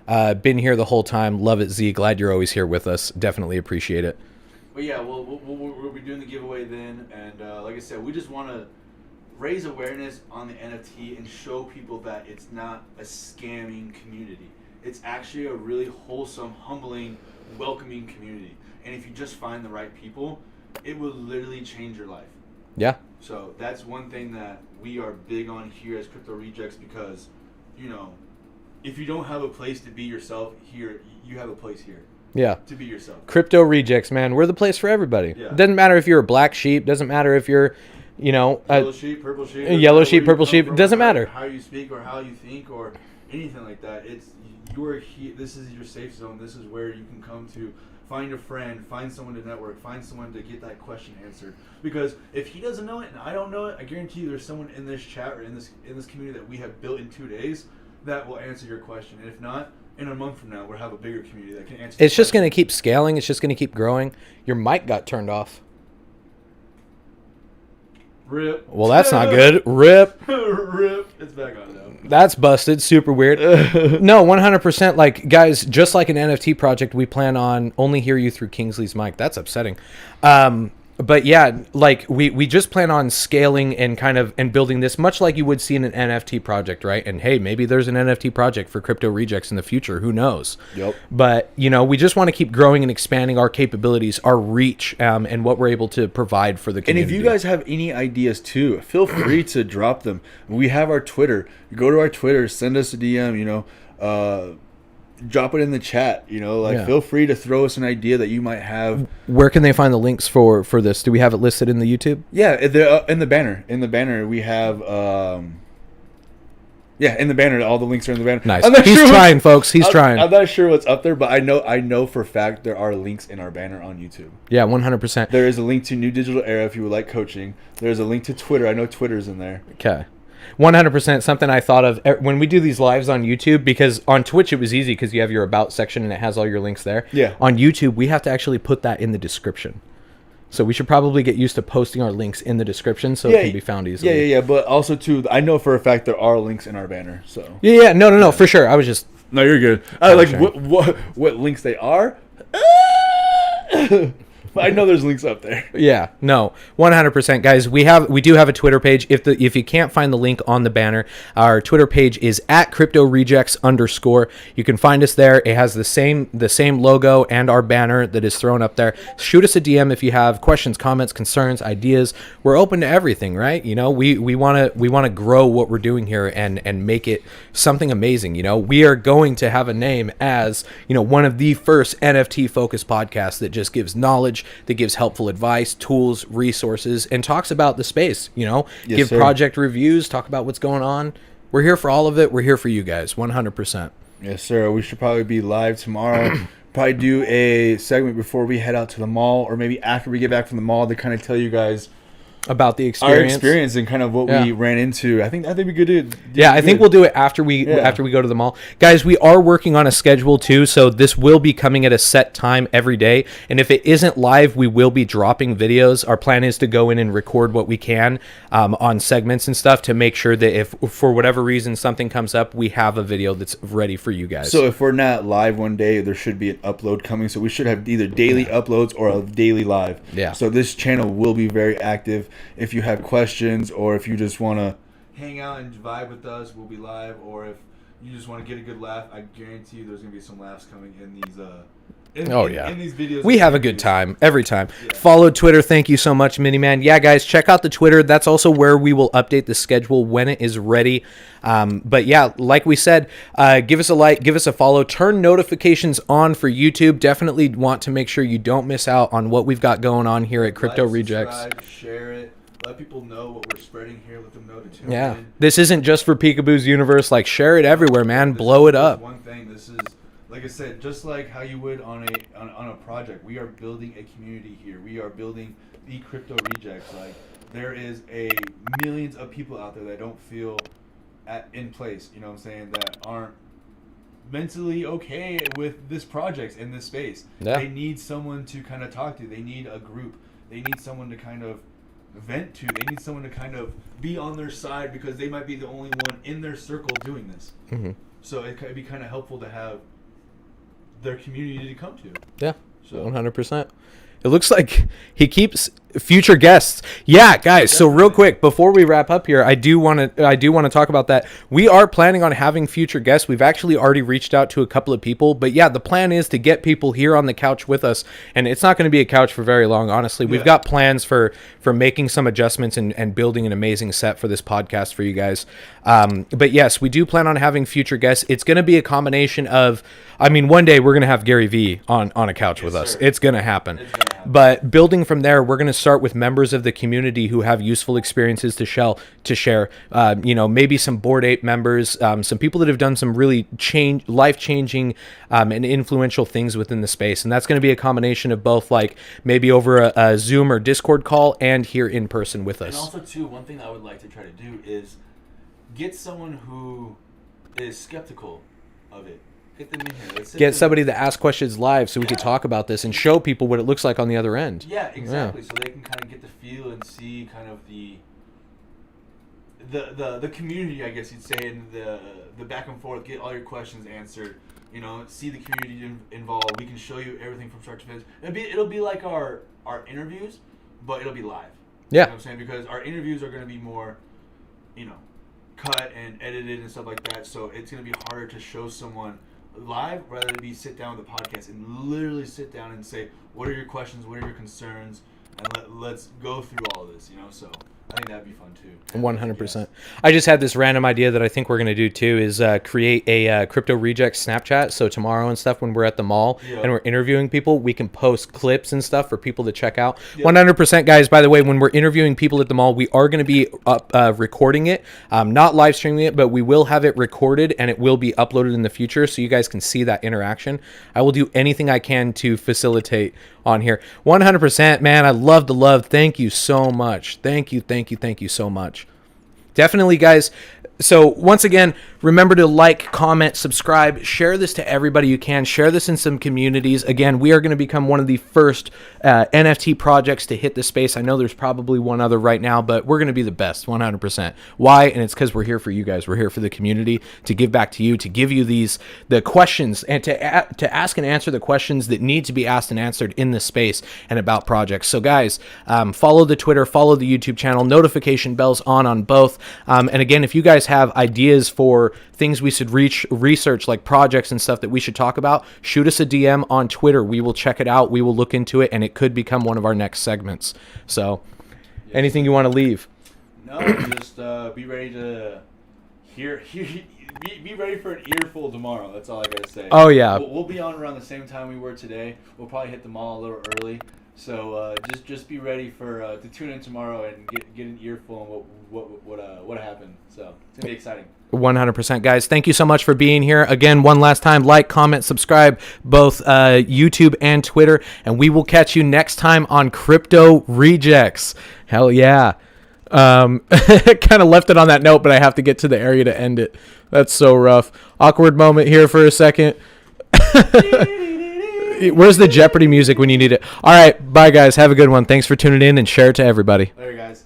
Been here the whole time. Love it, Z. Glad you're always here with us. Definitely appreciate it. But yeah, we'll be doing the giveaway then. And like I said, we just want to raise awareness on the NFT and show people that it's not a scamming community. It's actually a really wholesome, humbling, welcoming community. And if you just find the right people, it will literally change your life. Yeah. So that's one thing that we are big on here as Crypto Rejects, because, if you don't have a place to be yourself here, you have a place here. Yeah. To be yourself. Crypto Rejects, man. We're the place for everybody. Yeah. Doesn't matter if you're a black sheep. Doesn't matter if you're, yellow sheep, purple sheep. Yellow sheep, purple sheep. Doesn't matter. How you speak or how you think or anything like that. You're here. This is your safe zone. This is where you can come to find a friend, find someone to network, find someone to get that question answered. Because if he doesn't know it and I don't know it, I guarantee you there's someone in this chat or in this community that we have built in 2 days that will answer your question. And if not, in a month from now, we'll have a bigger community that can answer. It's just going to keep scaling. It's just going to keep growing. Your mic got turned off. Rip. Well, that's not good. Rip. Rip. It's back on now. That's busted. Super weird. No, 100%. Like, guys, just like an NFT project, we plan on only hear you through Kingsley's mic. That's upsetting. But yeah, like we just plan on scaling and building this much like you would see in an NFT project, right? And hey, maybe there's an NFT project for Crypto Rejects in the future. Who knows? Yep. But we just want to keep growing and expanding our capabilities, our reach, and what we're able to provide for the community. And if you guys have any ideas too, feel free to drop them. We have our Twitter. Go to our Twitter, send us a DM. Drop it in the chat. Feel free to throw us an idea that you might have. Where can they find the links for this? Do we have it listed in the YouTube? Yeah, in the banner. In the banner, we have. In the banner, all the links are in the banner. Nice. He's trying, folks. He's trying. I'm not sure what's up there, but I know for a fact there are links in our banner on YouTube. Yeah, 100%. There is a link to New Digital Era if you would like coaching. There's a link to Twitter. I know Twitter's in there. Okay. 100% something I thought of when we do these lives on YouTube, because on Twitch it was easy because you have your about section and it has all your links there. Yeah. On YouTube, we have to actually put that in the description. So we should probably get used to posting our links in the description so it can be found easily. Yeah. But also, too, I know for a fact there are links in our banner. So Yeah. No, for sure. I was just... No, you're good. Like what links they are? But I know there's links up there. Yeah, no, 100%, guys. We do have a Twitter page. If you can't find the link on the banner, our Twitter page is at Crypto Rejects _. You can find us there. It has the same logo and our banner that is thrown up there. Shoot us a DM if you have questions, comments, concerns, ideas. We're open to everything, right? You know, we want to grow what we're doing here and make it something amazing. You know, we are going to have a name as, you know, one of the first NFT focused podcasts that just gives knowledge, that gives helpful advice, tools, resources, and talks about the space, you know, give project reviews, talk about what's going on. We're here for all of it. We're here for you guys, 100%. Yes, sir. We should probably be live tomorrow. Probably do a segment before we head out to the mall, or maybe after we get back from the mall to kind of tell you guys about the experience. Our experience and kind of what we ran into. I think we could do. I think we'll do it after we go to the mall. Guys, we are working on a schedule too, so this will be coming at a set time every day. And if it isn't live, we will be dropping videos. Our plan is to go in and record what we can on segments and stuff to make sure that if for whatever reason something comes up, we have a video that's ready for you guys. So if we're not live one day, there should be an upload coming. So we should have either daily uploads or a daily live. Yeah. So this channel will be very active. If you have questions or if you just want to hang out and vibe with us, we'll be live. Or if you just want to get a good laugh, I guarantee you there's going to be some laughs coming in these in these videos. We have a good time every time. Yeah. Follow Twitter. Thank you so much, Miniman. Yeah, guys, check out the Twitter. That's also where we will update the schedule when it is ready. But yeah, like we said, give us a like, give us a follow, turn notifications on for YouTube. Definitely want to make sure you don't miss out on what we've got going on here at Crypto Rejects. Subscribe, share it. Let people know what we're spreading here. Let them know to tune in. This isn't just for Peekaboo's universe. Like, share it everywhere, man. Blow it up. One thing. This is, like I said, just like how you would on a project. We are building a community here. We are building the Crypto Rejects. Like, there is millions of people out there that don't feel in place. You know what I'm saying? That aren't mentally okay with this project in this space. Yeah. They need someone to kind of talk to. They need a group. They need someone to kind of vent to. They need someone to kind of be on their side because they might be the only one in their circle doing this. Mm-hmm. So it could be kind of helpful to have their community to come to. Yeah, so 100%. It looks like he keeps future guests. Yeah, guys. So real quick before we wrap up here, I do want to talk about that. We are planning on having future guests. We've actually already reached out to a couple of people, but yeah, the plan is to get people here on the couch with us, and it's not going to be a couch for very long. Honestly, we've got plans for making some adjustments and building an amazing set for this podcast for you guys. But yes, we do plan on having future guests. It's going to be a combination of, I mean, one day we're going to have Gary V on a couch with us. It's going to happen. But building from there, we're going to start with members of the community who have useful experiences to share. Maybe some Bored Ape members, some people that have done some really life-changing and influential things within the space. And that's going to be a combination of both, like maybe over a Zoom or Discord call and here in person with us. And also, too, one thing I would like to try to do is get someone who is skeptical of it. Get them in here. Get somebody to ask questions live so we can talk about this and show people what it looks like on the other end. Yeah, exactly. Yeah. So they can kind of get the feel and see kind of the community, I guess you'd say, and the back and forth. Get all your questions answered. You know, see the community involved. We can show you everything from start to finish. It'll be like our interviews, but it'll be live. Yeah. You know what I'm saying? Because our interviews are going to be more, cut and edited and stuff like that. So it's going to be harder to show someone live rather than sit down with the podcast and literally sit down and say, what are your questions, what are your concerns, and let's go through all this, so I think that'd be fun too. 100%. I just had this random idea that I think we're going to do too is create a Crypto Rejects Snapchat. So tomorrow and stuff when we're at the mall and we're interviewing people, we can post clips and stuff for people to check out. 100%, guys, by the way, when we're interviewing people at the mall, we are going to be recording it, not live streaming it, but we will have it recorded and it will be uploaded in the future so you guys can see that interaction. I will do anything I can to facilitate on here. 100%, man. I love the love. Thank you so much. Thank you so much. Definitely, guys. So once again, remember to like, comment, subscribe, share this to everybody you can. Share this in some communities. Again, we are going to become one of the first NFT projects to hit the space. I know there's probably one other right now, but we're going to be the best, 100%. Why? And it's because we're here for you guys. We're here for the community, to give back to you, to give you the questions, and to ask and answer the questions that need to be asked and answered in this space and about projects. So guys, follow the Twitter, follow the YouTube channel, notification bells on both. And again, if you guys have ideas for things we should research, like projects and stuff that we should talk about, shoot us a DM on Twitter. We will check it out. We will look into it, and it could become one of our next segments. So anything you want to leave? No, just be ready to be ready for an earful tomorrow. That's all I gotta say. Oh yeah, we'll be on around the same time we were today. We'll probably hit the mall a little early. So just be ready for to tune in tomorrow and get an earful on what happened. So it's gonna be exciting. 100%, guys. Thank you so much for being here. Again, one last time, like, comment, subscribe, both YouTube and Twitter, and we will catch you next time on Crypto Rejects. Hell yeah. Kind of left it on that note, but I have to get to the area to end it. That's so rough. Awkward moment here for a second. Where's the Jeopardy music when you need it? All right, bye, guys. Have a good one. Thanks for tuning in, and share it to everybody. Later, guys.